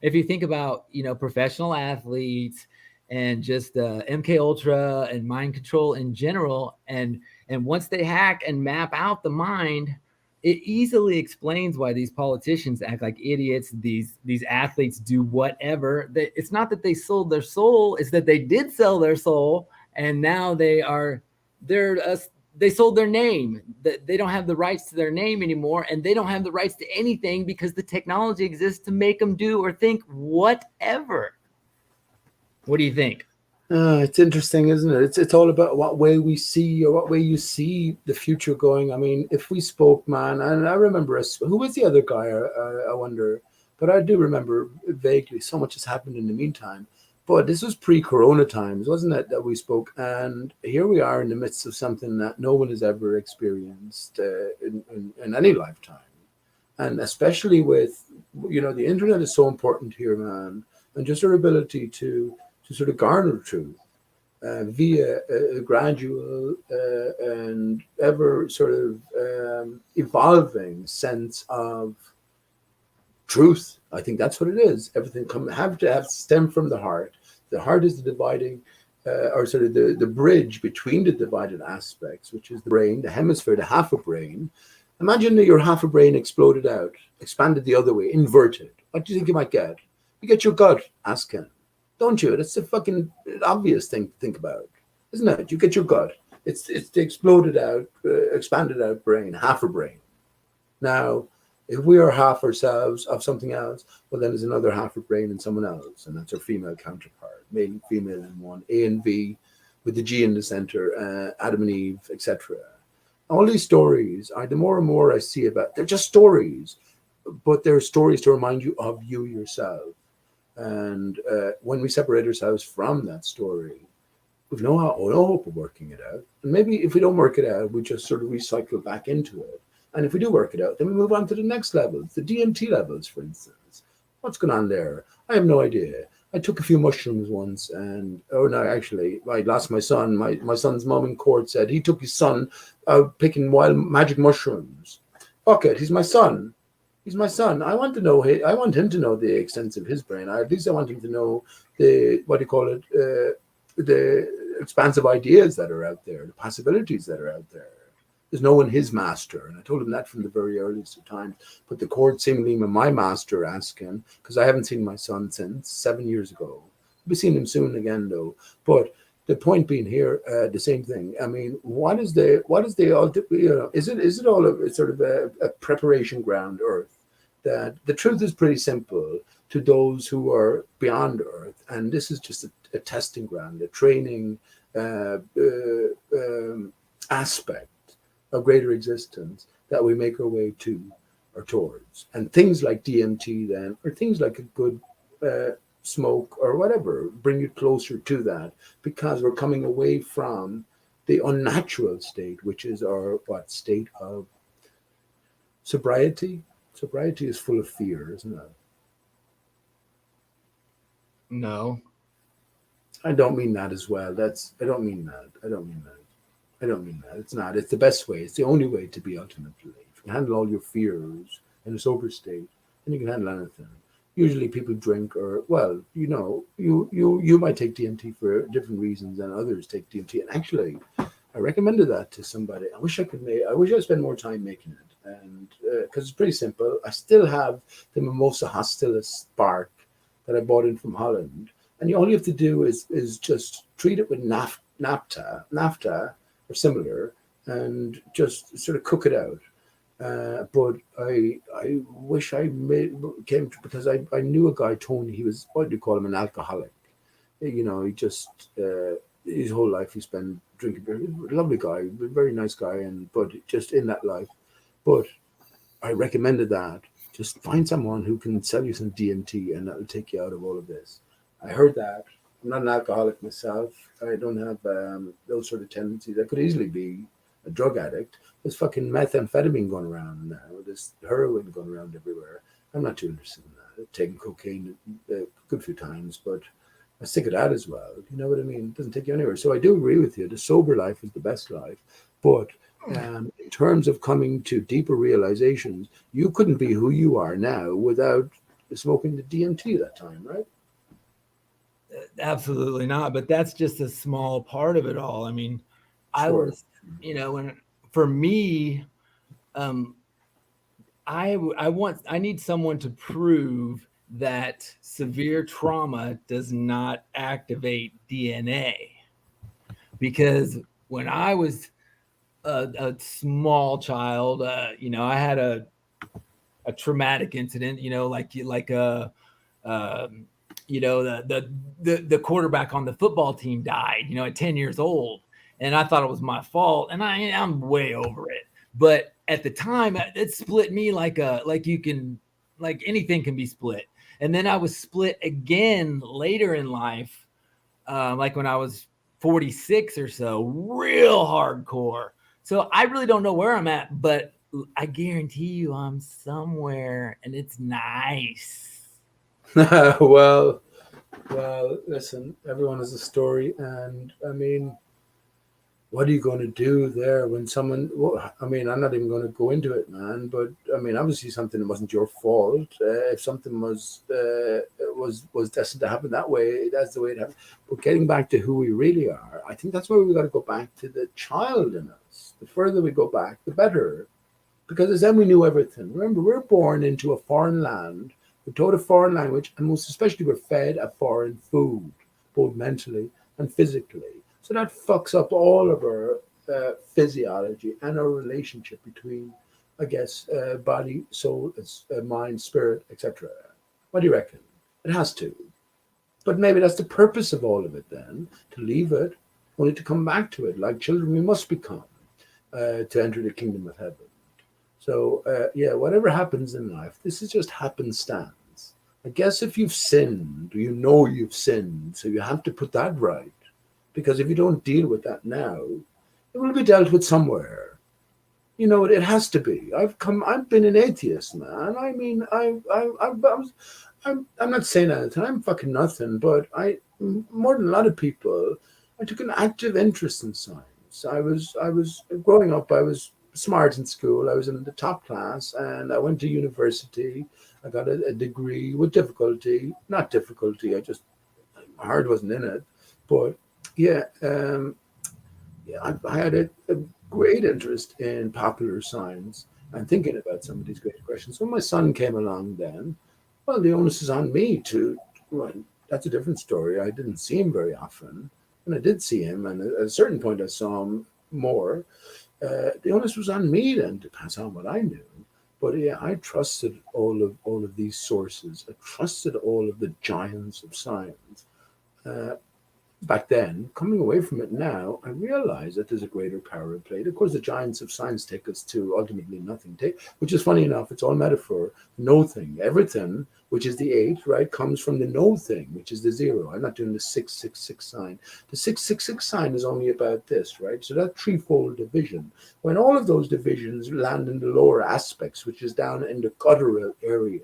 If you think about, professional athletes and just MK Ultra and mind control in general, and once they hack and map out the mind, it easily explains why these politicians act like idiots. These athletes do whatever. It's not that they sold their soul; it's that they did sell their soul, and now they sold their name. They don't have the rights to their name anymore, and they don't have the rights to anything because the technology exists to make them do or think whatever. What do you think? It's interesting, isn't it? It's all about what way we see, or what way you see the future going. I mean, if we spoke, man, and I remember who was the other guy? I wonder, but I do remember vaguely. So much has happened in the meantime. But this was pre-corona times, wasn't it, that we spoke? And here we are in the midst of something that no one has ever experienced in any lifetime. And especially with, the internet is so important here, man. And just our ability to sort of garner truth via a gradual and ever sort of evolving sense of truth. I think that's what it is. Everything have to have stem from the heart. The heart is the dividing, or sort of the bridge between the divided aspects, which is the brain, the hemisphere, the half a brain. Imagine that your half a brain exploded out, expanded the other way, inverted. What do you think you might get? You get your gut, ask him. Don't you? That's a fucking obvious thing to think about, isn't it? You get your gut. It's the exploded out, expanded out brain, half a brain. Now, if we are half ourselves of something else, well, then there's another half a brain in someone else, and that's our female counterpart, male and female in one, A and V, with the G in the center, Adam and Eve, etc. All these stories, the more and more I see about, they're just stories, but they're stories to remind you of you yourself. And when we separate ourselves from that story, we've no hope of working it out. And maybe if we don't work it out, we just sort of recycle back into it. And if we do work it out, then we move on to the next levels, the DMT levels, for instance. What's going on there? I have no idea. I took a few mushrooms once, and I lost my son. My son's mom in court said he took his son out picking wild magic mushrooms, Fuck it, he's my son. He's my son. I want to know. I want him to know the extent of his brain. At least I want him to know the what do you call it, the expansive ideas that are out there, the possibilities that are out there. There's no one his master, and I told him that from the very earliest of times. Put the cord seemingly with my master, asking because I haven't seen my son since 7 years ago. I'll be seeing him soon again, though. But the point being here, the same thing. I mean, what is the is it all a sort of a preparation ground, Earth? That the truth is pretty simple to those who are beyond Earth, and this is just a testing ground, a training aspect of greater existence that we make our way to or towards. And things like DMT then, or things like a good smoke or whatever, bring you closer to that because we're coming away from the unnatural state, which is our state of sobriety. Sobriety is full of fear, isn't it? No. I don't mean that as well. I don't mean that. I don't mean that. I don't mean that. It's not. It's the best way. It's the only way to be ultimately. If you can handle all your fears in a sober state, then you can handle anything. Usually people drink or you might take DMT for different reasons than others take DMT. And actually, I recommended that to somebody. I wish I spent more time making it, and because it's pretty simple. I still have the Mimosa Hostilis bark that I bought in from Holland, and all you have to do is just treat it with naphtha or similar, and just sort of cook it out. But I wish came to because I knew a guy, Tony. He was, what do you call him, an alcoholic. You know, he just his whole life he spent drinking beer. Lovely guy, very nice guy, but just in that life. But I recommended that. Just find someone who can sell you some DMT, and that'll take you out of all of this. I heard that. I'm not an alcoholic myself. I don't have those sort of tendencies. I could easily be a drug addict. There's fucking methamphetamine going around now. There's heroin going around everywhere. I'm not too interested in that. I've taken cocaine a good few times, but I'm sick of that as well. You know what I mean? It doesn't take you anywhere. So I do agree with you. The sober life is the best life. But in terms of coming to deeper realizations, you couldn't be who you are now without smoking the DMT that time, right? Absolutely not. But that's just a small part of it all. I mean, I Sure. was, when for me, I need someone to prove that severe trauma does not activate DNA, because when I was a small child, I had a traumatic incident, the quarterback on the football team died, at 10 years old. And I thought it was my fault. And I'm way over it. But at the time, it split me like anything can be split. And then I was split again later in life, like when I was 46 or so, real hardcore. So I really don't know where I'm at, but I guarantee you I'm somewhere, and it's nice. Well, listen, everyone has a story, and I mean, what are you going to do there when someone? Well, I mean, I'm not even going to go into it, man. But I mean, obviously, something that wasn't your fault. If something was destined to happen that way, that's the way it happened. But getting back to who we really are, I think that's where we got to go back to the child in us. The further we go back, the better, because then we knew everything. Remember, we're born into a foreign land. We're taught a foreign language, and most especially, we're fed a foreign food, both mentally and physically. So that fucks up all of our physiology and our relationship between, I guess, body, soul, mind, spirit, etc. What do you reckon? It has to. But maybe that's the purpose of all of it then, to leave it, only to come back to it. Like children we must become to enter the kingdom of heaven. So, whatever happens in life, this is just happenstance. I guess if you've sinned, you've sinned, so you have to put that right. Because if you don't deal with that now, it will be dealt with somewhere. It has to be. I've been an atheist, man. I mean, I'm not saying anything. I'm fucking nothing. But more than a lot of people, I took an active interest in science. I was growing up. I was smart in school. I was in the top class, and I went to university. I got a degree with difficulty, not difficulty. I just my heart wasn't in it, but yeah, yeah, I had a great interest in popular science and thinking about some of these great questions. When my son came along, then, well, the onus is on me to. Well, that's a different story. I didn't see him very often, and I did see him, and at a certain point, I saw him more. The onus was on me then to pass on what I knew. But yeah, I trusted all of these sources. I trusted all of the giants of science. Uh, Back then, coming away from it now, I realize that there's a greater power at play. Of course, the giants of science take us to ultimately nothing, which is funny enough, it's all metaphor. No thing, everything, which is the eight, right, comes from the no thing, which is the zero. I'm not doing the 666 sign. The 666 sign is only about this, right? So that threefold division. When all of those divisions land in the lower aspects, which is down in the guttural area,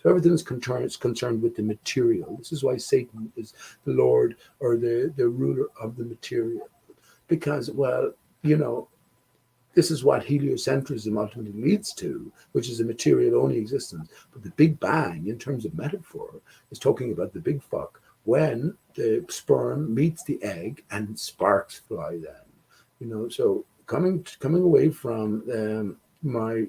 so everything is concerned with the material. This is why Satan is the Lord or the ruler of the material. Because, well, you know, this is what heliocentrism ultimately leads to, which is a material only existence. But the Big Bang, in terms of metaphor, is talking about the big fuck when the sperm meets the egg and sparks fly then. You know, so coming away from my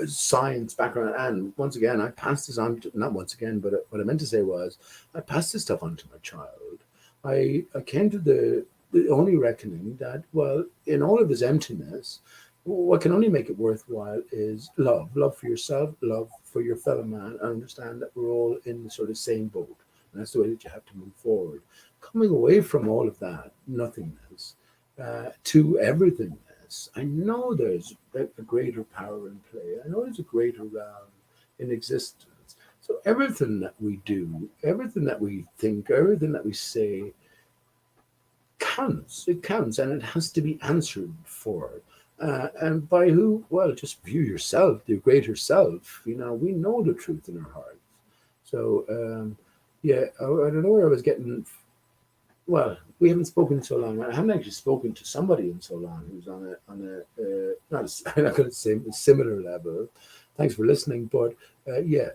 science background, and once again I passed this on to, not once again, but what I meant to say was I passed this stuff on to my child. I came to the only reckoning that, well, in all of this emptiness, what can only make it worthwhile is love for yourself, love for your fellow man, and understand that we're all in the sort of same boat, and that's the way that you have to move forward. Coming away from all of that nothingness to everything, I know there's a greater power in play. I know there's a greater realm in existence. So everything that we do, everything that we think, everything that we say counts. It counts, and it has to be answered for. And by who? Well, just view yourself, the greater self. You know, we know the truth in our hearts. So, yeah, I don't know where I was getting. Well, we haven't spoken in so long. I haven't actually spoken to somebody in so long who's on a not a, I'm not going to say a similar level. Thanks for listening, but yeah,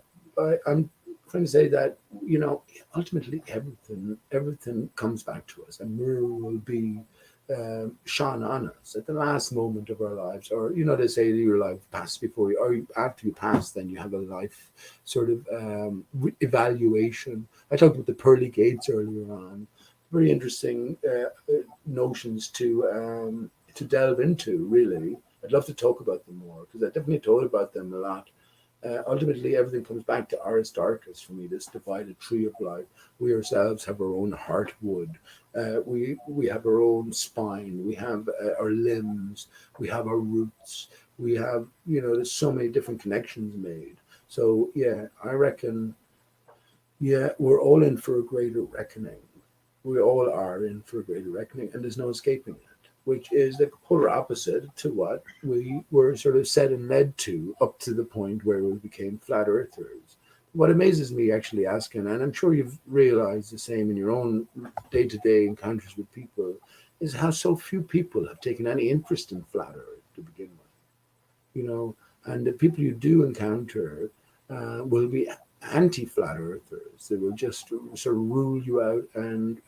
I'm trying to say that, you know, ultimately everything comes back to us. A mirror will be shone on us at the last moment of our lives, or, you know, they say your life passed before you, or after you pass, then you have a life sort of evaluation. I talked about the pearly gates earlier on. Very interesting notions to delve into. Really, I'd love to talk about them more because I definitely told about them a lot. Ultimately, everything comes back to ARI-STAR-CHUS for me. This divided tree of life. We ourselves have our own heartwood. We have our own spine. We have our limbs. We have our roots. We have, you know, there's so many different connections made. So yeah, I reckon, yeah, we're all in for a greater reckoning. We all are in for a greater reckoning, and there's no escaping it, which is the polar opposite to what we were sort of set and led to up to the point where we became flat earthers. What amazes me, actually, asking, and I'm sure you've realized the same in your own day to day encounters with people, is how so few people have taken any interest in flat earth to begin with. You know, and the people you do encounter will be anti-flat earthers. They will just sort of rule you out and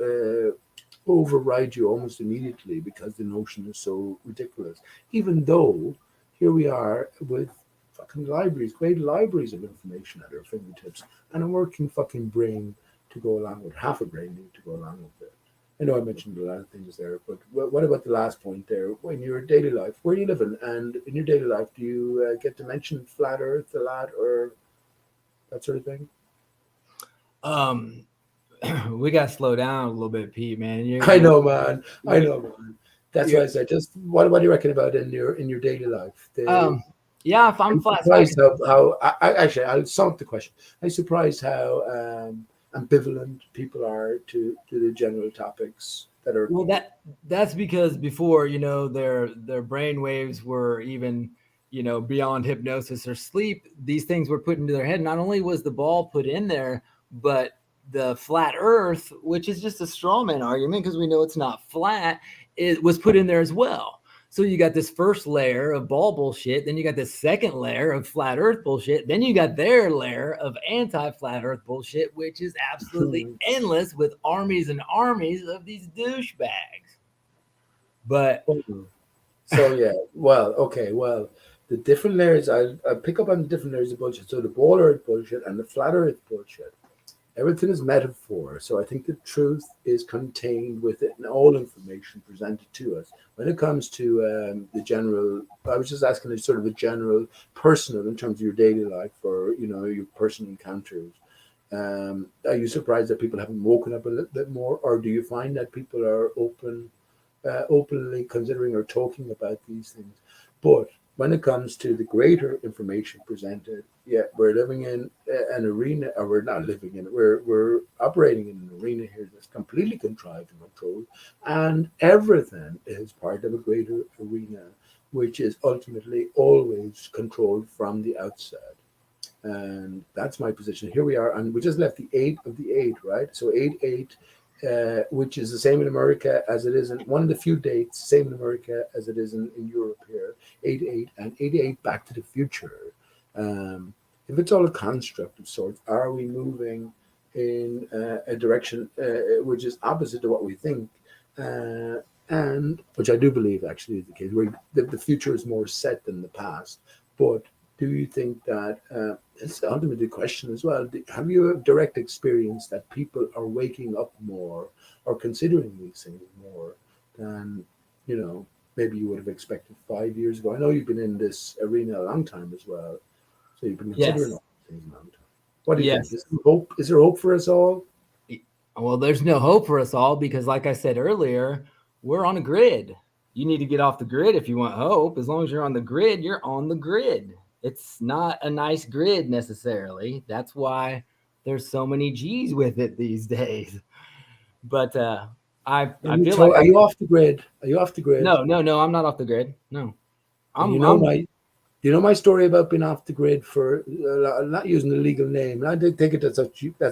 override you almost immediately because the notion is so ridiculous. Even though here we are with fucking libraries, great libraries of information at our fingertips, and a working fucking brain to go along with, half a brain need to go along with it. I know I mentioned a lot of things there, but what about the last point there? In your daily life, where are you living? And in your daily life, do you get to mention flat earth a lot, or that sort of thing? Um, we got to slow down a little bit, Pete, man. I know, man. I know, man. That's why you're I said, just what do you reckon about in your daily life? yeah, if I'm I'm flat, so surprised how actually I'll sum up the question. I'm surprised how ambivalent people are to the general topics that are. well, that's because before, you know, their brain waves were even, you know, beyond hypnosis or sleep. These things were put into their head. Not only was the ball put in there, but the flat Earth, which is just a straw man argument because we know it's not flat, it was put in there as well. So you got this first layer of ball bullshit, then you got this second layer of flat earth bullshit, then you got their layer of anti-flat earth bullshit, which is absolutely endless with armies and armies of these douchebags. But so yeah, well, okay, well, the different layers, I pick up on the different layers of bullshit. So the ball earth bullshit and the flat earth bullshit, everything is metaphor. So I think the truth is contained within all information presented to us. When it comes to the general, I was just asking sort of a general personal in terms of your daily life or, you know, your personal encounters. Are you surprised that people haven't woken up a little bit more, or do you find that people are openly considering or talking about these things? But when it comes to the greater information presented, yeah, we're living in an arena, or we're not living in it. We're operating in an arena here that's completely contrived and controlled, and everything is part of a greater arena, which is ultimately always controlled from the outside. And that's my position. Here we are, and we just left the eight of the eight, right? So 8-8, which is the same in America as it is in one of the few dates, same in America as it is in Europe here. 8-8 and 8-8 Back to the Future. If it's all a construct of sorts, are we moving in a direction which is opposite to what we think? And which I do believe actually is the case, where the future is more set than the past. But do you think that it's ultimately the question as well? Have you a direct experience that people are waking up more or considering these things more than, you know, maybe you would have expected 5 years ago? I know you've been in this arena a long time as well, so you've been considering yes, all these things a long time. What do you think? yes. Is there hope? Is there hope for us all? Well, there's no hope for us all because, like I said earlier, we're on a grid. You need to get off the grid if you want hope. As long as you're on the grid, you're on the grid. It's not a nice grid necessarily. That's why there's so many G's with it these days. But I feel like Are you off the grid? Are you off the grid? no, I'm not off the grid. No, And I'm you know my story about being off the grid for not using the legal name. I did think it that's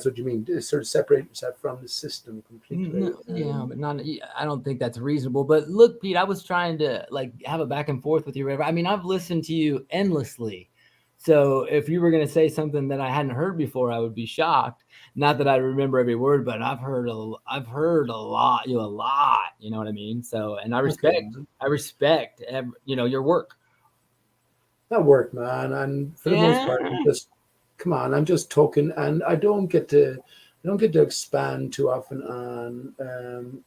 what you mean. To sort of separate yourself from the system completely. no, yeah, but not. I don't think that's reasonable. But look, Pete, I was trying to like have a back and forth with you. I mean, I've listened to you endlessly. So if you were going to say something that I hadn't heard before, I would be shocked. Not that I remember every word, but I've heard a lot, a lot. You know what I mean? So, and Okay, I respect, your work. that worked, man. And for the most part, I'm Yeah. just come on. I'm just talking, and I don't get to expand too often on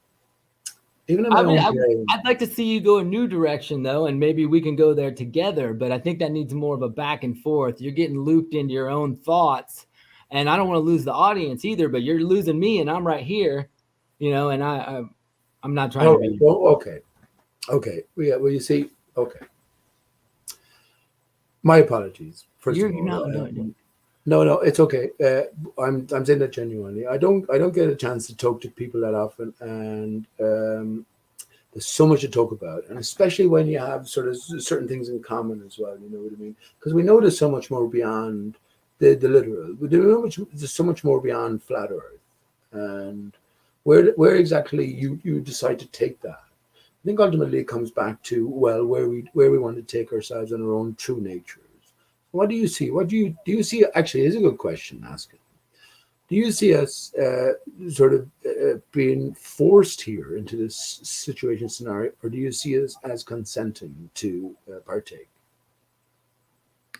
even in my I mean, own brain. I'd like to see you go a new direction though, and maybe we can go there together. But I think that needs more of a back and forth. You're getting looped into your own thoughts, and I don't want to lose the audience either. But you're losing me, and I'm right here, and I'm not trying All to right. be. Well, okay. Okay. Well, yeah. Well, you see. Okay. My apologies. First You're of all, no. no, no, it's okay. I'm saying that genuinely. I don't get a chance to talk to people that often, and there's so much to talk about, and especially when you have sort of certain things in common as well. You know what I mean? Because we know there's so much more beyond the literal. There's so much more beyond flat Earth, and where exactly you decide to take that. I think ultimately it comes back to well where we want to take ourselves and our own true natures. What do you see? What do you see? Actually, is a good question. Asking. Do you see us sort of being forced here into this situation scenario, or do you see us as consenting to partake?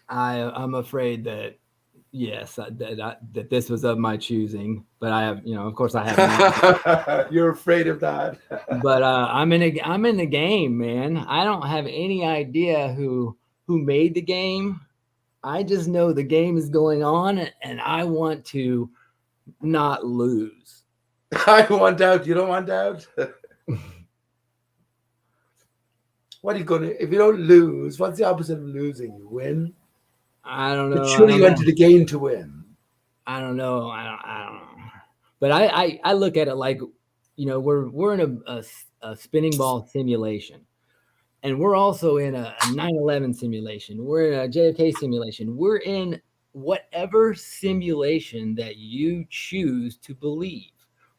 I'm afraid that yes, that this was of my choosing. But I have, of course, I have no. You're afraid of that. But I'm in the game, man. I don't have any idea who made the game. I just know the game is going on and I want to not lose. I want out. You don't want out. What are you gonna? If you don't lose, what's the opposite of losing? You win. I don't But know. I surely don't you know. enter the game to win. I don't know. I don't know. But I look at it like, we're in a spinning ball simulation. And we're also in a 9/11 simulation. We're in a JFK simulation. We're in whatever simulation that you choose to believe.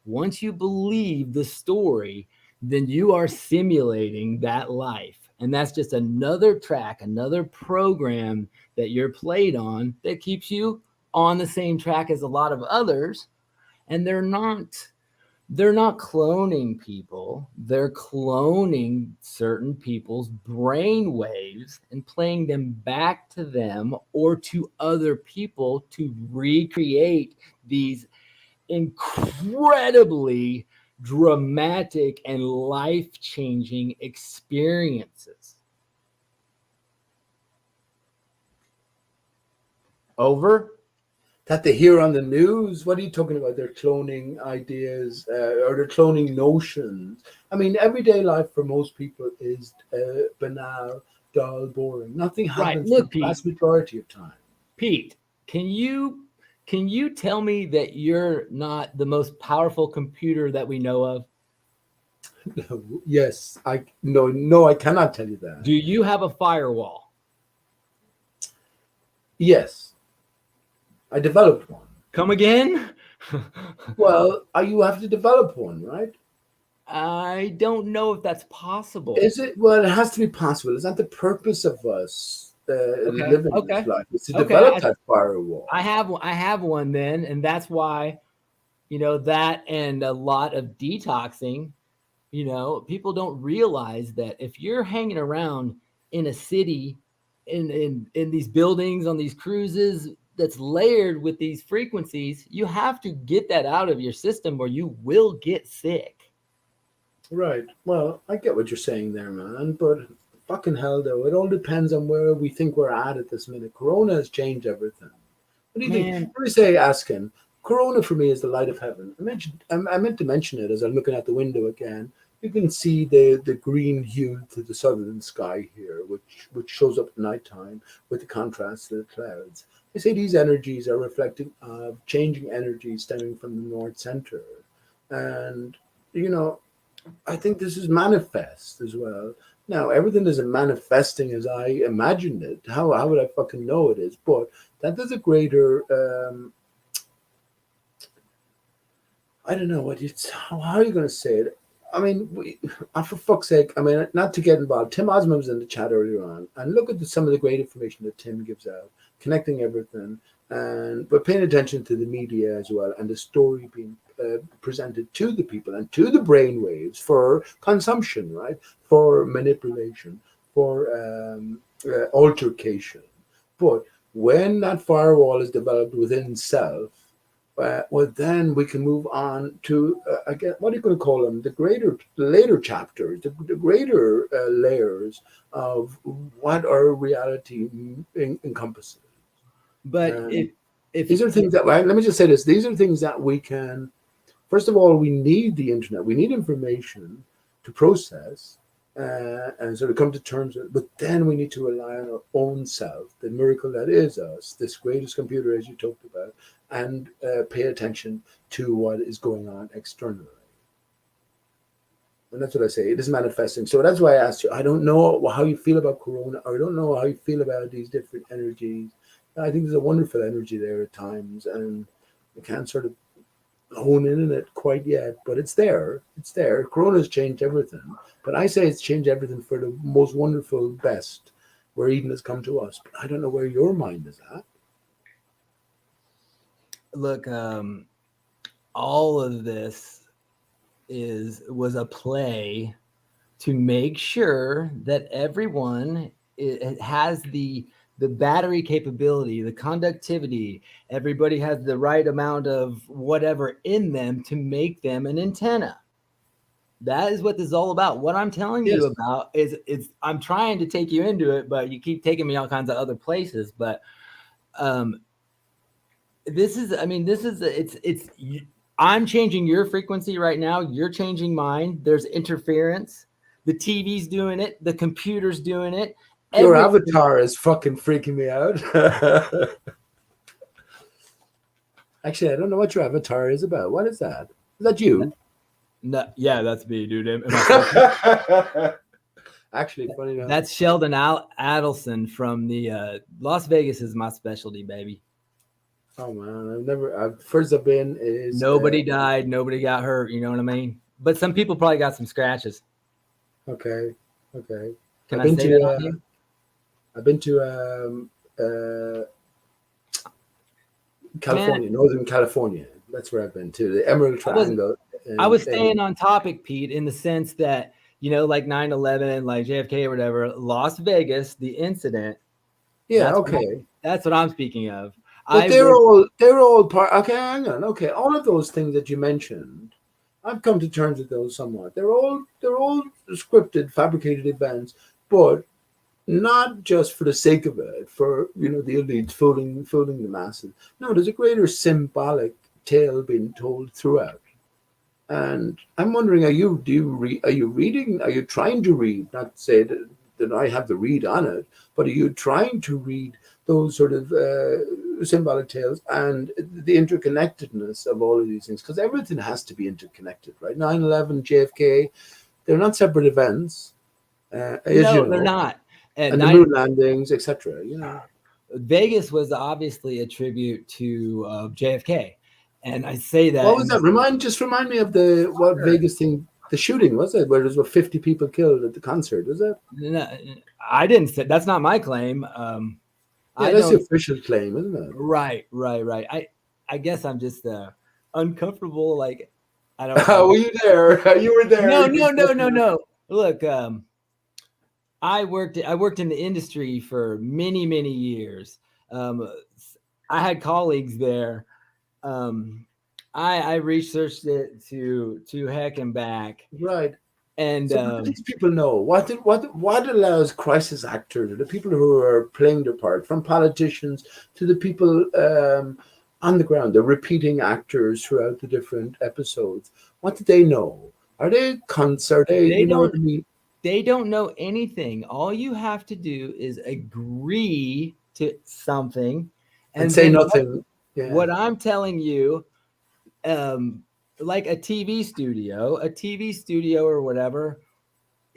Once you believe the story, then you are simulating that life. And that's just another track, another program that you're played on that keeps you on the same track as a lot of others. And they're not cloning people. They're cloning certain people's brain waves and playing them back to them or to other people to recreate these incredibly dramatic and life-changing experiences. Over. That they hear on the news. What are you talking about? They're cloning ideas or they're cloning notions. I mean, everyday life for most people is banal, dull, boring. Nothing happens Look, for the vast majority of time. Pete, can you tell me that you're not the most powerful computer that we know of? Yes, no, I cannot tell you that. Do you have a firewall? Yes. I developed one. Come again? Well, you have to develop one, right? I don't know if that's possible. Is it? Well, it has to be possible. It's not the purpose of us living this life. It's to develop that firewall. I have one then, and that's why, that and a lot of detoxing, people don't realize that if you're hanging around in a city, in these buildings, on these cruises, that's layered with these frequencies, you have to get that out of your system or you will get sick. Right. Well, I get what you're saying there, man. But fucking hell, though, it all depends on where we think we're at this minute. Corona has changed everything. What do you think? What do you say, asking? Corona for me is the light of heaven. I meant to mention it as I'm looking out the window again. You can see the green hue to the southern sky here, which shows up at nighttime with the contrast to the clouds. I say these energies are reflecting of changing energies stemming from the North Center. And, I think this is manifest as well. Now, everything isn't manifesting as I imagined it. How would I fucking know it is? But that is a greater, I don't know how are you going to say it? I mean, for fuck's sake, not to get involved. Tim Osmond was in the chat earlier on, and look at some of the great information that Tim gives out, connecting everything, but paying attention to the media as well, and the story being presented to the people and to the brainwaves for consumption, right? For manipulation, for altercation. But when that firewall is developed within self, well, then we can move on to again. What are you going to call them? The later chapters, the greater layers of what our reality encompasses. But if these are things that, let me just say this: these are things that we can. First of all, we need the internet. We need information to process and sort of come to terms with. But then we need to rely on our own self, the miracle that is us, this greatest computer, as you talked about, and pay attention to what is going on externally. And that's what I say. It is manifesting. So that's why I asked you. I don't know how you feel about Corona, or I don't know how you feel about these different energies. I think there's a wonderful energy there at times, and we can't sort of hone in on it quite yet, but it's there. It's there. Corona's changed everything. But I say it's changed everything for the most wonderful best, where Eden has come to us. But I don't know where your mind is at. Look, all of this was a play to make sure that everyone has the battery capability, the conductivity. Everybody has the right amount of whatever in them to make them an antenna. That is what this is all about. What I'm telling you about is I'm trying to take you into it, but you keep taking me all kinds of other places. But I'm changing your frequency right now. You're changing mine. There's interference. The TV's doing it. The computer's doing it. Your avatar is fucking freaking me out. Actually, I don't know what your avatar is about. What is that? Is that you? No, yeah, that's me, dude. Actually, funny enough. That's Sheldon Adelson from the Las Vegas is my specialty, baby. Oh man, first I've been is nobody died, nobody got hurt. You know what I mean? But some people probably got some scratches. Okay. Can I've I been say that to on you? I've been to Man, California, Northern California. That's where I've been to, the Emerald I was Triangle. I was In staying on topic, Pete, in the sense that, like 9/11, like JFK or whatever, Las Vegas, the incident, yeah, that's okay. that's what I'm speaking of. But I worked they're all part. Okay, hang on. Okay, all of those things that you mentioned, I've come to terms with those somewhat. They're all scripted, fabricated events, but not just for the sake of it, for the elites fooling the masses. No, there's a greater symbolic tale being told throughout. And I'm wondering, are you reading? Are you trying to read? Not to say that I have the read on it, but are you trying to read those sort of symbolic tales and the interconnectedness of all of these things? Because everything has to be interconnected, right? 9/11, JFK, they're not separate events, as you No, they're know, not. And and the moon landings, etc. Vegas was obviously a tribute to JFK, and I say that What in was the that? Remind me of the what Vegas thing? The shooting, was it? Where there was 50 people killed at the concert, was it? no, I didn't say that's not my claim. Yeah, I that's the don't. official claim, isn't it? Right. I guess I'm just uncomfortable. Like I don't. Were you there? You were there. No. Look, I worked in the industry for many years. Um, I had colleagues there. Um, I researched it to heck and back, Right. and So what do these people know? What allows crisis actors, or the people who are playing their part, from politicians to the people on the ground, the repeating actors throughout the different episodes? What do they know? Are they cunts? Are they, they you know what don't I mean? they don't know anything. All you have to do is agree to something, And and say then nothing. Yeah. what I'm telling you, like a TV studio or whatever,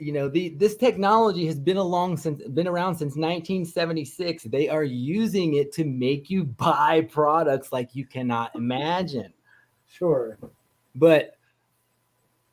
this technology has been around since 1976. They are using it to make you buy products like you cannot imagine. Sure. But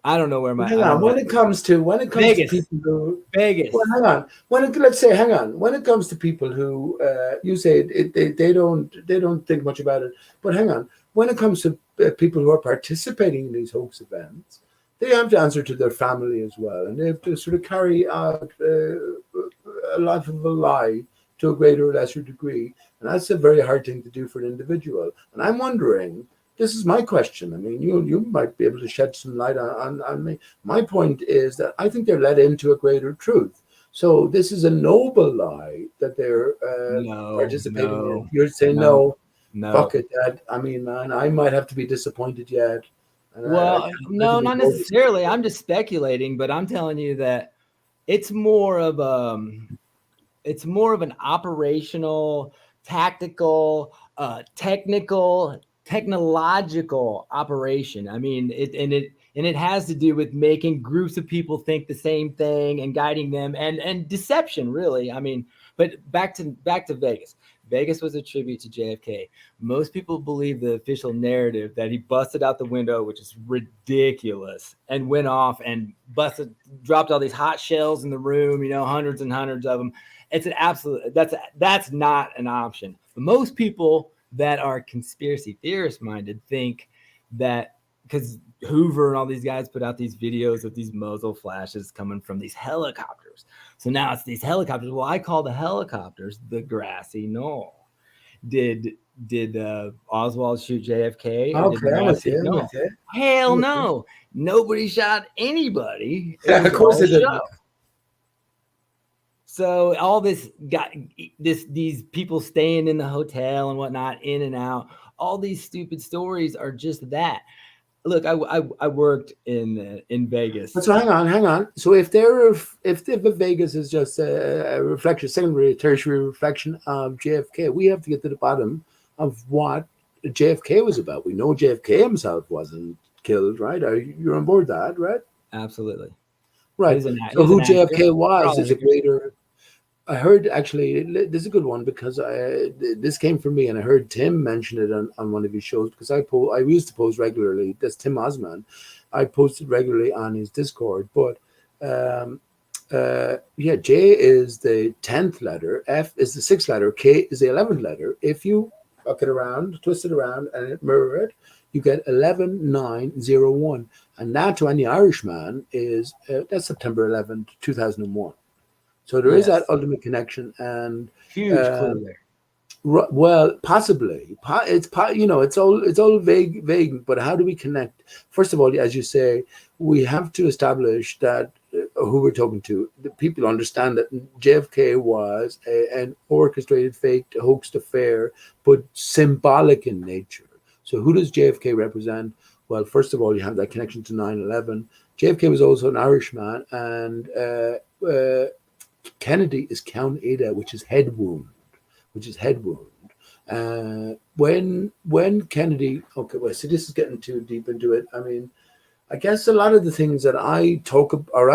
I don't know where But my hang I don't on. know. When it comes to Vegas, people who, well, Vegas. hang on. Let's say, hang on. When it comes to people who, you say they don't think much about it. But hang on. When it comes to people who are participating in these hoax events, they have to answer to their family as well, and they have to sort of carry out a life of a lie to a greater or lesser degree, and that's a very hard thing to do for an individual. And I'm wondering. This is my question. I mean, you might be able to shed some light on me. My point is that I think they're led into a greater truth. So this is a noble lie that they're No, participating in. no, You're saying no, no, fuck no. it, Dad. I mean, man, I might have to be disappointed yet, and I Well, can't no, imagine being not more necessarily. disappointed. I'm just speculating, but I'm telling you that it's more of it's more of an operational, tactical, technological operation. I mean, it has to do with making groups of people think the same thing and guiding them, and deception, really. I mean, but back to Vegas. Vegas was a tribute to JFK. Most people believe the official narrative that he busted out the window, which is ridiculous, and went off and dropped all these hot shells in the room, hundreds and hundreds of them. It's an absolute, that's not an option. But most people that are conspiracy theorist minded think that, because Hoover and all these guys put out these videos of these muzzle flashes coming from these helicopters. So now it's these helicopters. Well, I call the helicopters the grassy knoll. Did Oswald shoot JFK, or did the Okay, I'm with grassy you. I'm knoll? with you. Hell I'm with you. no. Nobody shot anybody. It Yeah, was of course all they a didn't. show. So all this got these people staying in the hotel and whatnot, in and out. All these stupid stories are just that. Look, I worked in But Vegas. so hang on. So if the Vegas is just a reflection, secondary, tertiary reflection of JFK, we have to get to the bottom of what JFK was about. We know JFK himself wasn't killed, right? You're on board that, right? Absolutely, Right. he So was who an actor. JFK was is a Probably. greater. I heard actually this is a good one because this came from me and I heard Tim mention it on one of his shows because I used to post regularly. That's Tim Osman. I posted regularly on his Discord, but um, J is the 10th letter, F is the 6th letter, K is the 11th letter. If you fuck it around, twist it around, and mirror it, you get 11901. And that to any Irishman is that's September 11th, 2001. So there is that Yes. ultimate connection, and Huge clue um, there. well, possibly. It's all vague. But how do we connect? First of all, as you say, we have to establish that who we're talking to. The people understand that JFK was an orchestrated, faked, hoaxed affair, but symbolic in nature. So, who does JFK represent? Well, first of all, you have that connection to 9/11. JFK was also an Irishman, and Kennedy is Count Ada, which is head wound. When Kennedy, okay, well, so this is getting too deep into it. I mean, I guess a lot of the things that I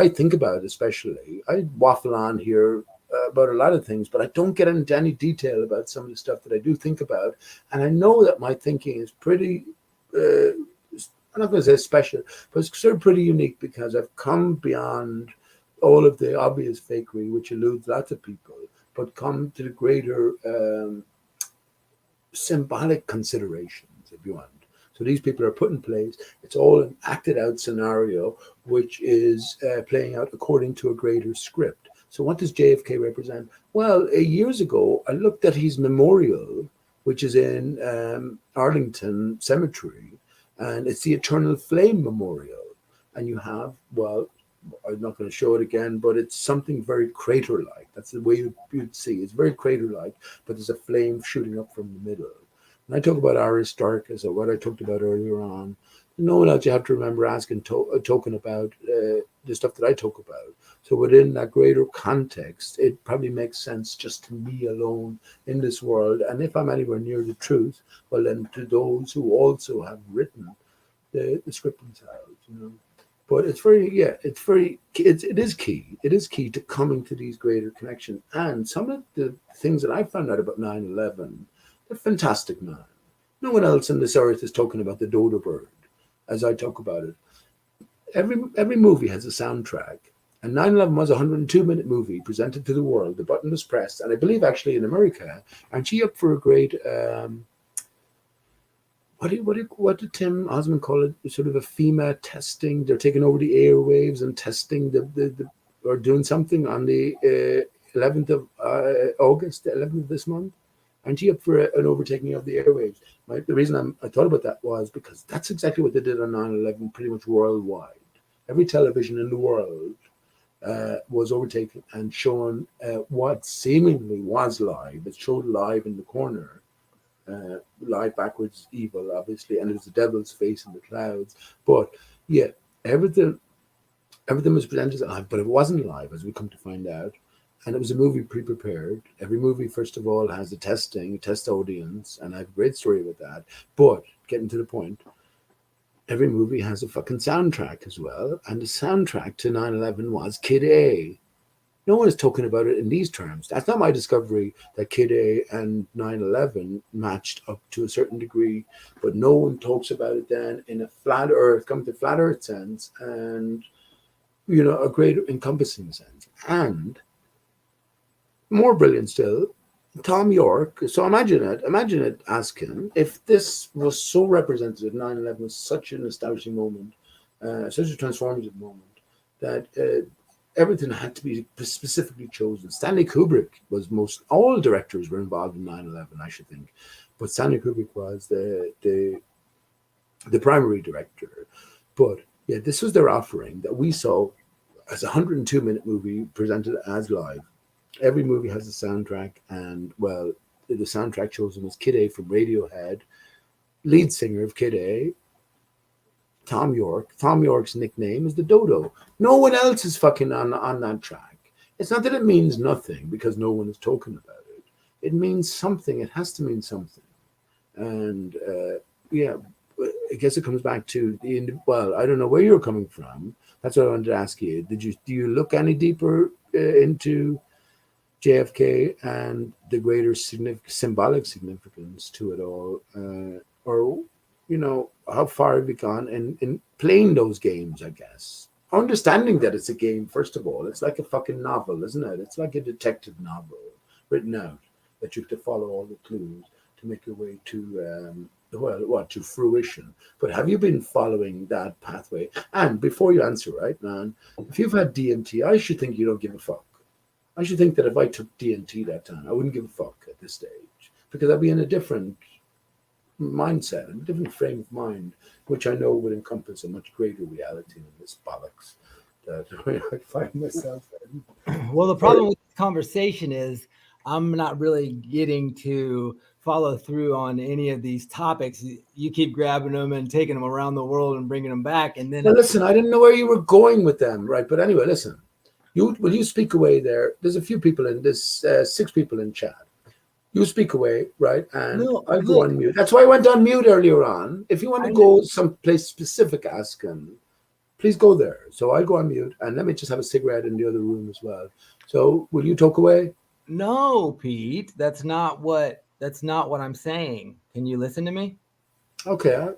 think about, especially, I waffle on here about a lot of things, but I don't get into any detail about some of the stuff that I do think about, and I know that my thinking is pretty. I'm not going to say special, but it's sort of pretty unique because I've come beyond all of the obvious fakery, which eludes lots of people, but come to the greater symbolic considerations, if you want. So these people are put in place. It's all an acted out scenario, which is playing out according to a greater script. So what does JFK represent? Well, years ago, I looked at his memorial, which is in Arlington Cemetery, and it's the Eternal Flame Memorial. And you have, well, I'm not going to show it again, but it's something very crater-like. That's the way you'd see it. It's very crater-like, but there's a flame shooting up from the middle. When I talk about ARI-STAR-CHUS, or what I talked about earlier on, no one else you have to remember asking talking about the stuff that I talk about. So within that greater context, it probably makes sense just to me alone in this world. And if I'm anywhere near the truth, well, then to those who also have written the script themselves. But it is key. It is key to coming to these greater connections. And some of the things that I found out about 9/11, they're fantastic, man. No one else on this earth is talking about the dodo bird as I talk about it. Every movie has a soundtrack. And 9/11 was a 102-minute movie presented to the world. The button was pressed. And I believe actually in America, aren't you up for a great what did Tim Osmond call it? Sort of a FEMA testing. They're taking over the airwaves and testing the or doing something on the 11th of August, the 11th of this month. Aren't you up for an overtaking of the airwaves? The reason I thought about that was because that's exactly what they did on 9/11 pretty much worldwide. Every television in the world was overtaken and shown what seemingly was live. It showed live in the corner. Live backwards evil, obviously, and it was the devil's face in the clouds. But yeah, everything was presented as live, but it wasn't live, as we come to find out. And it was a movie pre-prepared. Every movie, first of all, has a test audience, and I have a great story about that. But getting to the point, every movie has a fucking soundtrack as well, and the soundtrack to 9/11 was Kid A. No one is talking about it in these terms. That's not my discovery that Kid A and 9/11 matched up to a certain degree, but no one talks about it then in a flat earth, come to flat earth sense, and a greater encompassing sense. And more brilliant still, Tom York. So imagine it, ask him if this was so representative, 9/11 was such an establishing moment, such a transformative moment, that everything had to be specifically chosen. Stanley Kubrick was all directors were involved in 9/11, I should think, but Stanley Kubrick was the primary director. But yeah, this was their offering that we saw as a 102-minute movie presented as live. Every movie has a soundtrack, and well, the soundtrack chosen was Kid A from Radiohead, lead singer of Kid A, Tom York. Tom York's nickname is the Dodo. No one else is fucking on that track. It's not that it means nothing because no one is talking about it. It means something. It has to mean something. And yeah, I guess it comes back to well, I don't know where you're coming from. That's what I wanted to ask you. Do you look any deeper into JFK and the greater symbolic significance to it all, or how far have you gone in playing those games? I guess understanding that it's a game, first of all. It's like a fucking novel, isn't it? It's like a detective novel written out that you have to follow all the clues to make your way to, to fruition. But have you been following that pathway? And before you answer, right, man, if you've had DMT, I should think you don't give a fuck. I should think that if I took DMT that time, I wouldn't give a fuck at this stage because I'd be in a different mindset, a different frame of mind, which I know would encompass a much greater reality than this bollocks that I find myself in. Well, the problem with this conversation is I'm not really getting to follow through on any of these topics. You keep grabbing them and taking them around the world and bringing them back. And then, well, listen, I didn't know where you were going with them, right? But anyway, listen, will you speak away there? There's a few people in this, 6 people in chat. You speak away, right? And I'll go on mute. That's why I went on mute earlier on. If you want to go someplace specific, asking, please go there. So I'll go on mute and let me just have a cigarette in the other room as well. So will you talk away? No, Pete, that's not what I'm saying. Can you listen to me? Okay.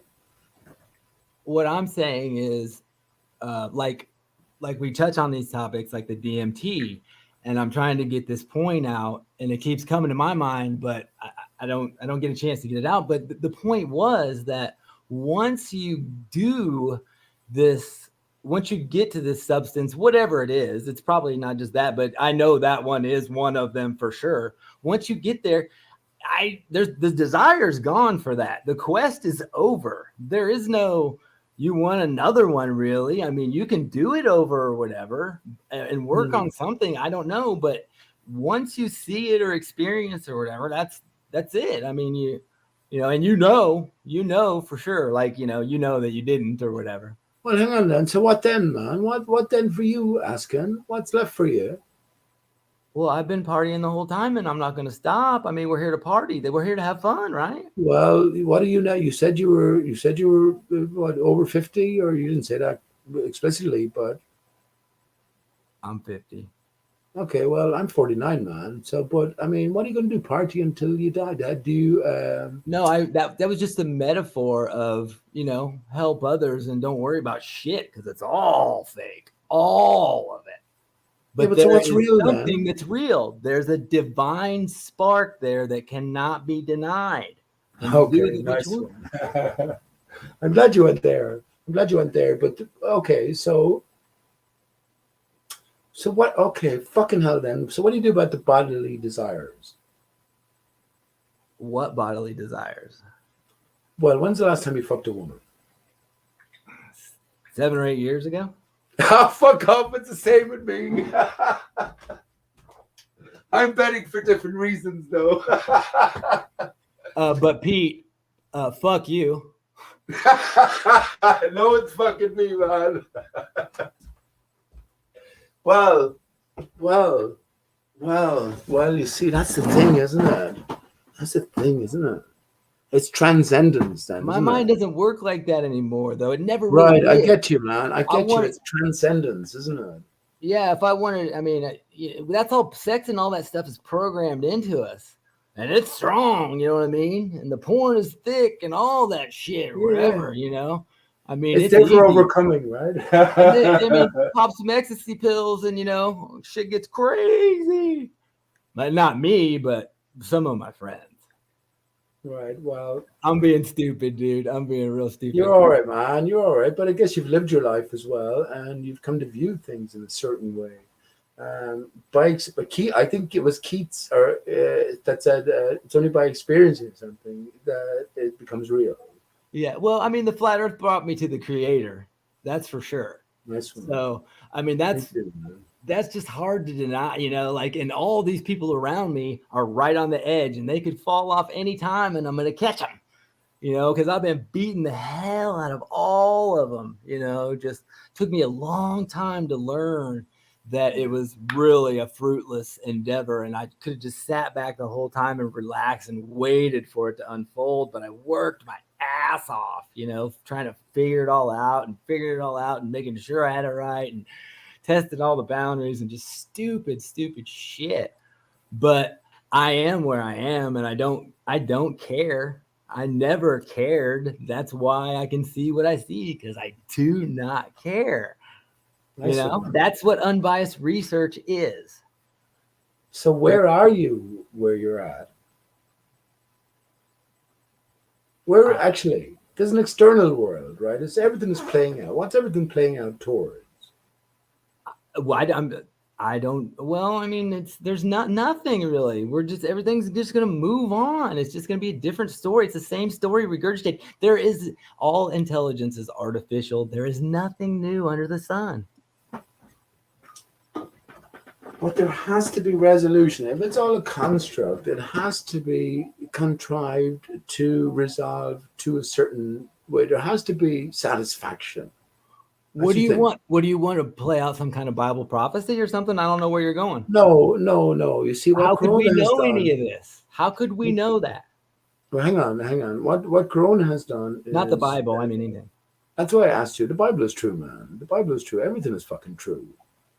What I'm saying is, like we touch on these topics like the DMT, and I'm trying to get this point out, and it keeps coming to my mind, but I don't get a chance to get it out. But the point was that once you do this, once you get to this substance, whatever it is, it's probably not just that, but I know that one is one of them for sure. Once you get there, the desire's gone for that. The quest is over. There is no, you want another one, really. I mean, you can do it over or whatever and work on something. I don't know, but once you see it or experience or whatever, that's it. I mean, you know, and you know for sure, like, you know that you didn't or whatever. Well, hang on then. So what then, man? What then for you, asking? What's left for you? Well, I've been partying the whole time, and I'm not going to stop. I mean, we're here to party. We're here to have fun, right? Well, what are you now? You said you were what, over 50, or you didn't say that explicitly, but I'm 50. Okay, well, I'm 49, man. So, but I mean, what are you going to do? Party until you die? Dad? Do you? No, that was just a metaphor of, help others and don't worry about shit because it's all fake, all of it. But so what's real something then? that's real. There's a divine spark there that cannot be denied. Okay, nice one. I'm glad you went there. But okay, so what? Okay, fucking hell then. So what do you do about the bodily desires? What bodily desires? Well, when's the last time you fucked a woman? 7 or 8 years ago. Oh, fuck off. It's the same with me. I'm betting for different reasons, though. But Pete, fuck you. No one's fucking me, man. Well, you see, that's the thing, isn't it? It's transcendence then. My mind doesn't work like that anymore, though. It never really did. I get you, man. I get you. It's transcendence, isn't it? Yeah, if I wanted, I mean, that's all, sex and all that stuff is programmed into us. And it's strong, you know what I mean? And the porn is thick and all that shit, whatever, I mean, it's there for overcoming, right? then, pop some ecstasy pills and, shit gets crazy. Not me, but some of my friends. Right. Well, I'm being stupid, dude. I'm being real stupid. You're all right, man. You're all right. But I guess you've lived your life as well, and you've come to view things in a certain way. But I think it was Keats that said it's only by experiencing something that it becomes real. Yeah. Well, I mean, the flat Earth brought me to the Creator. That's for sure. Nice one. So, I mean, that's just hard to deny, and all these people around me are right on the edge and they could fall off any time and I'm going to catch them, because I've been beating the hell out of all of them, just took me a long time to learn that it was really a fruitless endeavor. And I could have just sat back the whole time and relaxed and waited for it to unfold. But I worked my ass off, trying to figure it all out and making sure I had it right. And tested all the boundaries and just stupid shit. But I am where I am and I don't care. I never cared. That's why I can see what I see, because I do not care. You know, that's what unbiased research is. So where are you where you're at? Where actually, there's an external world, right? It's everything is playing out. What's everything playing out towards? Well, I don't. Well, I mean, there's nothing really. We're just everything's just gonna move on. It's just gonna be a different story. It's the same story regurgitated. There is all intelligence is artificial. There is nothing new under the sun. But there has to be resolution. If it's all a construct, it has to be contrived to resolve to a certain way. There has to be satisfaction. What do you want? What do you want to play out some kind of Bible prophecy or something? I don't know where you're going. No. You see what? How could we know any of this? How could we know that? Well, hang on. What Corona has done is not the Bible. I mean, anything. That's why I asked you. The Bible is true, man. The Bible is true. Everything is fucking true.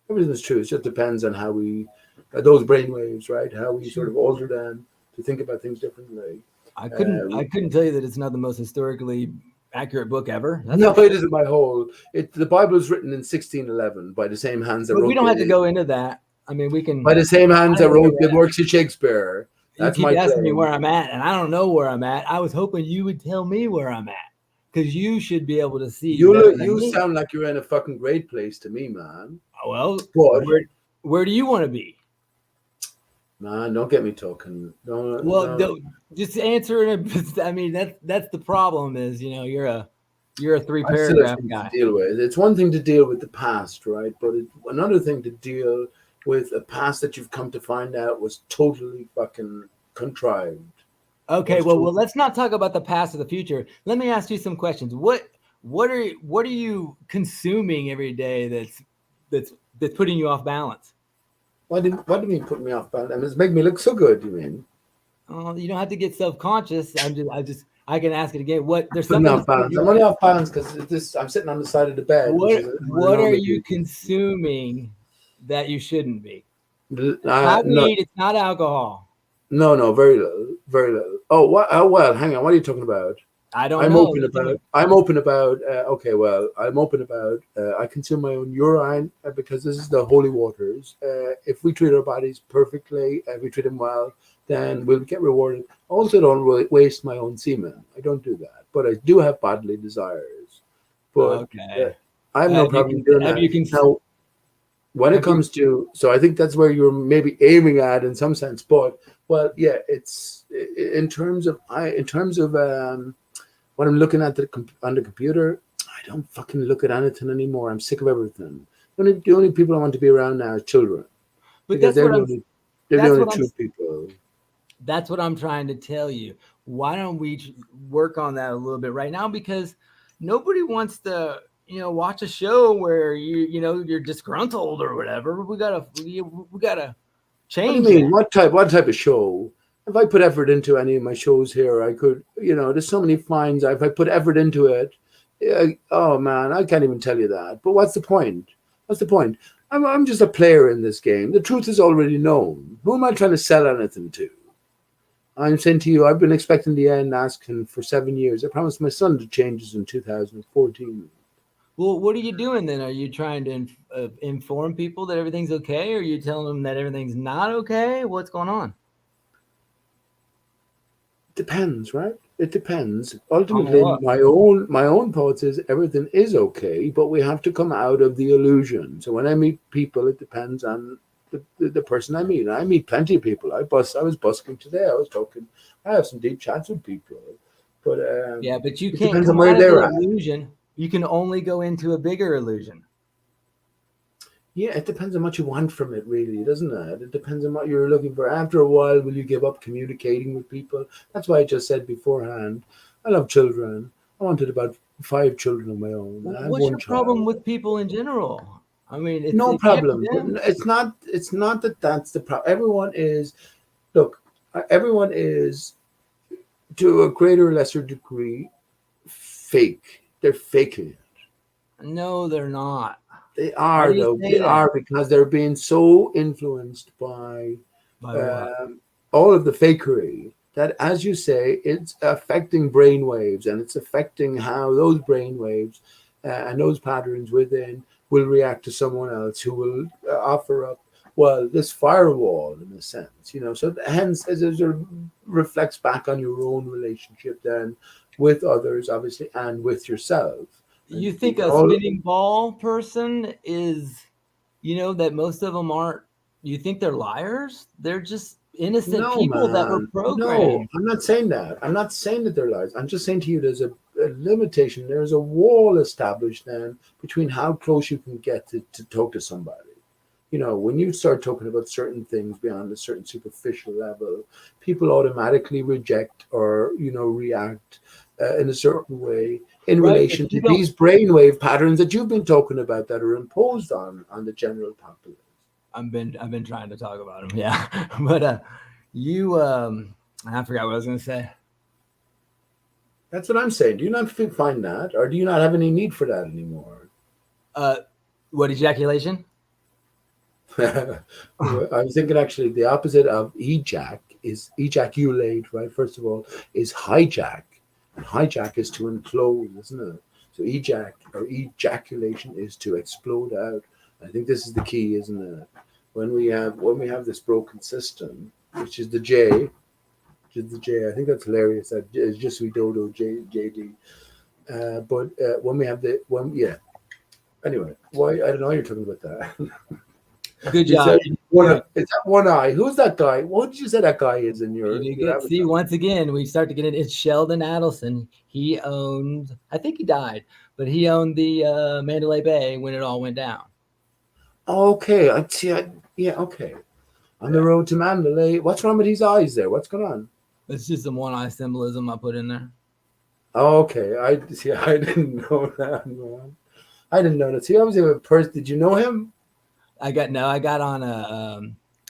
Everything is true. It just depends on how we, those brainwaves, right? How we sort of alter them to think about things differently. I couldn't tell you that it's not the most historically accurate book ever. It isn't my whole. The Bible was written in 1611 by the same hands that wrote. We don't have to go into that. I mean, we can. By the same hands that wrote the works of Shakespeare. That's you keep asking me where I'm at, and I don't know where I'm at. I was hoping you would tell me where I'm at, because you should be able to see. You sound like you're in a fucking great place to me, man. Well, but where do you want to be? Man, don't get me talking. Don't. Just answer it. I mean, that's the problem. Is you're a 3-paragraph guy. To deal with. It's one thing to deal with the past, right? But it's another thing to deal with a past that you've come to find out was totally fucking contrived. Okay, well, let's not talk about the past or the future. Let me ask you some questions. What are you consuming every day that's putting you off balance? What do you mean put me off balance? I mean, it's making me look so good, you mean? Oh, you don't have to get self-conscious. I can ask it again. There's something off balance. I'm only off balance because I'm sitting on the side of the bed. What are you consuming that you shouldn't be? Not weed, it's not alcohol. No, very little, very little. Oh, what? Oh, well, hang on. What are you talking about? I don't know. I'm open about. Okay, well, I'm open about. I consume my own urine because this is the holy waters. If we treat our bodies perfectly, if we treat them well, then we'll get rewarded. I also don't waste my own semen. I don't do that, but I do have bodily desires. But I have no problem doing that. Now, when it comes to, so I think that's where you're maybe aiming at in some sense. But well, yeah, it's in terms of when I'm looking at on the computer, I don't fucking look at anything anymore. I'm sick of everything. The only people I want to be around now is children. But they're the only true people. That's what I'm trying to tell you. Why don't we work on that a little bit right now? Because nobody wants to, watch a show where you're disgruntled or whatever. We gotta change. What do you mean? What type of show? If I put effort into any of my shows here, I could, there's so many fines. If I put effort into it, oh man, I can't even tell you that. But what's the point? I'm just a player in this game. The truth is already known. Who am I trying to sell anything to? I'm saying to you, I've been expecting the end, asking for 7 years. I promised my son to change this in 2014. Well, what are you doing then? Are you trying to inform people that everything's okay? Or are you telling them that everything's not okay? What's going on? Depends, right? It depends. Ultimately, my own thoughts is everything is okay, but we have to come out of the illusion. So when I meet people, it depends on the person I meet. I meet plenty of people. I was busking today. I have some deep chats with people. But but you can't come out of the illusion. You can only go into a bigger illusion. Yeah, it depends on what you want from it, really, doesn't it? It depends on what you're looking for. After a while, will you give up communicating with people? That's why I just said beforehand, I love children. I wanted about 5 children of my own. What's your problem with people in general? I mean, it's no problem. It's not that that's the problem. Everyone is to a greater or lesser degree fake. They're faking it. No, they're not. They are, though. They are because they're being so influenced by all of the fakery that, as you say, it's affecting brain waves, and it's affecting how those brain waves and those patterns within will react to someone else who will offer up, well, this firewall in a sense, So hence, as it reflects back on your own relationship then with others, obviously, and with yourself. And You think a all, spinning ball person is, that most of them aren't, you think they're liars? They're just innocent no, people that were man, no, programmed. I'm not saying that. I'm not saying that they're lies. I'm just saying to you, there's a limitation. There's a wall established then between how close you can get to talk to somebody. When you start talking about certain things beyond a certain superficial level, people automatically reject or, react in a certain way in Right, but relation you to don't. these brainwave patterns that you've been talking about that are imposed on the general populace. I've been trying to talk about them, yeah. But you I forgot what I was gonna say. That's what I'm saying. Do you not find that, or do you not have any need for that anymore? Uh what, ejaculation? I was thinking actually the opposite of ejac is ejaculate, right? First of all, is hijack. And hijack is to implode, isn't it? So ejac or ejaculation is to explode out. I think this is the key, isn't it? When we have this broken system, which is the J, I think that's hilarious. That is just we dodo JD. But when we have the when yeah. Anyway, why I don't know why you're talking about that. Good You job. said one. Is that one eye? Who's that guy? What did you say that guy is in You your did your good. See, avatar? once again, we start to get in. It's Sheldon Adelson. He owned, I think he died, but he owned the Mandalay Bay when it all went down. Okay, I see. Yeah, okay. On the Yeah. road to Mandalay. What's wrong with his eyes there? What's going on? It's just some one eye symbolism I put in there. Okay, I see. I didn't know that, man. I didn't know that. See, I was a person. Did you know him? I got on a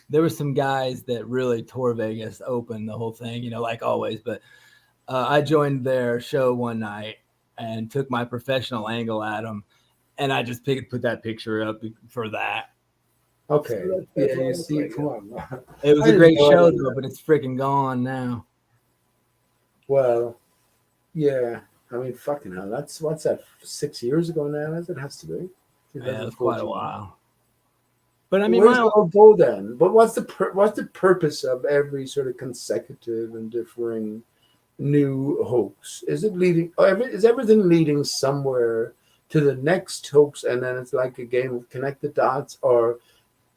there were some guys that really tore Vegas open the whole thing, like always. But I joined their show one night and took my professional angle at them, and I just put that picture up for that. So Okay. that's Yeah, what you I look see, like. come on, man. It was I a didn't great know show any of though, that. but it's freaking gone now. Well, yeah. I mean, fucking hell. What's that? 6 years ago now, as it has to be. Yeah, it was quite a 2014. while. But I mean, Where's my it all go then? But what's the purpose of every sort of consecutive and differing new hoax? Is it leading? Is everything leading somewhere to the next hoax, and then it's like a game of connect the dots, or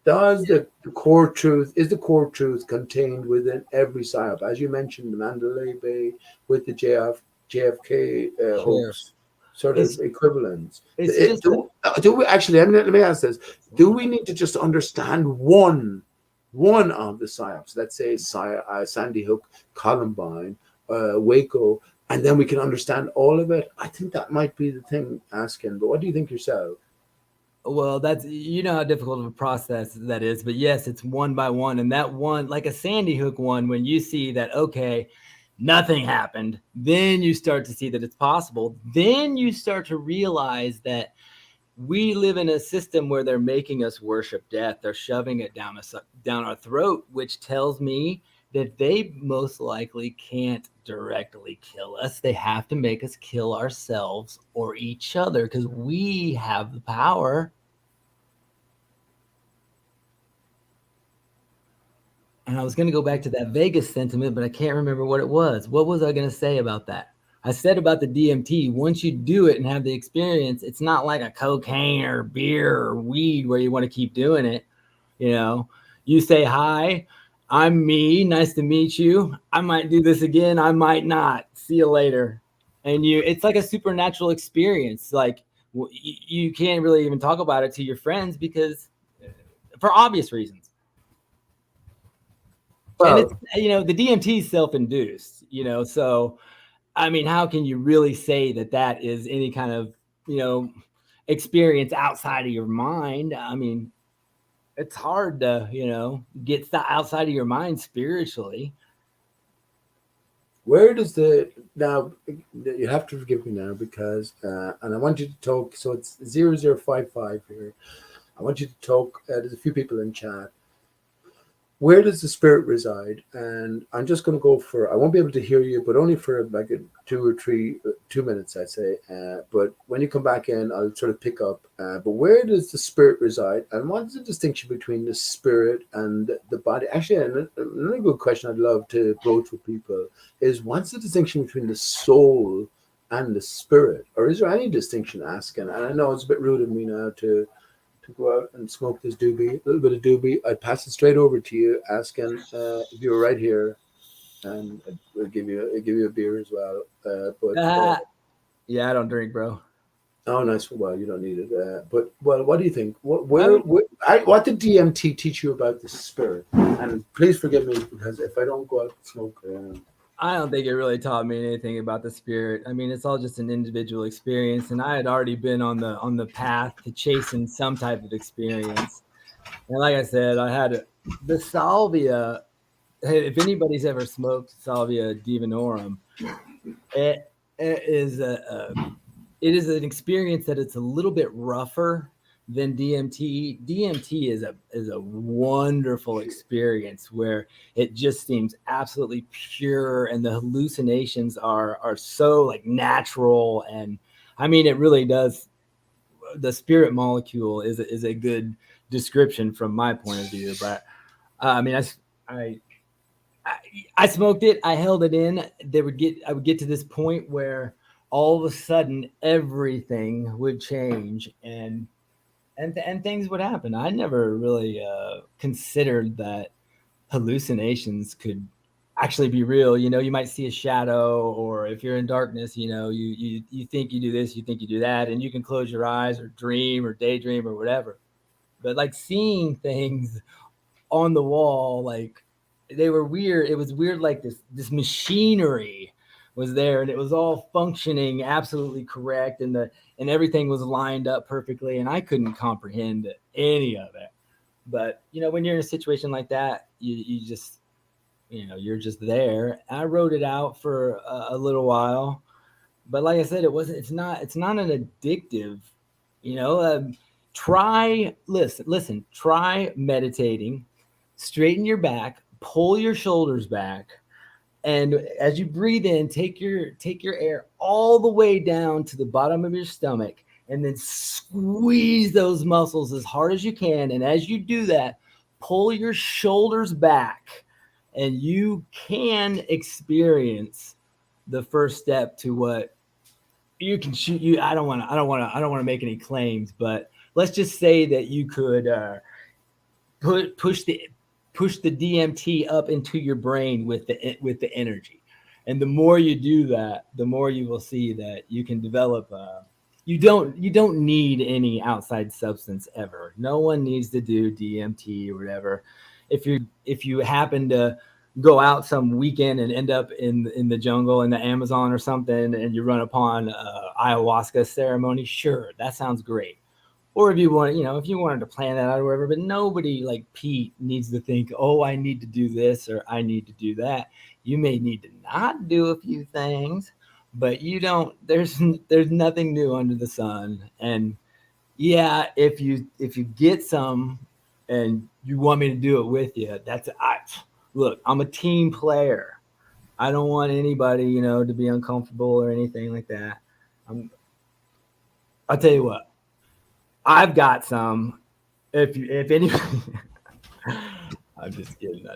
does the core truth is the core truth contained within every psyop? As you mentioned, the Mandalay Bay with the JFK sure, hoax, sort of it's equivalents. it's just Do we actually? Let me ask this: do we need to just understand one of the psyops? Let's say Sandy Hook, Columbine, Waco, and then we can understand all of it. I think that might be the thing asking. But what do you think yourself? well, that's how difficult of a process that is. But yes, it's one by one, and that one, like a Sandy Hook one, when you see that, okay, nothing happened, then you start to see that it's possible. Then you start to realize that we live in a system where they're making us worship death. They're shoving it down our throat, which tells me that they most likely can't directly kill us. They have to make us kill ourselves or each other because we have the power. And I was going to go back to that Vegas sentiment, but I can't remember what it was. What was I going to say about that? I said about the DMT, once you do it and have the experience, it's not like a cocaine or beer or weed where you want to keep doing it. You say, hi, I'm me. Nice to meet you. I might do this again. I might not. See you later. And it's like a supernatural experience. Like you can't really even talk about it to your friends because for obvious reasons. And it's, Well, the DMT is self-induced, so I mean, how can you really say that is any kind of, experience outside of your mind? I mean, it's hard to, get outside of your mind spiritually. where does the now you have to forgive me now because and I want you to talk. So it's 0055 here. I want you to talk. There's a few people in chat. where does the spirit reside? And I'm just going to go for, I won't be able to hear you, but only for like a 2 minutes, I'd say. But when you come back in, I'll sort of pick up. But where does the spirit reside? And what's the distinction between the spirit and the body? Actually, another good question I'd love to broach with people is, what's the distinction between the soul and the spirit? Or is there any distinction, asking? And I know it's a bit rude of me now to go out and smoke this doobie, a little bit of doobie. I'd pass it straight over to you, asking if you were right here, and I'd give you a beer as well. But Yeah, I don't drink, bro. oh, nice. Well, you don't need it. But well, what do you think? I mean, What did DMT teach you about the spirit? And please forgive me, because if I don't go out and smoke, I don't think it really taught me anything about the spirit. I mean, it's all just an individual experience, and I had already been on the path to chasing some type of experience. And like I said, I had the salvia. If anybody's ever smoked salvia divinorum, it is it is an experience that it's a little bit rougher than DMT. DMT is a wonderful experience where it just seems absolutely pure, and the hallucinations are so like natural, and I mean it really does. The spirit molecule is a good description from my point of view, but I mean I I smoked it. I held it in. I would get to this point where all of a sudden everything would change, and things would happen. I never really considered that hallucinations could actually be real. You know, you might see a shadow, or if you're in darkness, you know, you think you do this, you think you do that, and you can close your eyes or dream or daydream or whatever. But like seeing things on the wall, like they were weird. It was weird, like this machinery was there, and it was all functioning absolutely correct, and everything was lined up perfectly, and I couldn't comprehend any of it. But you know, when you're in a situation like that, you just, you know, you're just there. I wrote it out for a little while, but like I said, it's not an addictive, you know. Try listen, try meditating, straighten your back, pull your shoulders back, and as you breathe in, take your air all the way down to the bottom of your stomach, and then squeeze those muscles as hard as you can. And as you do that, pull your shoulders back, and you can experience the first step to what you can shoot. You I don't want to make any claims, but let's just say that you could put push the DMT up into your brain with the energy. And the more you do that, the more you will see that you can develop. You don't need any outside substance ever. No one needs to do DMT or whatever. If you happen to go out some weekend and end up in the jungle in the Amazon or something, and you run upon ayahuasca ceremony, sure, that sounds great. Or if you want, you know, if you wanted to plan that out or whatever, but nobody like Pete needs to think, oh, I need to do this or I need to do that. You may need to not do a few things, but you don't. There's nothing new under the sun. And yeah, if you get some and you want me to do it with you, look. I'm a team player. I don't want anybody, you know, to be uncomfortable or anything like that. I'll tell you what. I've got some. If anybody, I'm just kidding.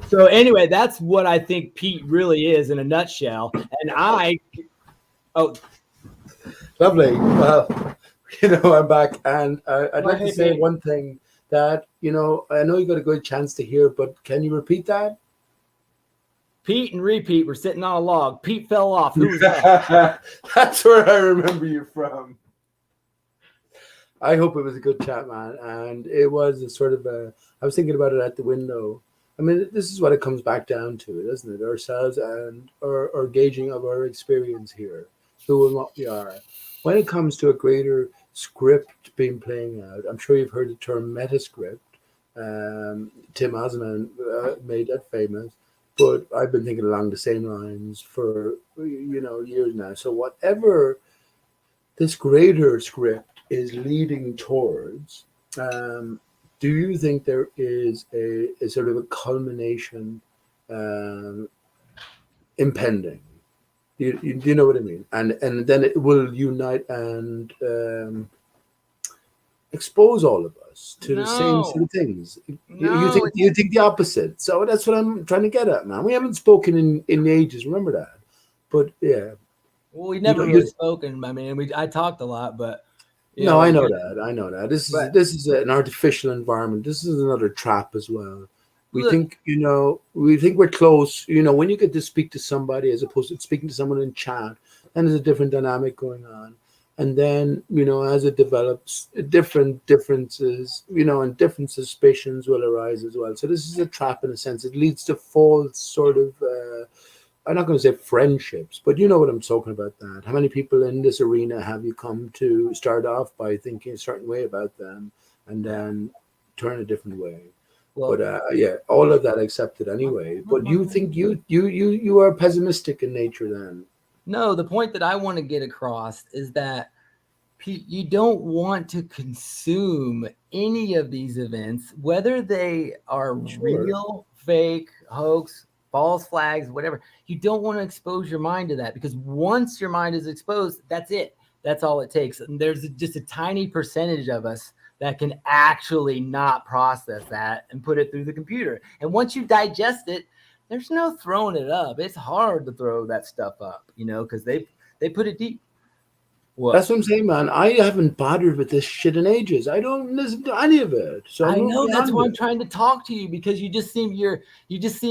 So anyway, that's what I think Pete really is in a nutshell. And oh, lovely. Well, you know, I'm back, and I'd like to say one thing that, you know, I know you got a good chance to hear, but can you repeat that? Pete and repeat were sitting on a log. Pete fell off. Who was that? That's where I remember you from. I hope it was a good chat, man. And it was a sort of I was thinking about it at the window. I mean, this is what it comes back down to, doesn't it? Ourselves and our gauging of our experience here, who and what we are. When it comes to a greater script being playing out, I'm sure you've heard the term metascript. Tim Osman made that famous, but I've been thinking along the same lines for, you know, years now. So whatever this greater script is leading towards, do you think there is a sort of a culmination um, impending? Do you know what I mean? And then it will unite and expose all of us to the same sort No, of things. no, You think the opposite. So that's what I'm trying to get at, man. We haven't spoken in ages. Remember that. But yeah, well, we you never know, really spoken. I mean, I talked a lot, but no, I know you're, that. I know that. but This is an artificial environment. This is another trap as well. We look, think, we think we're close. When you get to speak to somebody as opposed to speaking to someone in chat, then there's a different dynamic going on. And then, as it develops, different differences, and different suspicions will arise as well. So this is a trap in a sense. It leads to false sort of I'm not going to say friendships, but you know what I'm talking about that. How many people in this arena have you come to start off by thinking a certain way about them and yeah. then turn a different way? But Well, yeah, all of that accepted anyway. But you think you are pessimistic in nature then? no, the point that I want to get across is that you don't want to consume any of these events, whether they are Sure, real, fake, hoax, false flags, whatever. You don't want to expose your mind to that, because once your mind is exposed, that's it. That's all it takes. And there's just a tiny percentage of us that can actually not process that and put it through the computer. And once you digest it, there's no throwing it up. It's hard to throw that stuff up, because they put it deep. What? that's what I'm saying, man. I haven't bothered with this shit in ages. I don't listen to any of it, so I'm I moving know, that's beyond why I'm it. trying to talk to you, because you just seem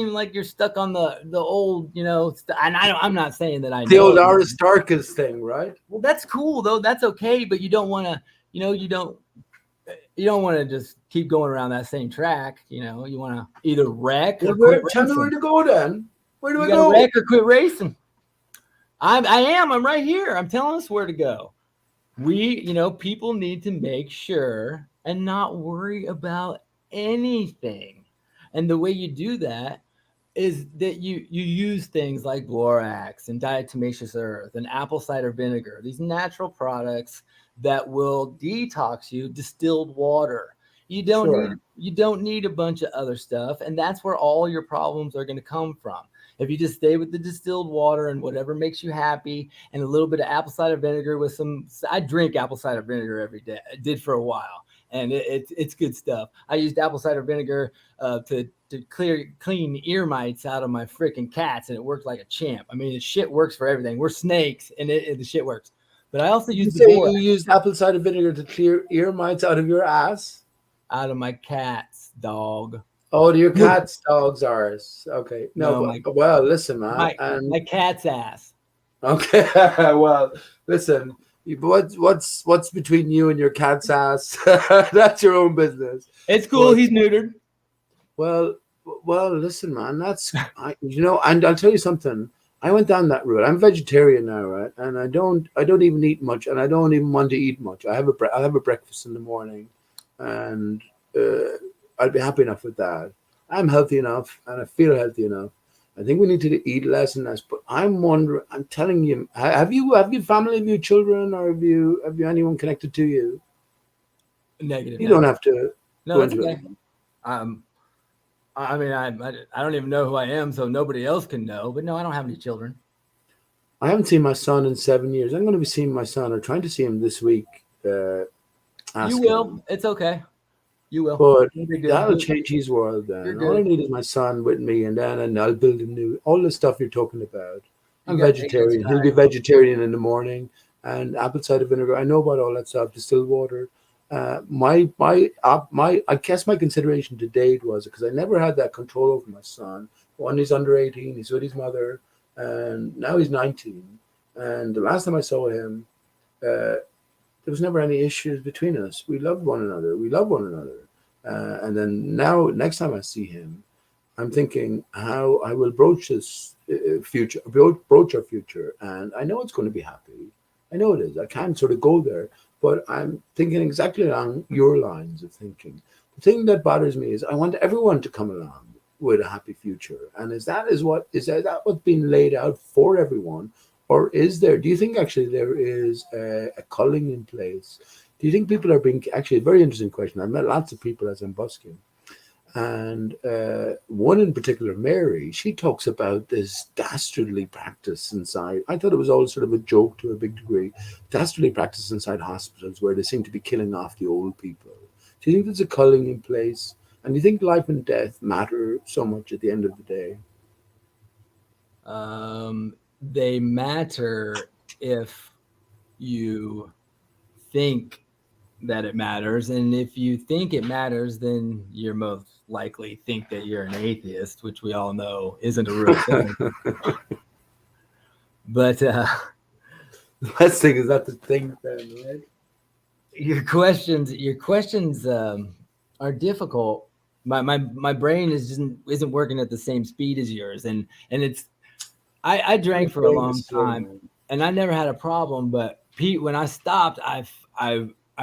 like you're stuck on the old, and I'm not saying that I The know old everything. ARI-STAR-CHUS thing, right? Well, that's cool though. That's okay, but you don't want to, you don't want to just keep going around that same track. You want to either wreck or Well, quit tell me where racing. to go then. Where do You I got to go? wreck or quit racing. I'm right here. I'm telling us where to go. People need to make sure and not worry about anything. And the way you do that is that you use things like borax and diatomaceous earth and apple cider vinegar, these natural products that will detox you, distilled water. Sure. You don't need a bunch of other stuff, and that's where all your problems are going to come from. If you just stay with the distilled water and whatever makes you happy, and a little bit of apple cider vinegar with some, I drink apple cider vinegar every day. I did for a while, and it's good stuff. I used apple cider vinegar to clean ear mites out of my freaking cats, and it worked like a champ. I mean, the shit works for everything. We're snakes, and the shit works. But I also You use the say you borax used apple cider vinegar to clear ear mites out of your ass? out of my cats, dog. Oh, your cat's dogs are. Okay. No, No, but well, listen, man. And my cat's ass. okay, well, listen. What's between you and your cat's ass? That's your own business. It's cool. But He's neutered. well, listen, man. And I'll tell you something. I went down that route. I'm vegetarian now, right? And I don't even eat much, and I don't even want to eat much. I have a breakfast in the morning, and uh, I'd be happy enough with that. I'm healthy enough, and I feel healthy enough. I think we need to eat less and less. But I'm wondering. I'm telling you, have you family? Have you children, or have you anyone connected to you? Negative. You No, don't have to no, go that's into it. okay. Um, I mean, I don't even know who I am, so nobody else can know. But no, I don't have any children. I haven't seen my son in 7 years. I'm going to be seeing my son or trying to see him this week. You Asking him. will. It's okay. You will. But No big deal. that'll change his world You're then. All I good. need is my son with me, and I'll build a new, all the stuff you're talking about. You I'm got patience, vegetarian. He'll be guy. vegetarian in the morning, and apple cider vinegar. I know about all that stuff, distilled water. I guess my consideration to date was because I never had that control over my son. One, he's under 18, he's with his mother, and now he's 19. And the last time I saw him, there was never any issues between us. We loved one another. We love one another. And then now, next time I see him, I'm thinking how I will broach this future, broach our future. And I know it's going to be happy. I know it is. I can't sort of go there, but I'm thinking exactly along your lines of thinking. The thing that bothers me is I want everyone to come along with a happy future. And is that what's been laid out for everyone? Or is there, do you think actually there is a culling in place Do you think people are being actually a very interesting question? I've met lots of people as I'm busking, and one in particular, Mary, she talks about this dastardly practice inside. I thought it was all sort of a joke to a big degree. Dastardly practice inside hospitals where they seem to be killing off the old people. Do you think there's a culling in place? And do you think life and death matter so much at the end of the day? They matter if you think that it matters, and if you think it matters, then you're most likely think that you're an atheist, which we all know isn't a real thing. But the best thing is that the thing then, right? Your questions are difficult. My brain isn't working at the same speed as yours, and it's I drank for a long time, and I never had a problem. But Pete, when I stopped, I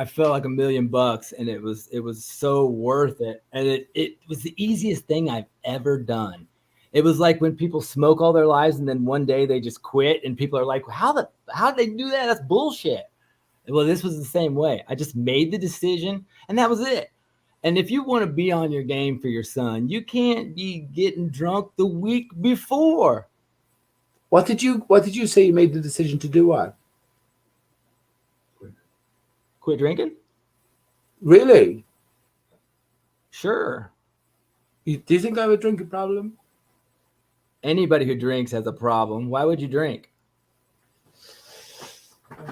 felt like $1,000,000, and it was so worth it, and it was the easiest thing I've ever done. It was like when people smoke all their lives, and then one day they just quit, and people are like, how did they do that? That's bullshit. Well, this was the same way. I just made the decision, and that was it. And if you want to be on your game for your son, you can't be getting drunk the week before. What did you say you made the decision to do? What? Quit drinking? Really? Sure. Do you think I have a drinking problem? Anybody who drinks has a problem. Why would you drink?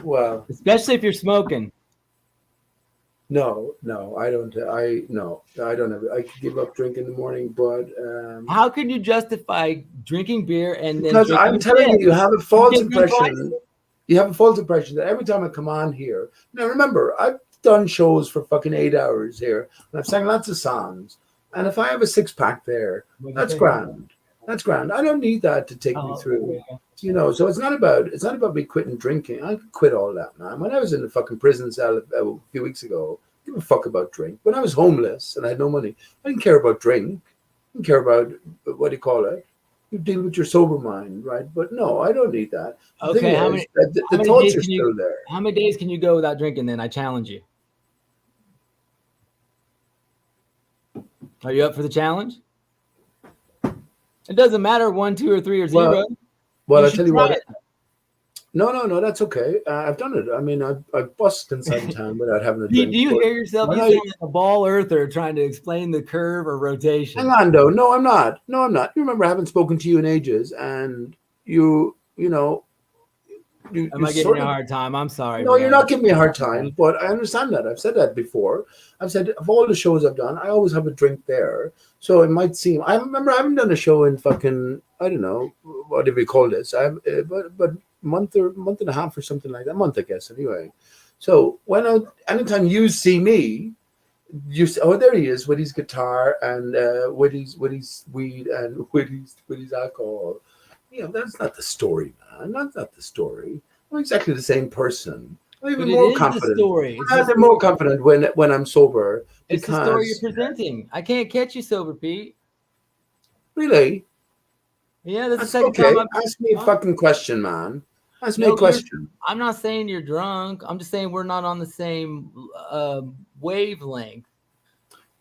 Well, especially if you're smoking. No, I don't. I don't have. I could give up drink in the morning, but how can you justify drinking beer and then? Because I'm telling you, you have a false impression. You have a false impression that every time I come on here. Now, remember, I've done shows for fucking 8 hours here, and I've sang lots of songs. And if I have a 6-pack there, that's grand. That's grand. I don't need that to take me through. You know, so it's not about me quitting drinking. I could quit all that, man. When I was in the fucking prison cell a few weeks ago, I didn't give a fuck about drink. When I was homeless and I had no money, I didn't care about drink. I didn't care about, what do you call it? You deal with your sober mind, right? But no, I don't need that. Okay, the thoughts are still there. How many days can you go without drinking then? I challenge you. Are you up for the challenge? It doesn't matter 1, 2, or 3, or 0. Well, I tell you what. No, that's okay. I've done it. I mean, I've bust inside town without having a drink. Do you hear yourself? You sound like a ball earther trying to explain the curve or rotation. Hang on, though. No, I'm not. You remember I haven't spoken to you in ages, and you know. Am I giving you a hard time? I'm sorry. No, you're not giving me a hard time, but I understand that. I've said that before. I've said of all the shows I've done, I always have a drink there. So it might seem. I remember I haven't done a show in fucking, I don't know, whatever you call this. But month and a half or something like that. Month, I guess. Anyway. So anytime you see me, you say, oh, there he is with his guitar and with his weed and with his alcohol. You know, that's not the story, man. That's not the story. I'm exactly the same person. I'm even more confident. I'm more confident when I'm sober. It's the story you're presenting. I can't catch you sober, Pete. Really? Yeah, that's the second time. Ask me a fucking question, man. Ask me a question. I'm not saying you're drunk. I'm just saying we're not on the same wavelength.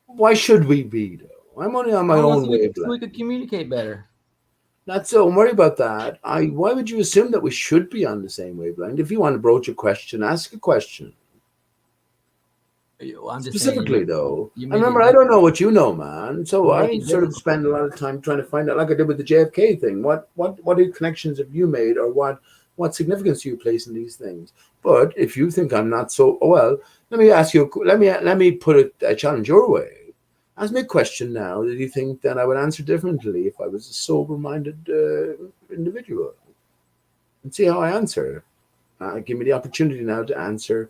Why should we be, though? I'm only on my own wavelength. So we could communicate better. Not so. Don't worry about that. Why would you assume that we should be on the same wavelength? If you want to broach a question, ask a question. I'm just specifically, though. Remember, I don't know what you know, man. So I sort of spend a lot of time trying to find out, like I did with the JFK thing. What connections have you made, or what significance do you place in these things? But if you think I'm not so well, let me ask you. Let me put a challenge your way. Ask me a question now that you think that I would answer differently if I was a sober-minded individual. And see how I answer. Give me the opportunity now to answer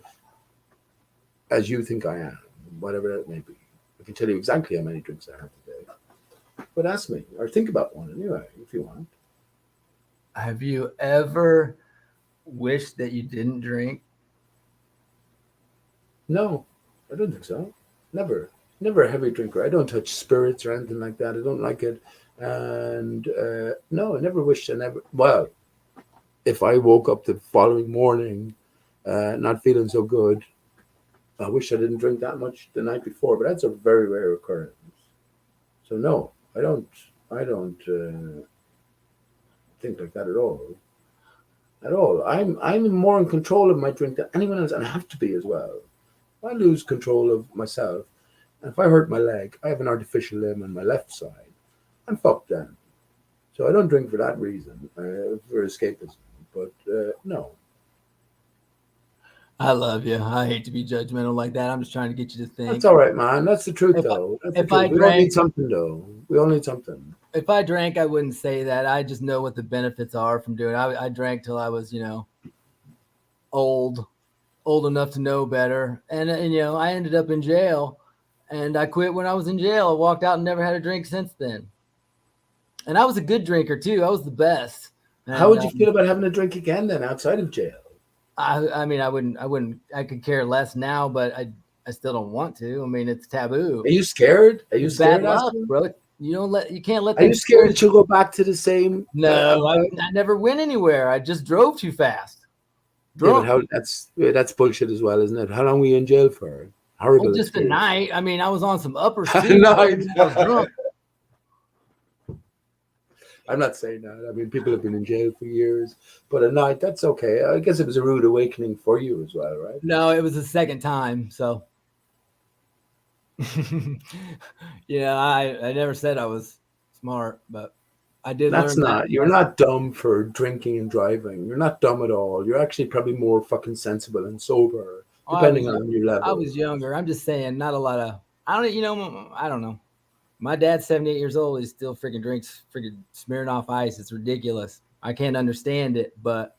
as you think I am, whatever that may be. I can tell you exactly how many drinks I have today. But ask me, or think about one anyway, if you want. Have you ever wished that you didn't drink? No, I don't think so. Never a heavy drinker. I don't touch spirits or anything like that. I don't like it. And no, I never wished. Well, if I woke up the following morning not feeling so good, I wish I didn't drink that much the night before, but that's a very rare occurrence. So no, I don't. I don't think like that at all. At all. I'm more in control of my drink than anyone else, and I have to be as well. If I lose control of myself, and if I hurt my leg, I have an artificial limb on my left side. I'm fucked then. So I don't drink for that reason, for escapism. But no, I love you. I hate to be judgmental like that. I'm just trying to get you to that's think. all right, man. That's the truth, If I, though. That's the if I truth. We all need drank, something, though. We all need something. if I drank, I wouldn't say that. I just know what the benefits are from doing it. I drank till I was, old, old enough to know better. And I ended up in jail, and I quit when I was in jail. I walked out and never had a drink since then. And I was a good drinker too. I was the best. How And would you feel about having a drink again then outside of jail? I mean, I wouldn't. I could care less now, but I still don't want to. I mean, it's taboo. Are you scared? Are you It's bad scared, luck, Aspen? bro. You can't let Are you things scared that you'll go back to the same? No, I never went anywhere. I just drove too fast. Yeah, but Drunk. that's bullshit as well, isn't it? How long were you in jail for? Horrible Just a experience. night. I mean, I was on some uppers A too. night. I was drunk. I'm not saying that. I mean, people have been in jail for years, but a night, that's okay. I guess it was a rude awakening for you as well, right? No, it was the second time. So, I never said I was smart, but I did That's learn that. not, you're not dumb for drinking and driving. You're not dumb at all. You're actually probably more fucking sensible and sober, depending on your I level. was younger. I'm just saying, not a lot of. I don't know. My dad's 78 years old. He still freaking drinks freaking Smirnoff Ice. It's ridiculous. I can't understand it, but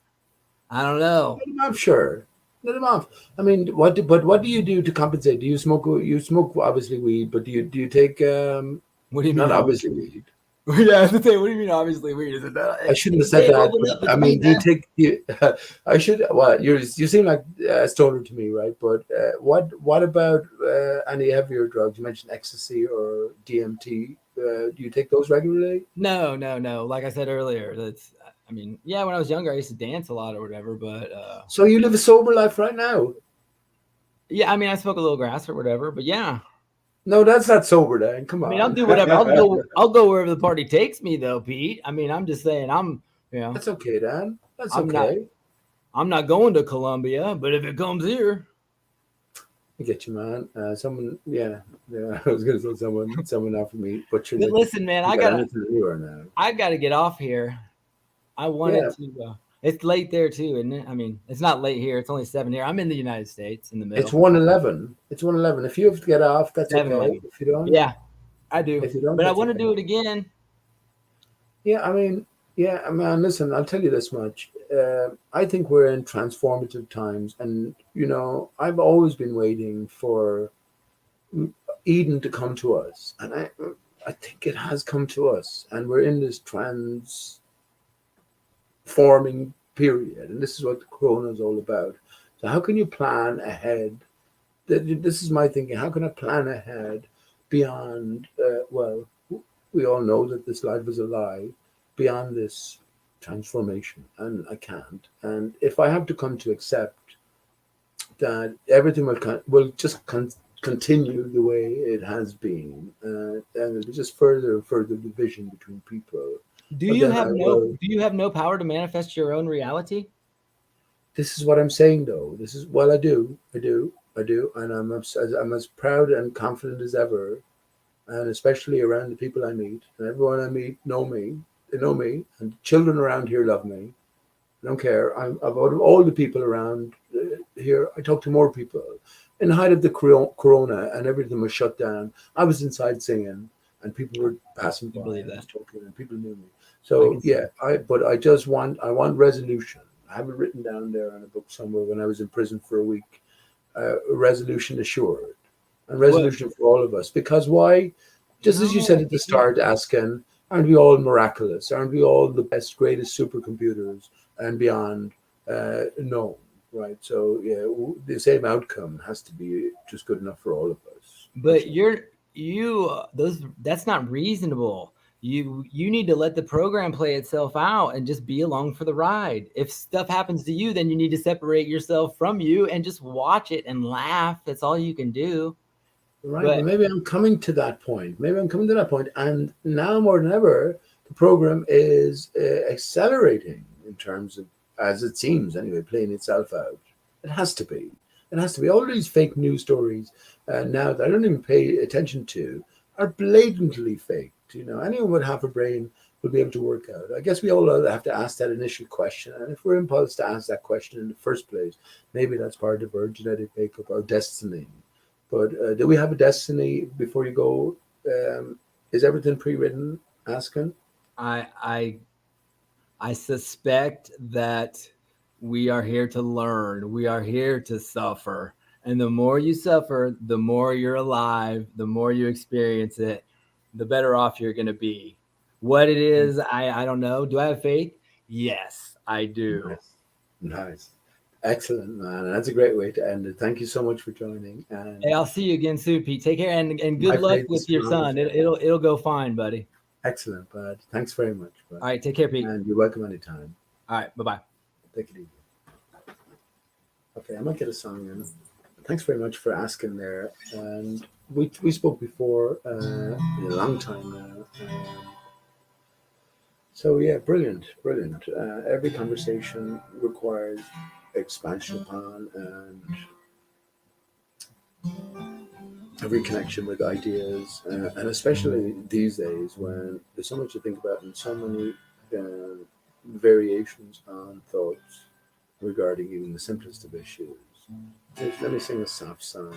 I don't know. Let him off, sure. Let him off. I mean, what do you do to compensate? Do you smoke? You smoke obviously weed, but do you take What do you mean? not obviously weed? Yeah, I was gonna say, what do you mean? Obviously, weed is it? I shouldn't have said that. But, I mean, do you take? I should. Well, you seem like a stoner to me, right? But what about any heavier drugs? You mentioned ecstasy or DMT. Do you take those regularly? No. Like I said earlier, I mean, yeah, when I was younger, I used to dance a lot or whatever. But So you live a sober life right now? yeah, I mean, I smoke a little grass or whatever. But yeah, No, that's not sober, Dan. Come I on. mean, I'll do whatever. I'll go wherever the party takes me, though, Pete. I mean, I'm just saying, That's okay, Dan. That's I'm okay. I'm not going to Colombia, but if it comes here, I get you, man. Yeah. I was gonna say someone after me, but but listen, man, I gotta now. get off here. I wanted to. It's late there too, isn't it? I mean, it's not late here. It's only 7 here. I'm in the United States, in the middle. It's 1:11. It's 1:11. If you have to get off, that's 7 okay. maybe. If you don't, Yeah, I do. if you don't, But I that's want to okay. do it again. Yeah, I mean, listen, I'll tell you this much. I think we're in transformative times, and I've always been waiting for Eden to come to us, and I think it has come to us, and we're in this transforming period, and this is what the corona is all about. So how can you plan ahead? This is my thinking. How can I plan ahead beyond? Well, we all know that this life is a lie. Beyond this transformation, and I can't. And if I have to come to accept that everything will just continue the way it has been, and it'll be just further and further division between people. Do But you then have no power to manifest your own reality? this is what I'm saying, though. This is I do, and I'm as proud and confident as ever, and especially around the people I meet, and everyone I meet know me. They know me, and children around here love me. I don't care. About all the people around here, I talk to more people. In the height of the corona and everything was shut down, I was inside singing, and people were passing by. Believe I that. was talking, and people knew me. So yeah, but I want resolution. I have it written down there on a book somewhere when I was in prison for a week. Resolution assured, and resolution for all of us. Because why? Just as you said at the start, asking, aren't we all miraculous? Aren't we all the best, greatest supercomputers and beyond known? Right. So yeah, the same outcome has to be just good enough for all of us. But that's not reasonable. You need to let the program play itself out and just be along for the ride. If stuff happens to you, then you need to separate yourself from you and just watch it and laugh. That's all you can do. Right. But Well, maybe I'm coming to that point. And now more than ever, the program is accelerating in terms of, as it seems anyway, playing itself out. It has to be. It has to be. All of these fake news stories now that I don't even pay attention to are blatantly faked. Anyone with half a brain will be able to work out. I guess we all have to ask that initial question. And if we're impulsed to ask that question in the first place, maybe that's part of our genetic makeup, our destiny. But do we have a destiny before you go? Is everything pre-written? Asking. I suspect that we are here to learn. We are here to suffer. And the more you suffer, the more you're alive, the more you experience it, the better off you're going to be. What it is, I don't know. Do I have faith? Yes, I do. Nice. Excellent, man. That's a great way to end it. Thank you so much for joining. And Hey, I'll see you again soon, Pete. Take care and my good luck faith is with your strong. son. It'll go fine, buddy. Excellent, bud. Thanks very much, bud. All right, take care, Pete. And you're welcome anytime. All right, bye-bye. Take it easy. Okay, I might get a song in. Thanks very much for asking there. And we spoke before a long time now. So yeah, brilliant. Every conversation requires expansion upon, and every connection with ideas, and especially these days when there's so much to think about and so many variations on thoughts regarding even the simplest of issues. Let me sing a soft song.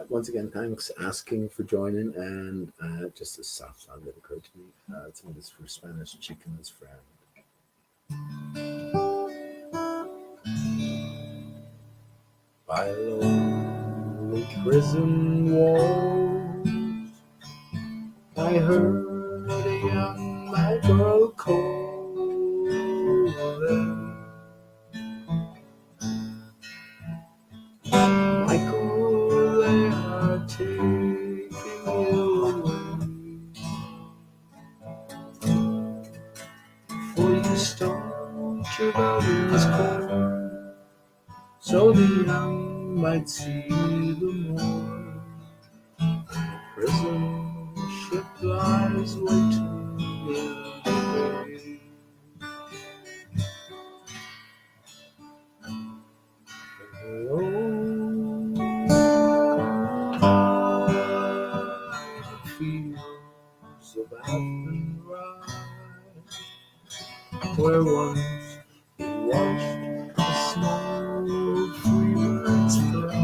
Once again, thanks asking for joining, and just a soft song that occurred to me. Some of this for Spanish Chicken's friend. By lonely prison walls, I heard a young mad girl calling. Michael, they are taking you away, for you stole your brother's corn, so the young might see the more. Prison ship lies waiting in the bay. Fields of apple rye, where once we watched the snow-free birds fly.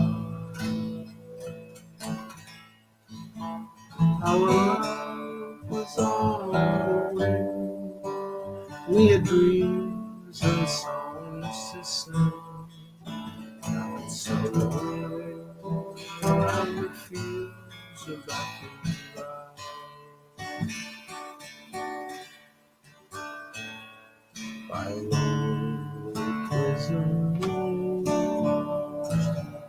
Our love was on the wing. We had dreams and songs to sing. Now it's so lonely around the fields of apple rye. By lonely prison walls,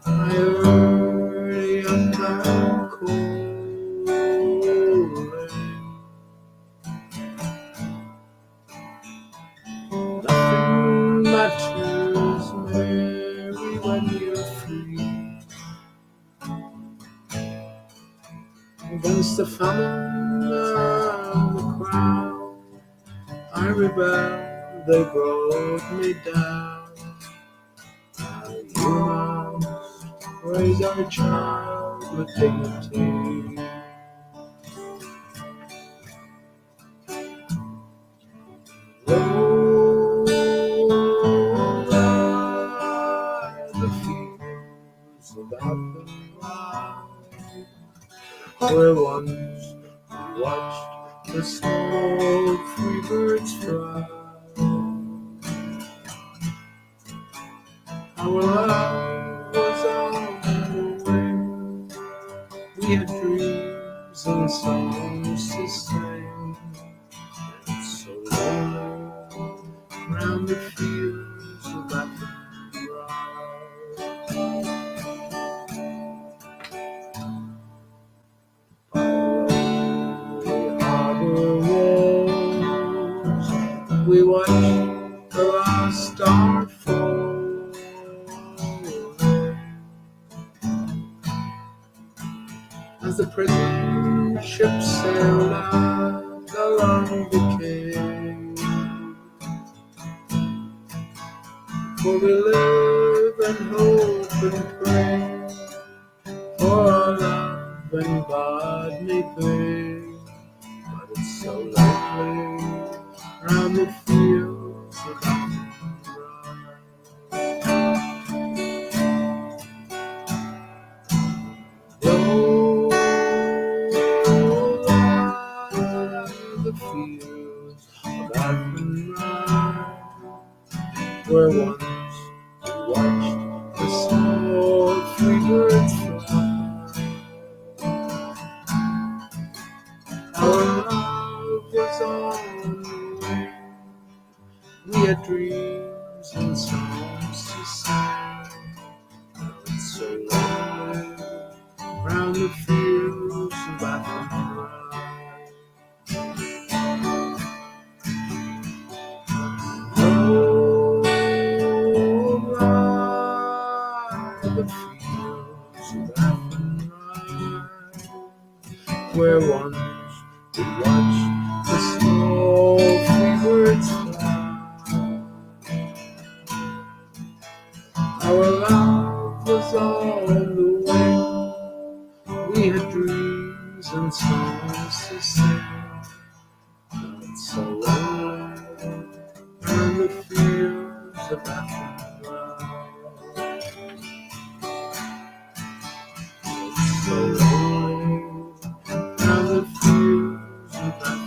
I heard a young man calling. Nothing matters, Mary, when you're free. Against the famine and the crowd, I rebelled. They brought me down. Now you must raise our child with dignity. Roll by the fields of apple rye, where once we watched the snow-free birds fly. Our love was on the wing. We had dreams and songs to sing. And so round the fields of Athenry. We watched the last star fall as the prison ship sailed out along the quay. For we live and hope and pray for our love and God may pay. But it's so lonely round the fields of Athenry. Roll on the fields of Athenry, where once we watched the small free birds fly. Our love was on the wing. We had dreams and songs to sing. Now it's so lonely round the fields of Athenry. Oh, lie the fields of Athenry, where once we watched the small free birds fly. Our love was on the wing. We had dreams and songs to sing. Now it's so lonely round the fields of Athenry. It's so lonely round the fields of Athenry.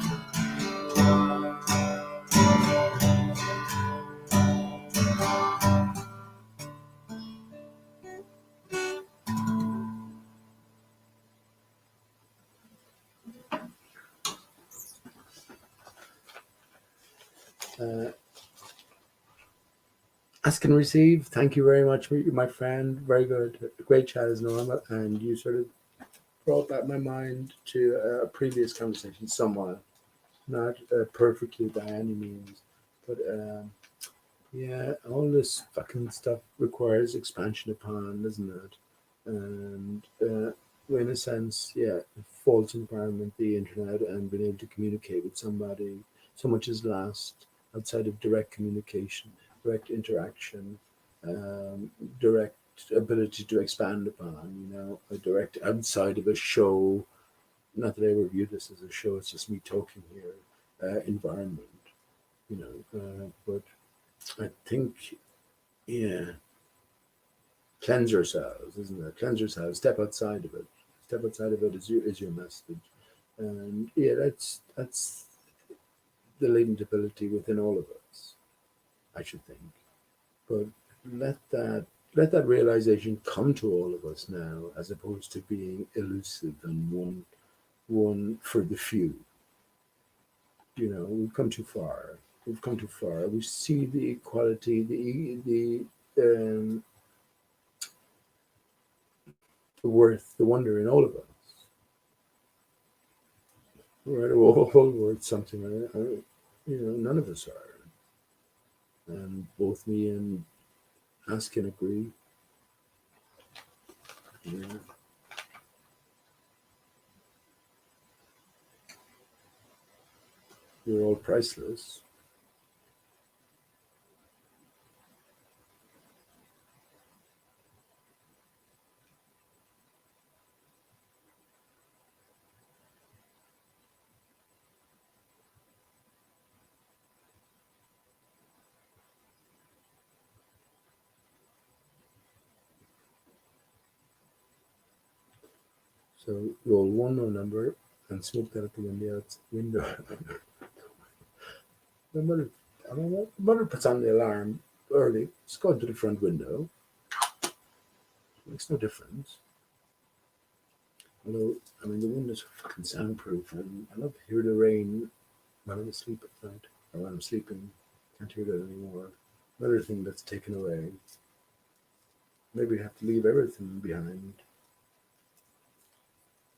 Ask and receive. Thank you very much, my friend. Very good. Great chat as normal. And you sort of brought back my mind to a previous conversation somewhat. Not perfectly by any means. But yeah, all this fucking stuff requires expansion upon, doesn't it? And in a sense, yeah, false environment, the internet, and being able to communicate with somebody, so much is lost outside of direct communication, direct interaction, direct ability to expand upon, a direct outside of a show. Not that I ever view this as a show; it's just me talking here. Environment, but I think, yeah, cleanse yourselves, isn't it? Cleanse yourselves. Step outside of it. Step outside of it is your message, and yeah, that's the latent ability within all of us, I should think. But let that realization come to all of us now, as opposed to being elusive and one for the few. We've come too far. We've come too far. We see the equality, the worth, the wonder in all of us. We're all worth something. None of us are. And both me and Ask can agree. Yeah. We're all priceless. So roll one more number and smoke that at the window. My mother, puts on the alarm early. Just go into the front window. Makes no difference. Although, the windows are fucking soundproof, and I love to hear the rain when I'm asleep at night, or when I'm sleeping Can't hear that anymore. Another thing that's taken away. Maybe we have to leave everything behind.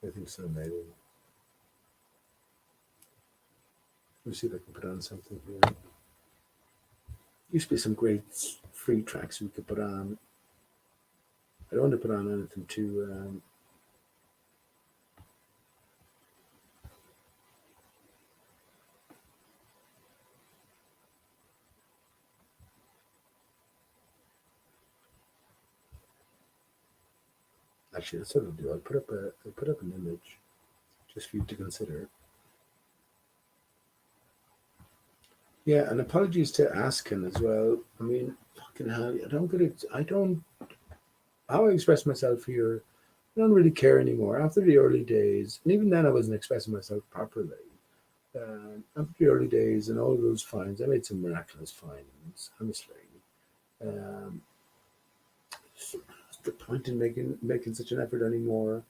I think so, maybe. Let me see if I can put on something here. Used to be some great free tracks we could put on. I don't want to put on anything too. Actually, that's what I'll do. I'll put up an image just for you to consider. Yeah, and apologies to Askin as well. I mean, fucking hell, I don't get it. I don't. How I express myself here, I don't really care anymore. After the early days, and even then, I wasn't expressing myself properly. After the early days and all those finds, I made some miraculous finds, honestly. Um, so what's the point in making such an effort anymore?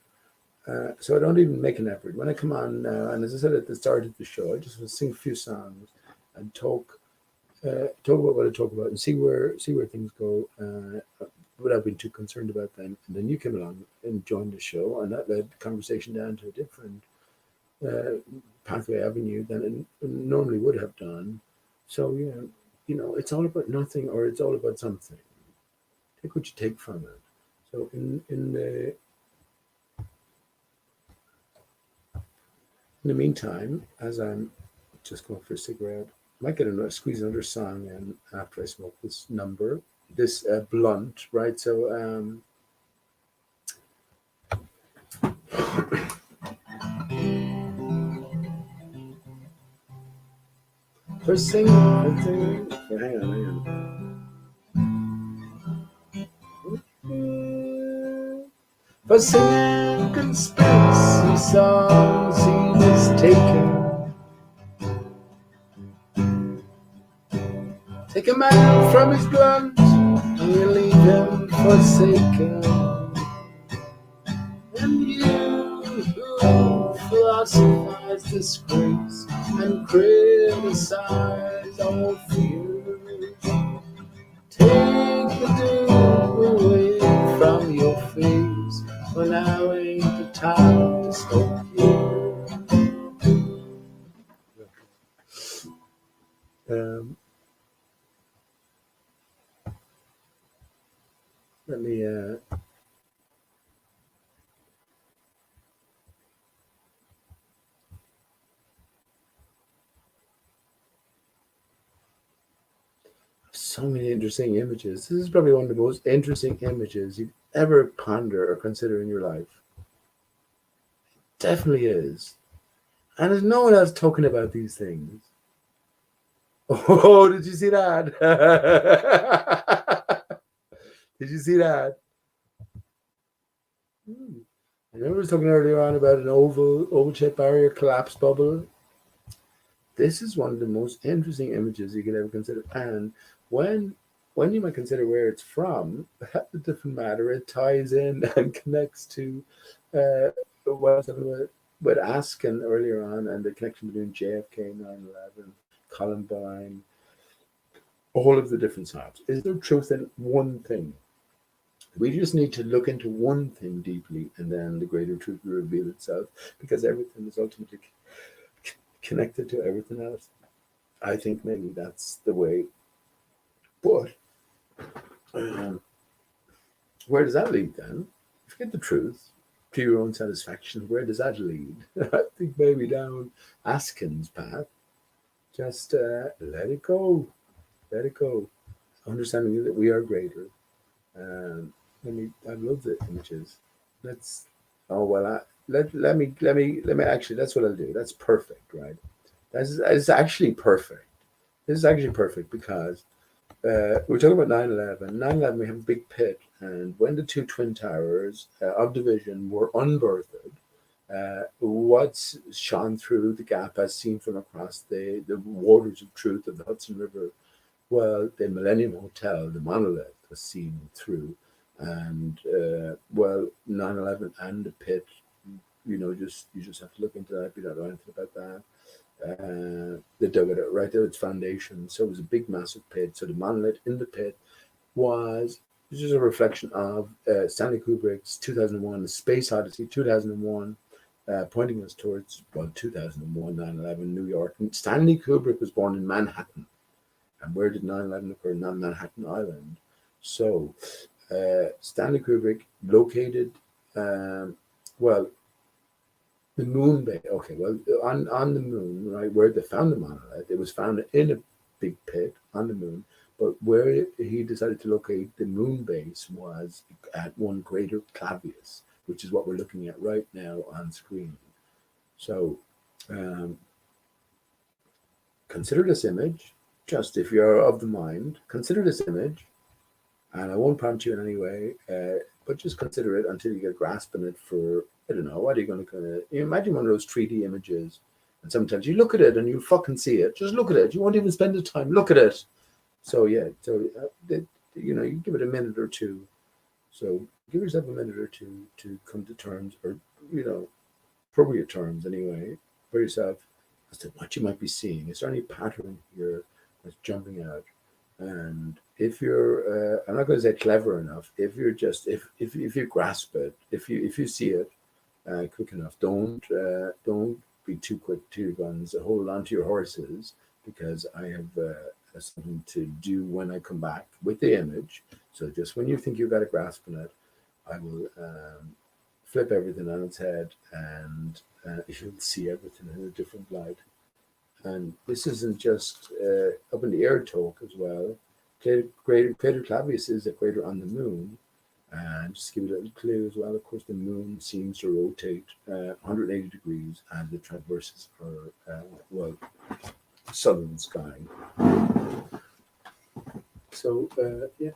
So I don't even make an effort. When I come on now, and as I said at the start of the show, I just want to sing a few songs and talk about what I talk about and see where things go without being too concerned about them. And then you came along and joined the show, and that led the conversation down to a different pathway avenue than it normally would have done. So yeah, it's all about nothing or it's all about something. Take what you take from it. So in the meantime, as I'm just going for a cigarette, I might get another squeeze another song in after I smoke this blunt, right? So first thing, hang on. For singing conspiracy songs he was taken. Take a man from his blunt and you leave him forsaken. And you who philosophize disgrace and criticize all fears, take the doom away from your face, for now ain't the time to stop here. Let me so many interesting images. This is probably one of the most interesting images you'd ever ponder or consider in your life. Definitely is. And there's no one else talking about these things. Oh, did you see that? Did you see that? I remember I was talking earlier on about an oval shaped barrier collapse bubble. This is one of the most interesting images you could ever consider. And when you might consider where it's from, that's a different matter. It ties in and connects to what I was talking about with Askin earlier on and the connection between JFK, 9/11, Columbine, all of the different sides. Is there truth in one thing? We just need to look into one thing deeply, and then the greater truth will reveal itself, because everything is ultimately connected to everything else. I think maybe that's the way. But where does that lead then? Forget the truth to your own satisfaction. Where does that lead? I think maybe down Askin's path. Just let it go. Let it go. Understanding that we are greater. I love the images. Let's. Oh well. Let me. Actually, that's what I'll do. That's perfect, right? That's actually perfect. This is actually perfect because we're talking about 9/11. 9/11, we have a big pit, and when the two twin towers of division were unberthed, what's shone through the gap as seen from across the waters of truth of the Hudson River? Well, the Millennium Hotel, the monolith, was seen through, and 9/11 and the pit. You just have to look into that if you don't know anything about that. They dug it out right there, its foundation. So it was a big, massive pit. So the monolith in the pit was just a reflection of Stanley Kubrick's 2001, The Space Odyssey, 2001, pointing us towards, well, 2001, 9/11, New York. And Stanley Kubrick was born in Manhattan. And where did 9/11 occur? Not Manhattan Island. So Stanley Kubrick located, well, the moon bay. Okay, well, on the moon, right, where they found the monolith, it was found in a big pit on the moon. But where he decided to locate the moon base was at one Greater Clavius, which is what we're looking at right now on screen. So consider this image, just if you're of the mind, consider this image, and I won't prompt you in any way, but just consider it until you get a grasp on it for, I don't know, what are you going to you imagine one of those 3D images, and sometimes you look at it and you fucking see it. Just look at it. You won't even spend the time. Look at it. So yeah, so you give it a minute or two. So give yourself a minute or two to come to terms, or appropriate terms anyway, for yourself as to what you might be seeing. Is there any pattern here that's jumping out? And if you're, I'm not going to say clever enough. If you're just, if you grasp it, if you see it quick enough, don't be too quick to your guns. Hold on to your horses, because I have something to do when I come back with the image. So just when you think you've got a grasp on it, I will flip everything on its head, and you'll see everything in a different light. And this isn't just up in the air talk as well. Crater Clavius is a crater on the moon. And just to give you a little clue as well, of course, the moon seems to rotate 180 degrees as it traverses our, southern sky. So, yeah.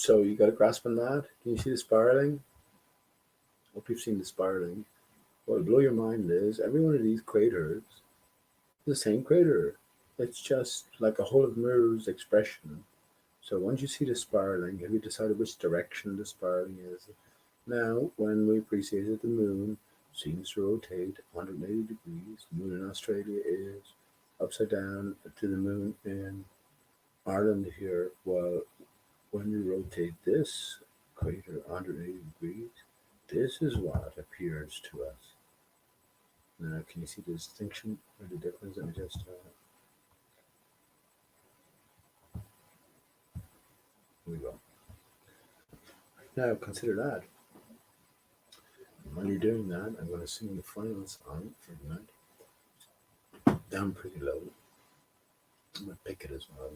So you got a grasp on that? Can you see the spiraling? Hope you've seen the spiraling. What will blow your mind is every one of these craters is the same crater. It's just like a whole of mirrors expression. So once you see the spiraling, have you decided which direction the spiraling is? Now, when we appreciate that the moon seems to rotate 180 degrees, the moon in Australia is upside down to the moon in Ireland here, while when we rotate this crater 180 degrees, this is what appears to us. Now, can you see the distinction or the difference? Let me just. Here we go. Now, consider that. While you're doing that, I'm going to sing the final song for the night. Down pretty low. I'm going to pick it as well.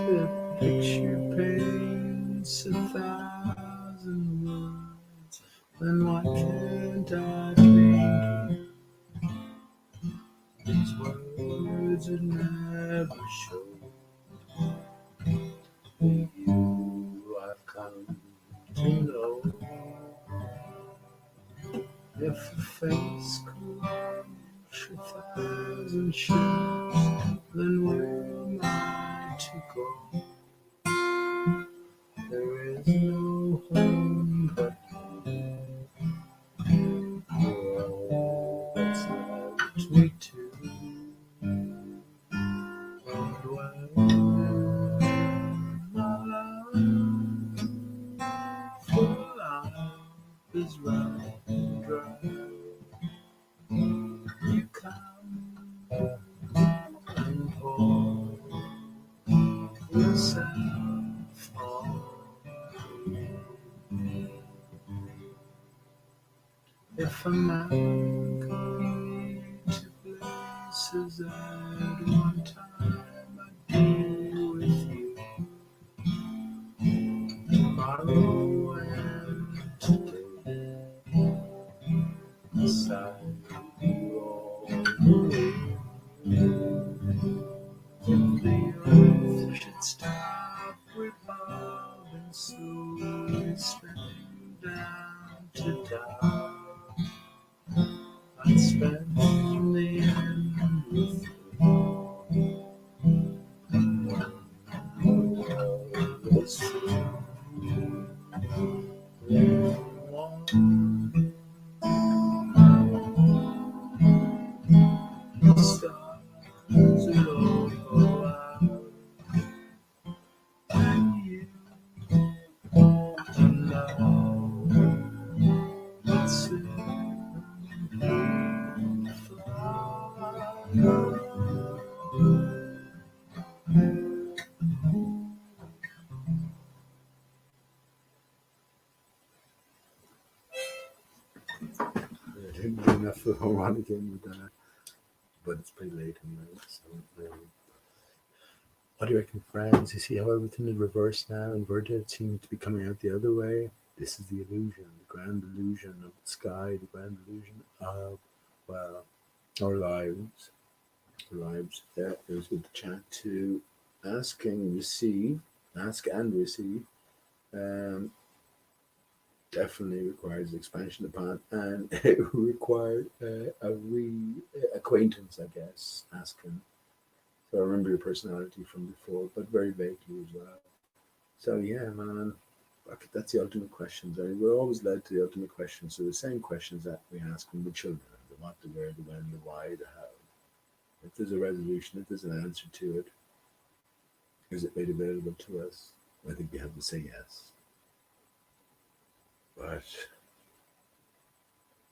The picture paints 1,000 words, then why can't I paint you? These words would never show the you I've come to know. If a face could launch 1,000 ships, then where am I to go? There is no home but you. Oh, that's left me to. And when my love for life is running dry, you come and pour yourself on me. If a man could reach places at one time, I'd be with you tomorrow and today. Beside you all the way. If the earth should stop revolving, slowly spinning down to die, I'd spend the end with you. And when the world was through, the stars would all go out, and you and I would simply fly. I didn't do enough for the harmonic in with that, but it's pretty late anyway. So, what do you reckon, friends? You see how everything is reversed now, inverted? It seems to be coming out the other way. This is the illusion, the grand illusion of the sky, the grand illusion of, well, our lives. Our lives. There is with the chat to ask and receive, definitely requires expansion upon, and it required a acquaintance, I guess, asking. So I remember your personality from before, but very vaguely as well. So yeah, man, that's the ultimate questions. I mean, we're always led to the ultimate questions. So the same questions that we ask when we're children: the what, the where, the when, the why, the how. If there's a resolution, if there's an answer to it, is it made available to us? I think we have to say yes. But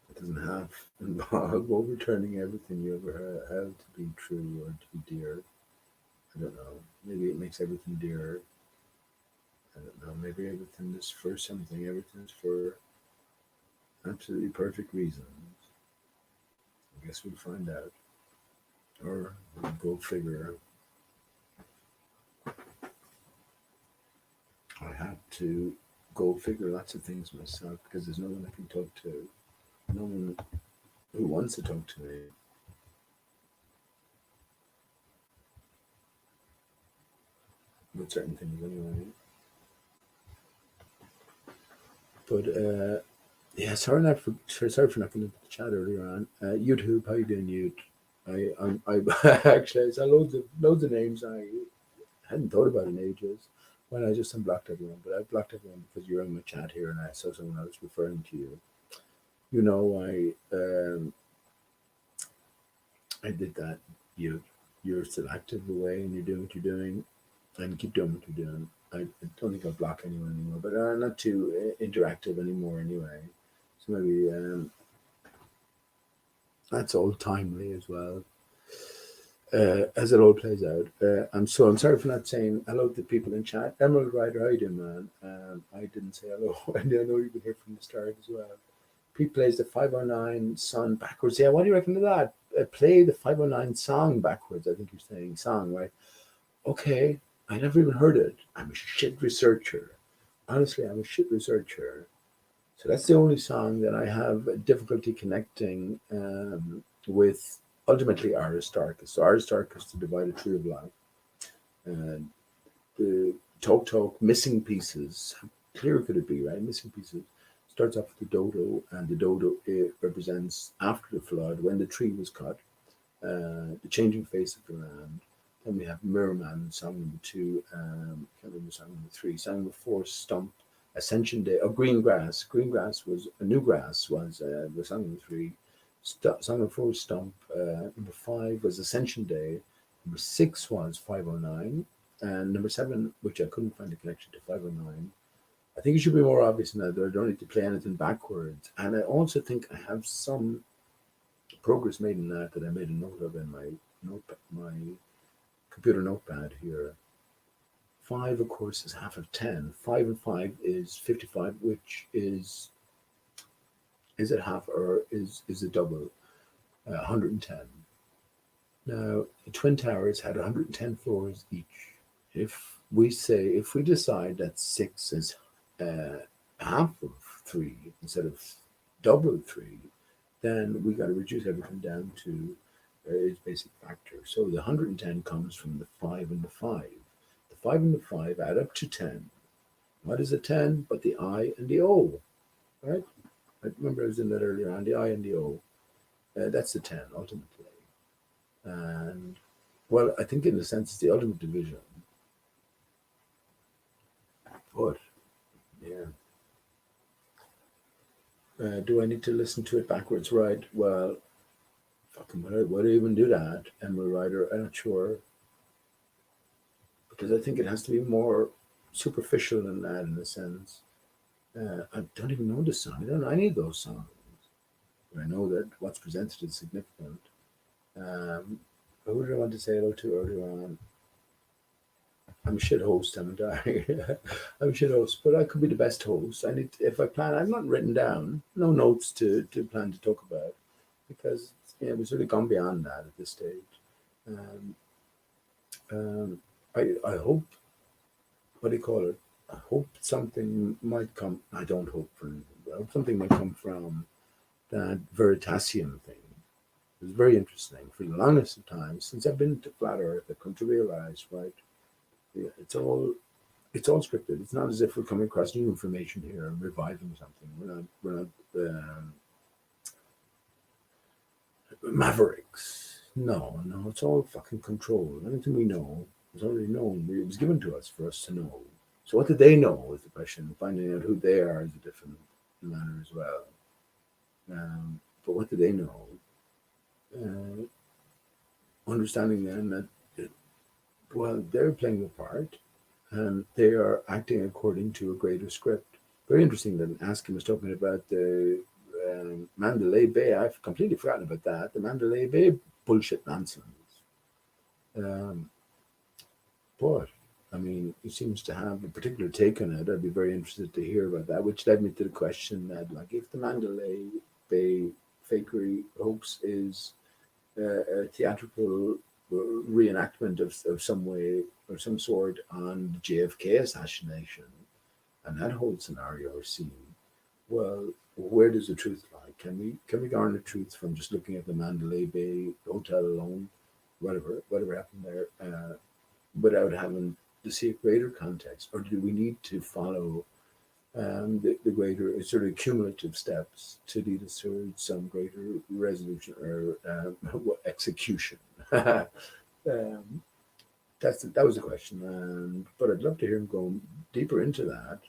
it doesn't have involve overturning everything you ever held to be true or to be dear, I don't know. Maybe it makes everything dearer. I don't know. Maybe everything is for something. Everything's for absolutely perfect reasons. I guess we'll find out. Or we'll go figure. I have to go figure lots of things myself because there's no one I can talk to. No one who wants to talk to me. With certain things anyway. But yeah, sorry for not getting into the chat earlier on. YouTube, how you doing, Ute? I actually I saw loads of names I hadn't thought about in ages. When I just unblocked everyone, but I blocked everyone because you're in my chat here, and I saw someone else referring to you. You know, I did that. You're still active away, and you're doing what you're doing, and keep doing what you're doing. I don't think I'll block anyone anymore, but I'm not too interactive anymore anyway. So maybe that's all timely as well. As it all plays out. I'm sorry for not saying hello to the people in chat. Emerald Rider, how you doing, man? I didn't say hello. I know you've been here from the start as well. Pete plays the 509 song backwards. Yeah, what do you reckon to that? Play the 509 song backwards. I think you're saying song, right? Okay, I never even heard it. I'm a shit researcher. Honestly, I'm a shit researcher. So that's the only song that I have difficulty connecting with ultimately ARI-STAR-CHUS. So ARI-STAR-CHUS, the divided tree of life. The talk, missing pieces. How clear could it be, right? Missing pieces. Starts off with the dodo, and the dodo represents after the flood, when the tree was cut, the changing face of the land. Then we have Merman, song number 2. Can't remember song number 3. Song number 4, Stump. Ascension Day, or Green Grass. Green Grass was a new grass was the song number 3. Song number 4 was Stump. Number 5 was Ascension Day. Number 6 was 509, and number 7, which I couldn't find a connection to 509. I think it should be more obvious now that I don't need to play anything backwards. And I also think I have some progress made in that I made a note of in my computer notepad here. 5, of course, is half of 10. 5 and 5 is 55, which is it half or is it double? 110. Now, the Twin Towers had 110 floors each. If we decide that 6 is half of 3 instead of double 3, then we got to reduce everything down to its basic factor. So the 110 comes from the 5 and the 5. The 5 and the 5 add up to 10. What is a 10 but the I and the O, right? I remember I was in that earlier on, the I and the O. That's the 10, ultimately. And, well, I think in a sense it's the ultimate division. But, yeah. Do I need to listen to it backwards? Right. Well, fucking would I even do that? Emerald Rider, I'm not sure. Because I think it has to be more superficial than that in a sense. I don't even know the song. I don't know any of those songs. But I know that what's presented is significant. Who did I want to say hello to earlier on? I'm a shit host, haven't I? I'm a shit host, but I could be the best host. If I plan, I've not written down, no notes to plan to talk about, because we've really gone beyond that at this stage. I hope, what do you call it? I hope something might come. I don't hope for anything, but I hope something might come from that Veritasium thing. It was very interesting. For the longest of time, since I've been to Flat Earth, I've come to realize, right, it's all scripted. It's not as if we're coming across new information here and reviving something. We're not mavericks. No, it's all fucking controlled. Anything we know is already known. It was given to us for us to know. So what did they know is the question. Finding out who they are is a different matter as well. But what did they know? Understanding then that, well, they're playing a part and they are acting according to a greater script. Very interesting that Askin was talking about the Mandalay Bay. I've completely forgotten about that. The Mandalay Bay bullshit nonsense. But I mean, he seems to have a particular take on it. I'd be very interested to hear about that, which led me to the question that, like, if the Mandalay Bay fakery hoax is a theatrical reenactment of some way or some sort on the JFK assassination, and that whole scenario or scene, well, where does the truth lie? Can we garner truth from just looking at the Mandalay Bay hotel alone, whatever happened there, without having to see a greater context, or do we need to follow the greater sort of cumulative steps to lead us towards some greater resolution or execution? That was the question, but I'd love to hear him go deeper into that.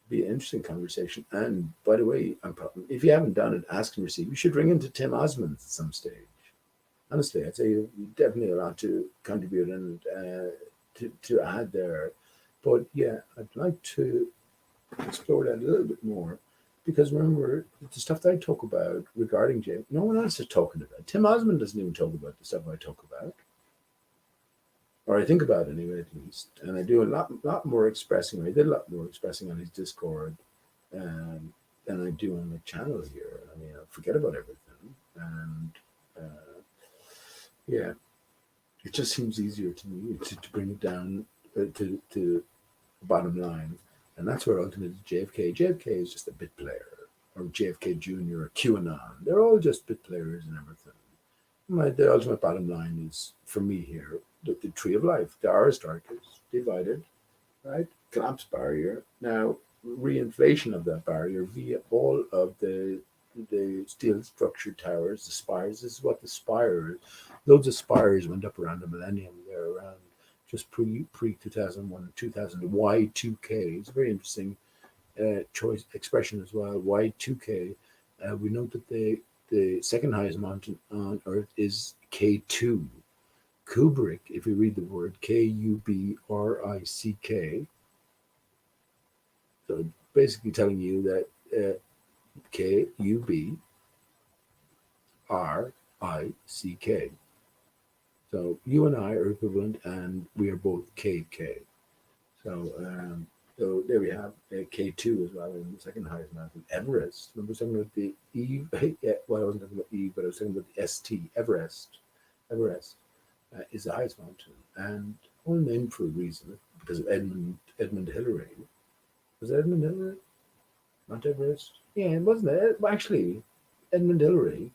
Be an interesting conversation. And by the way, if you haven't done it, ask and receive. You should ring into Tim Osmond at some stage. Honestly, I'd say you definitely a lot to contribute and to add there. But yeah, I'd like to explore that a little bit more, because remember, the stuff that I talk about regarding Jay, no one else is talking about. Tim Osmond doesn't even talk about the stuff I talk about, or I think about anyway, at least. And I do a lot more expressing. I did a lot more expressing on his Discord than I do on the channel here. I mean, I forget about everything, and yeah, it just seems easier to me to bring it down to the bottom line. And that's where ultimately JFK. JFK is just a bit player, or JFK Jr. or QAnon. They're all just bit players and everything. The ultimate bottom line is, for me here, the tree of life. The ARI-STAR-CHUS divided, right? Collapse barrier. Now, reinflation of that barrier via all of the steel structured towers, the spires. This is what the spires, loads of spires went up around the millennium. They're around just pre 2001 2000. Y2K. It's a very interesting choice expression as well. Y2K. We know that the second highest mountain on Earth is K2. Kubrick, if you read the word Kubrick, so basically telling you that Kubrick. So you and I are equivalent, and we are both KK. So there we have K2 as well, in the second highest mountain, Everest. Remember, I was talking about the E. Well, I wasn't talking about E, but I was talking about the ST, Everest. Everest is the highest mountain, and all named for a reason, because of Edmund Hillary. Was it Edmund Hillary? Mount Everest? Yeah, it wasn't it. Well, actually, Edmund Hillary.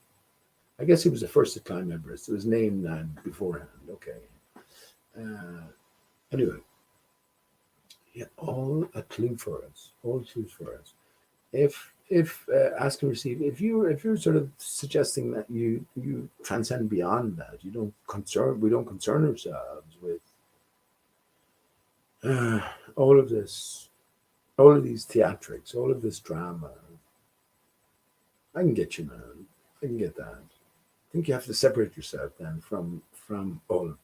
I guess he was the first to climb Everest. It was named that beforehand. Okay. Anyway, yeah, all a clue for us. All clues for us. If ask and receive, if you're sort of suggesting that you transcend beyond that, we don't concern ourselves with all of this, all of these theatrics, all of this drama. I can get you, man. I can get that. I think you have to separate yourself then from all of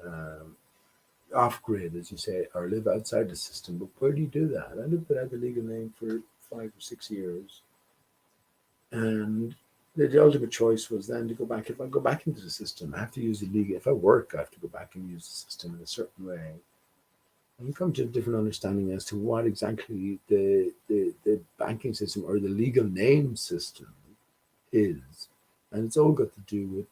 it. Off grid, as you say, or live outside the system. But where do you do that? I lived without the legal name for 5 or 6 years, and the ultimate choice was then to go back. If I go back into the system, I have to use the legal. If I work, I have to go back and use the system in a certain way. And you come to a different understanding as to what exactly the banking system or the legal name system is, and it's all got to do with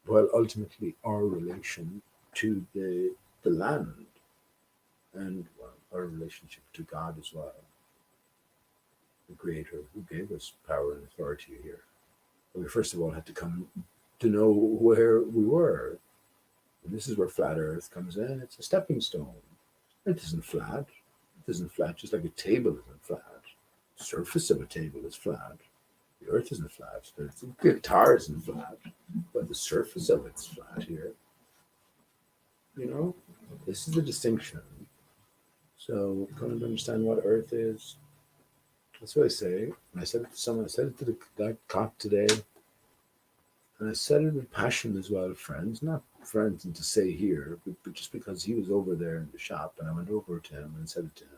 well, ultimately our relation to the land, and well, our relationship to God as well, the Creator who gave us power and authority here. And we first of all had to come to know where we were. And this is where flat Earth comes in. It's a stepping stone. It isn't flat. It isn't flat, just like a table isn't flat. The surface of a table is flat. The Earth isn't flat. The guitar isn't flat, but the surface of it's flat here. You know, this is the distinction. So, come to understand what Earth is. That's what I say. And I said it to someone. I said it to the guy cop today, and I said it with passion as well. Friends, not friends, and to say here, but just because he was over there in the shop, and I went over to him and said it to him.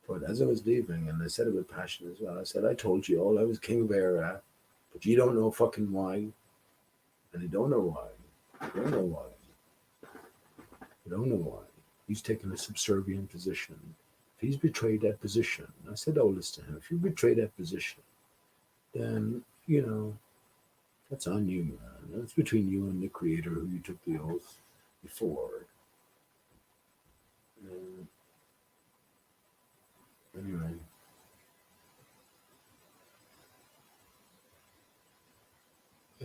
But as I was leaving, and I said it with passion as well, I said, I told you all I was king of ARI, but you don't know fucking why, and you don't know why. You don't know why. I don't know why. He's taken a subservient position. If he's betrayed that position, I said all this to him. If you betray that position, then that's on you, man. That's between you and the Creator who you took the oath before. Anyway.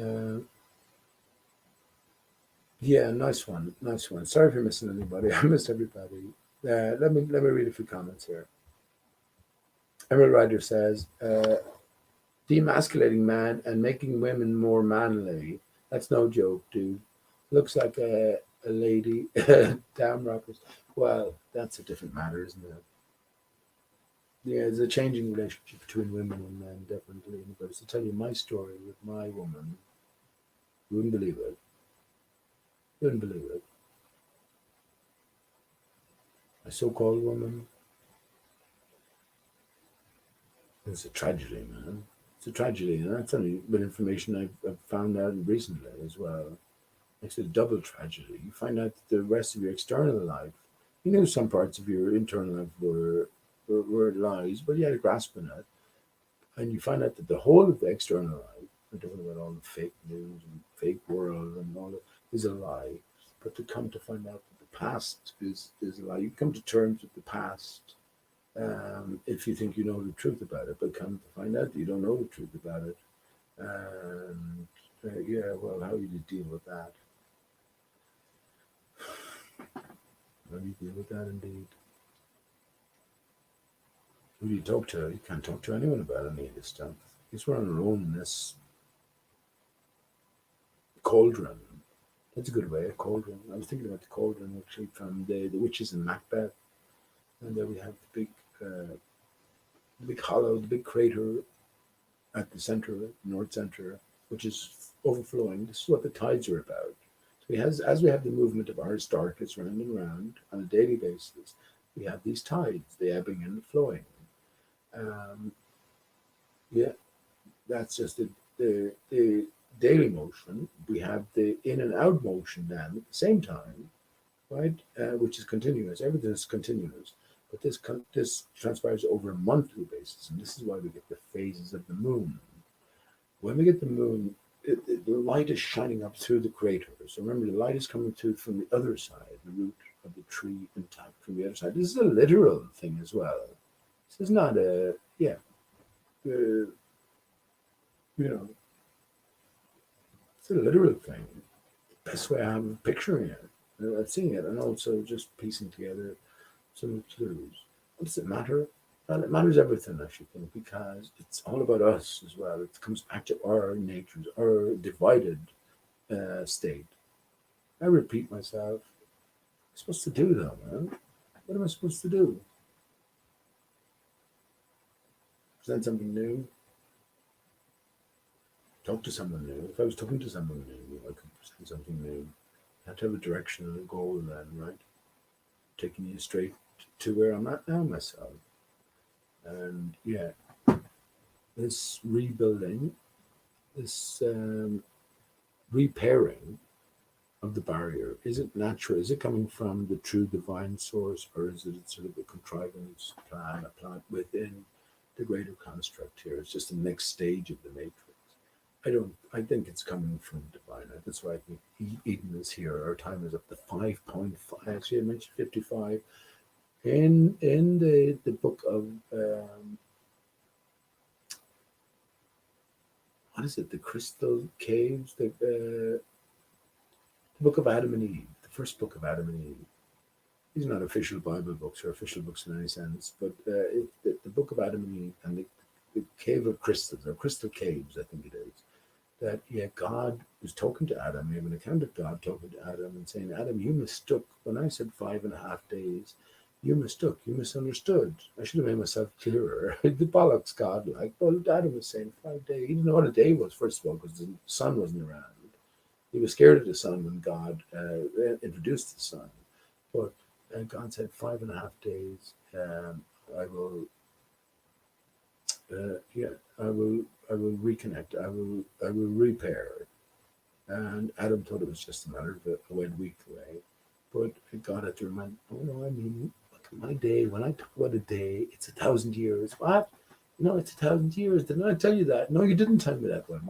Uh, yeah, nice one, nice one. Sorry for missing anybody. I missed everybody. Let me read a few comments here. Emerald Rider says, demasculating man and making women more manly. That's no joke, dude. Looks like a lady. Damn rockers. Well, that's a different matter, isn't it? Yeah, there's a changing relationship between women and men, definitely. But to tell you my story with my woman, you wouldn't believe it. You wouldn't believe it. My so-called woman. It's a tragedy, man. It's a tragedy, and that's only been information I've found out recently as well. It's a double tragedy. You find out that the rest of your external life, you knew some parts of your internal life were lies, but you had a grasp on it. And you find out that the whole of the external life, we're talking about all the fake news and fake world and all that, is a lie. But to come to find out that the past is a lie, you come to terms with the past if you think you know the truth about it, but come to find out that you don't know the truth about it. And yeah, well, how do you deal with that? How do you deal with that, indeed? Who do you talk to? You can't talk to anyone about any of this stuff. Because we're on our own in this cauldron. That's a good way, a cauldron. I was thinking about the cauldron actually from the witches in Macbeth. And there we have the big hollow, the big crater at the center, north center, which is overflowing. This is what the tides are about. So as we have the movement of ARI-STAR-CHUS round and round on a daily basis, we have these tides, the ebbing and the flowing. Yeah, that's just the daily motion. We have the in and out motion then at the same time, right? Which is continuous. Everything is continuous. But this transpires over a monthly basis, and this is why we get the phases of the moon. When we get the moon, the light is shining up through the crater. So remember, the light is coming through from the other side, the root of the tree intact from the other side. This is a literal thing as well. This is not a, yeah, you know, it's a literal thing. Best way I'm picturing it, seeing it, and also just piecing together some clues. What does it matter? Well, it matters everything, I should think, because it's all about us as well. It comes back to our natures, our divided state. I repeat myself. What am I supposed to do, though, man? What am I supposed to do? Present something new? Talk to someone new? If I was talking to someone new, I could present something new. I have to have a direction and a goal then, right? Taking you straight to where I'm at now myself. And yeah, this rebuilding, this repairing of the barrier, is it natural? Is it coming from the true divine source, or is it sort of a contrivance plan, a plant within the greater construct here? It's just the next stage of the matrix. I think it's coming from divine. That's why I think Eden is here. Our time is up to 5.5. Actually, I mentioned 55. In the book of what is it? The Crystal Caves, the book of Adam and Eve, the first book of Adam and Eve. These are not official Bible books or official books in any sense, but the book of Adam and Eve and the cave of crystals or crystal caves, I think it is. That yeah, God was talking to Adam. We have an account of God talking to Adam and saying, Adam, you mistook when I said 5.5 days. You mistook, you misunderstood. I should have made myself clearer. The bollocks, God, like, well, Adam was saying 5 days. He didn't know what a day was, first of all, because the sun wasn't around. He was scared of the sun when God introduced the sun. But God said 5.5 days. I will, I will reconnect. I will repair. And Adam thought it was just a matter of a wet week away. But God had to remind, oh no, I mean, look at my day. When I talk about a day, it's 1,000 years. What? No, it's 1,000 years. Didn't I tell you that? No, you didn't tell me that one.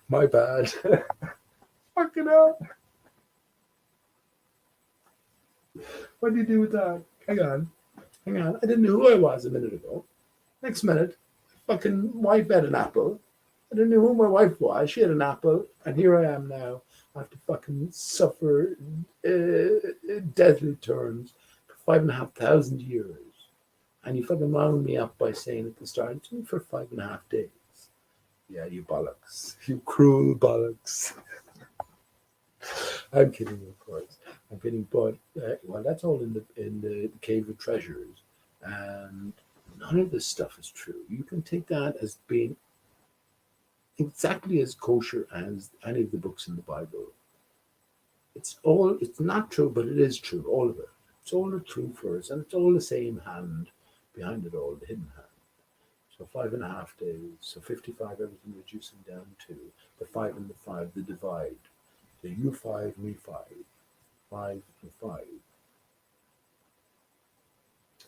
My bad. Fucking hell. What do you do with that? Hang on. I didn't know who I was a minute ago. Next minute, fucking wife had an apple. I didn't know who my wife was. She had an apple, and here I am now. I have to fucking suffer deadly turns for 5,500 years. And you fucking wound me up by saying at the start, it's only for 5.5 days. Yeah, you bollocks. You cruel bollocks. I'm kidding, of course. I'm kidding, but well, that's all in the cave of treasures, and none of this stuff is true. You can take that as being exactly as kosher as any of the books in the Bible. It's not true, but it is true, all of it. It's all the true for us, and it's all the same hand behind it all, the hidden hand. So 5.5 days, so 55, everything reducing down to the 5 and the 5, the divide. So you 5, me 5, 5 and 5.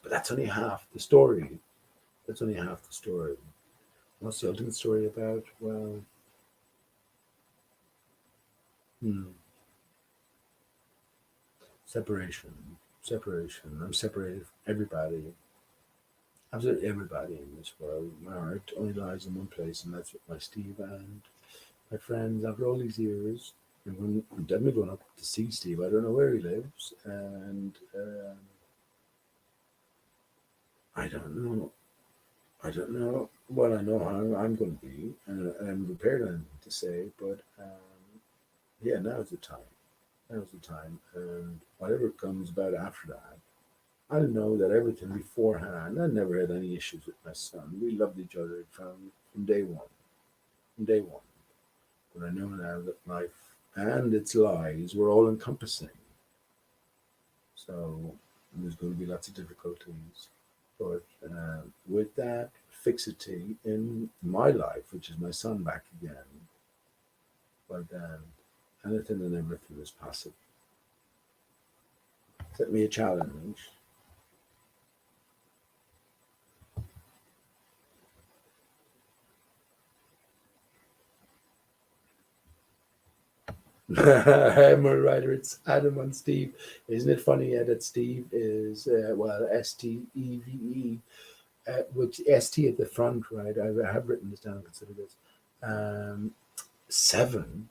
But that's only half the story. That's only half the story. What's the ultimate story about? Well, separation. I'm separated from everybody. Absolutely everybody in this world. My heart only lies in one place, and that's with my Steve and my friends after I'm definitely going up to see Steve. I don't know where he lives, and I don't know. Well, I know how I'm going to be, and I'm prepared to say, but yeah, now's the time. And whatever comes about after that, I know that everything beforehand. I never had any issues with my son. We loved each other from day one. But I know now that life and its lies were all encompassing. So there's going to be lots of difficulties. But with that fixity in my life, which is my son back again, but anything and everything is possible. Set me a challenge. I'm a writer. It's Adam and Steve. Isn't it funny that Steve is STEVE, which ST at the front, right? I have written this down. Consider this. 7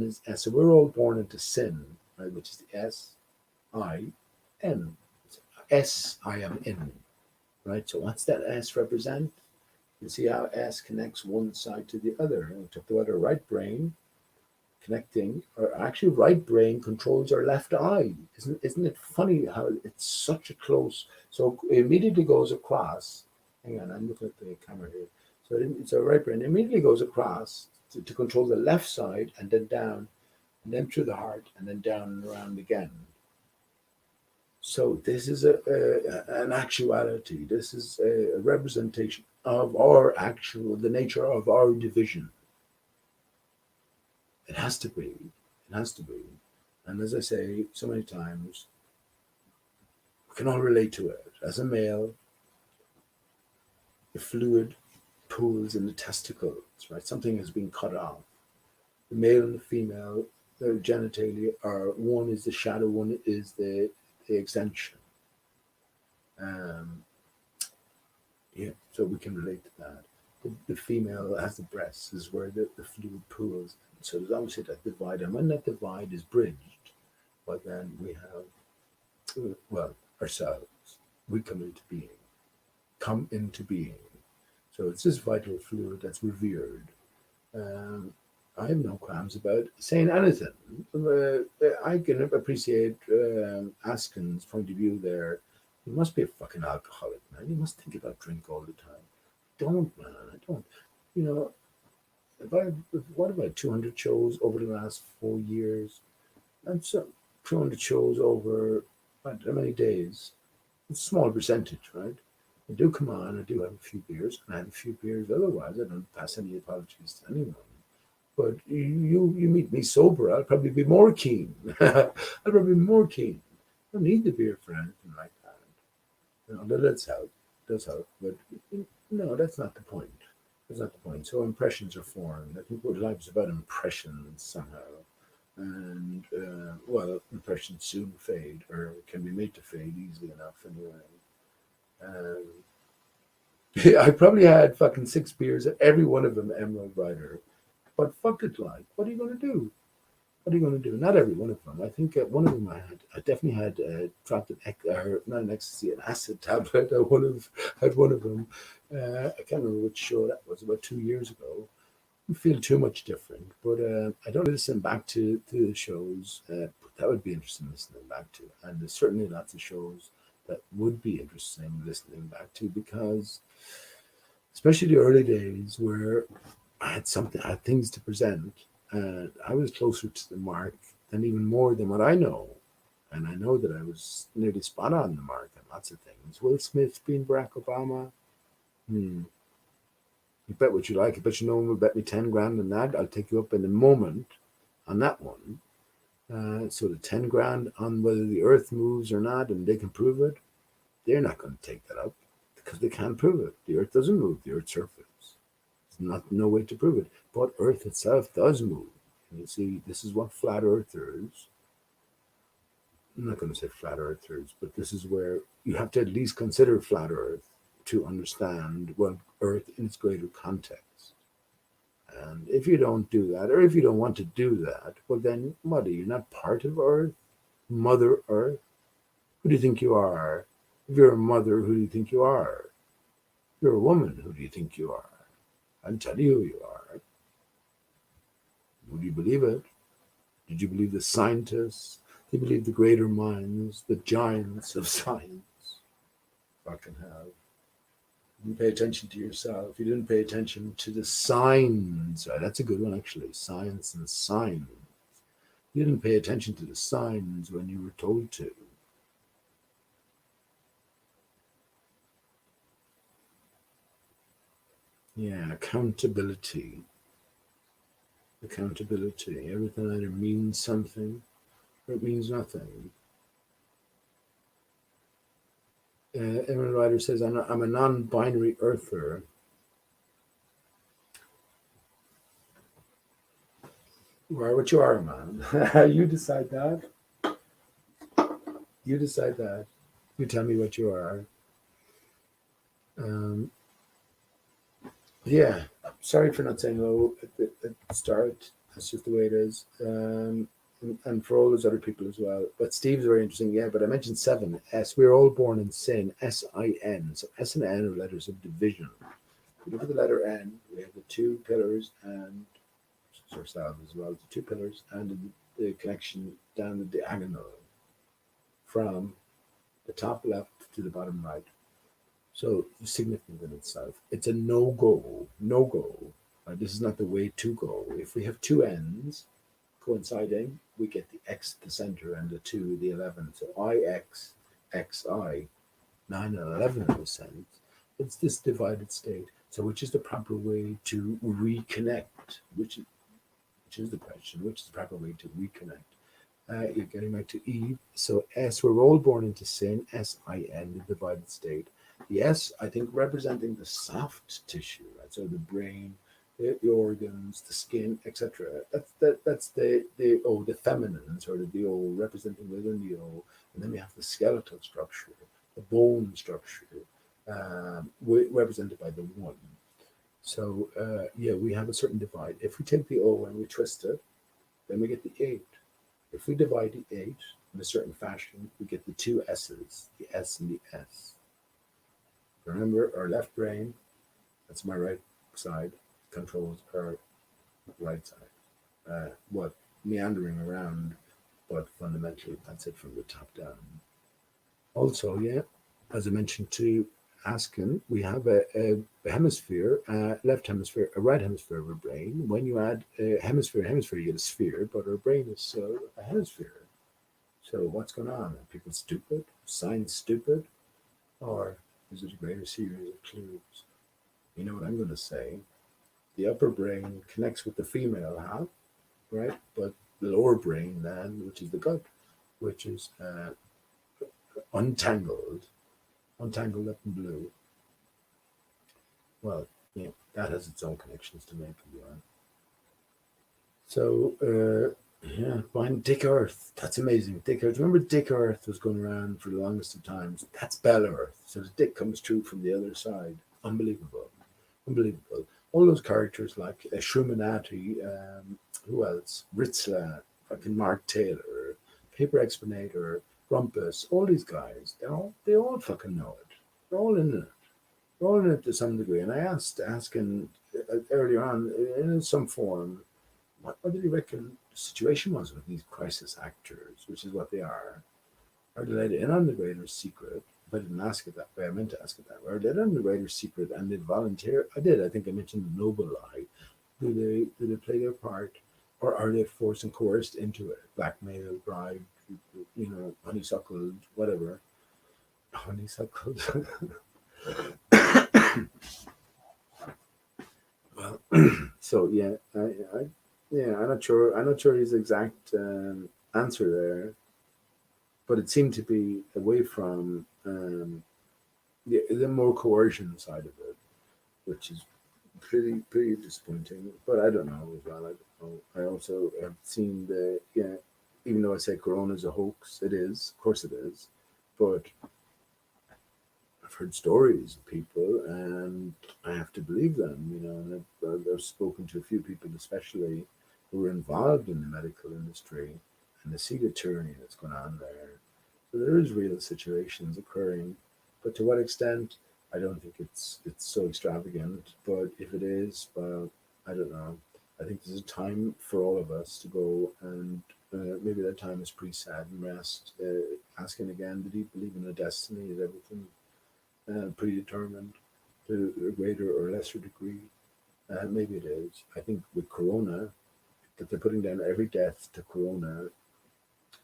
is S. So we're all born into sin, right? Which is the SIN. S I am in, right? So what's that S represent? You see how S connects one side to the other. We talked about our right brain connecting, or actually right brain controls our left eye. Isn't it funny how it's such a close, so it immediately goes across. Hang on, I'm looking at the camera here. So right brain immediately goes across to control the left side, and then down, and then through the heart, and then down and around again. So this is an actuality. This is a representation of the nature of our division. It has to be. And as I say so many times, we can all relate to it. As a male, the fluid pools in the testicles, right? Something has been cut off. The male and the female, their genitalia are, one is the shadow, one is the extension. Yeah, so we can relate to that. The female has the breasts, is where the fluid pools. So there's obviously that divide, and when that divide is bridged, but then we have, ourselves. We come into being. So it's this vital fluid that's revered. I have no qualms about saying anything. I can appreciate Askin's point of view there. You must be a fucking alcoholic, man. You must think about drink all the time. Don't, man. I don't. What about 200 shows over the last 4 years? That's 200 shows over how many days? It's a small percentage, right? I do come on, I do have a few beers, and I have a few beers. Otherwise, I don't pass any apologies to anyone. But you meet me sober, I'll probably be more keen. I'll probably be more keen. don't need the beer for anything like that. That does help. Does help, but no, that's not the point. That's not the point. So impressions are formed. I think what life is about impressions somehow, and well, impressions soon fade, or can be made to fade easily enough anyway. Um, I probably had fucking 6 beers, every one of them Emerald Rider. But fuck it, like, what are you gonna do? What are you going to do? Not every one of them. I think one of them I definitely had dropped or not an ecstasy, an acid tablet. Had one of them. I can't remember which show that was. About 2 years ago. I feel too much different, but I don't listen back to the shows. That would be interesting listening back to, and there's certainly lots of shows that would be interesting listening back to because, especially the early days where I had things to present, and I was closer to the mark than even more than what I know. And I know that I was nearly spot on the mark on lots of things. Will Smith being Barack Obama? Hmm. You bet what you like. I bet you no one will bet me 10 grand on that. I'll take you up in a moment on that one. So the 10 grand on whether the earth moves or not and they can prove it, they're not going to take that up because they can't prove it. The earth doesn't move, the earth's surface. Not no way to prove it. But Earth itself does move. And you see, this is what flat earthers. I'm not going to say flat earthers, but this is where you have to at least consider flat Earth to understand well Earth in its greater context. And if you don't do that, or if you don't want to do that, well then what are you not part of Earth? Mother Earth? Who do you think you are? If you're a mother, who do you think you are? If you're a woman, who do you think you are? I'll tell you who you are. Would you believe it? Did you believe the scientists? Did you believe the greater minds, the giants of science? Fucking hell. You didn't pay attention to yourself. You didn't pay attention to the signs. That's a good one, actually. Science and signs. You didn't pay attention to the signs when you were told to. Yeah, accountability. Accountability. Everything either means something or it means nothing. Evan Ryder says, I'm a non binary earther. You are what you are, man. You decide that. You decide that. You tell me what you are. Um, yeah, sorry for not saying hello at the start. That's just the way it is. And for all those other people as well. But Steve's very interesting. Yeah, but I mentioned 7S. We're all born in sin. SIN. So S and N are letters of division. If you look at the letter N, we have the 2 pillars and ourselves as well. The 2 pillars and the connection down the diagonal from the top left to the bottom right. So significant in itself. It's a no go. No go. This is not the way to go. If we have 2 ends coinciding, we get the X at the center and the 2, the 11. So IX, XI, 9 and 11 in a sense. It's this divided state. So which is the proper way to reconnect? Which is the question? Which is the proper way to reconnect? You're getting back to Eve. So S, we're all born into sin. SIN, the divided state. The S, I think, representing the soft tissue, right? So the brain, the organs, the skin, etc. That's the feminine sort of the O representing within the O, and then we have the skeletal structure, the bone structure, represented by the 1. So yeah, we have a certain divide. If we take the O and we twist it, then we get the 8. If we divide the 8 in a certain fashion, we get the 2 S's, the S and the S. Remember, our left brain, that's my right side, controls our right side. What meandering around, but fundamentally, that's it from the top down. Also, yeah, as I mentioned to Askin, we have a hemisphere, left hemisphere, a right hemisphere of our brain. When you add a hemisphere, you get a sphere, but our brain is a hemisphere. So what's going on? Are people stupid? Science stupid? Or is it a greater series of clues? You know what I'm going to say? The upper brain connects with the female half, right? But the lower brain then, which is the gut, which is untangled up in blue. Well, yeah, that has its own connections to make and beyond. So, yeah, find Dick Earth. That's amazing. Dick Earth. Remember, Dick Earth was going around for the longest of times. That's Bell Earth. So the Dick comes through from the other side. Unbelievable. Unbelievable. All those characters like Shrumanati, who else? Ritzler, fucking Mark Taylor, Paper Explanator, Rumpus, all these guys, they all fucking know it. They're all in it. They're all in it to some degree. And I asking earlier on in some form, what do you reckon the situation was with these crisis actors, which is what they are? Are they let in on the greater secret? If I didn't ask it that way, I meant to ask it that way. Are they let in on the greater secret and they volunteer? I did. I think I mentioned the noble lie. Do they play their part, or are they forced and coerced into it? Blackmail, bribe, honeysuckled, whatever. Honeysuckled. Well, so yeah, I'm not sure. I'm not sure his exact answer there, but it seemed to be away from the more coercion side of it, which is pretty disappointing. But I don't know as well. I don't know. I also have seen even though I say Corona is a hoax, it is. Of course, it is. But I've heard stories of people, and I have to believe them. And I've spoken to a few people, especially who are involved in the medical industry, and they see the tyranny that's going on there. So there is real situations occurring, but to what extent, I don't think it's so extravagant. But if it is, well, I don't know. I think there's a time for all of us to go, and maybe that time is pre-sad and rest. Asking again, did he believe in a destiny? Is everything predetermined to a greater or lesser degree? Maybe it is. I think with Corona, that they're putting down every death to Corona,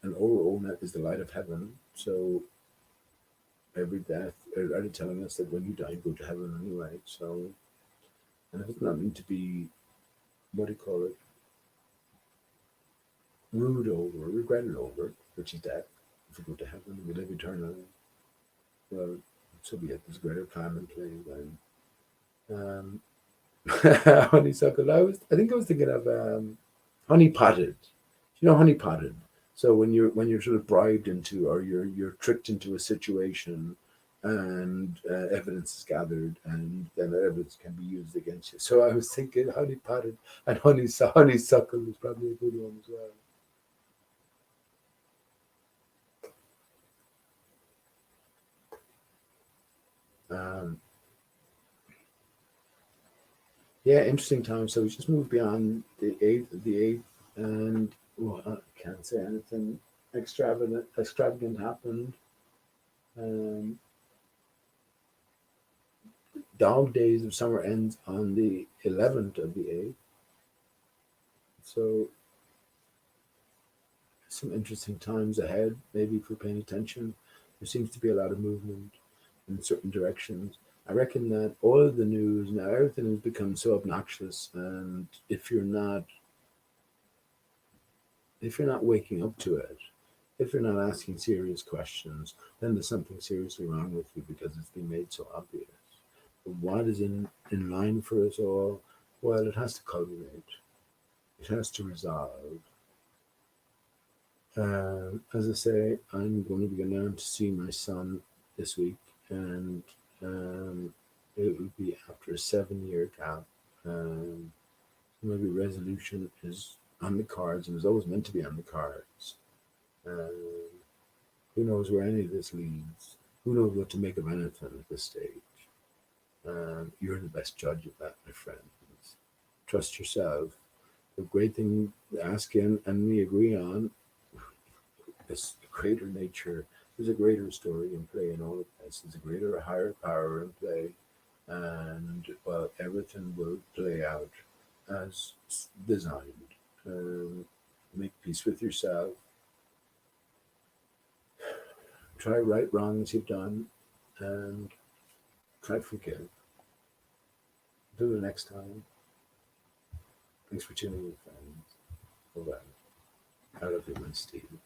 and Corona is the light of heaven. So every death, are they telling us that when you die, you go to heaven anyway? So, and if it's not meant to be, what do you call it, rued over, regretted over, which is death. If we go to heaven, we live eternally. Well, so be it. There's a greater plan in play then. Honeysuckle. I think I was thinking of honey potted. You know, honey potted. So when you're sort of bribed into, or you're tricked into a situation, and evidence is gathered, and then that evidence can be used against you. So I was thinking honey potted and honeysuckle is probably a good one as well. Um, yeah, interesting time. So we just moved beyond the eighth, and well, I can't say anything extravagant happened. Um, Dog Days of Summer ends on the 11th of the 8th. So some interesting times ahead, maybe for paying attention. There seems to be a lot of movement in certain directions. I reckon that all of the news now, everything has become so obnoxious, and if you're not waking up to it, if you're not asking serious questions, then there's something seriously wrong with you because it's been made so obvious. But what is in line for us all? Well, it has to culminate. It has to resolve. As I say, I'm going to be going down to see my son this week, and it will be after a 7-year gap. Maybe resolution is on the cards and is always meant to be on the cards. Who knows where any of this leads? Who knows what to make of anything at this stage? You're the best judge of that, my friends. Trust yourself. The great thing to ask him and we agree on is a greater nature. There's a greater story in play in all of this. There's a greater, higher power in play. And, well, everything will play out as designed. Make peace with yourself. Try right wrongs you've done, and try forgive. Until the next time. Thanks for tuning in, friends. Bye-bye. I love you, my Steve.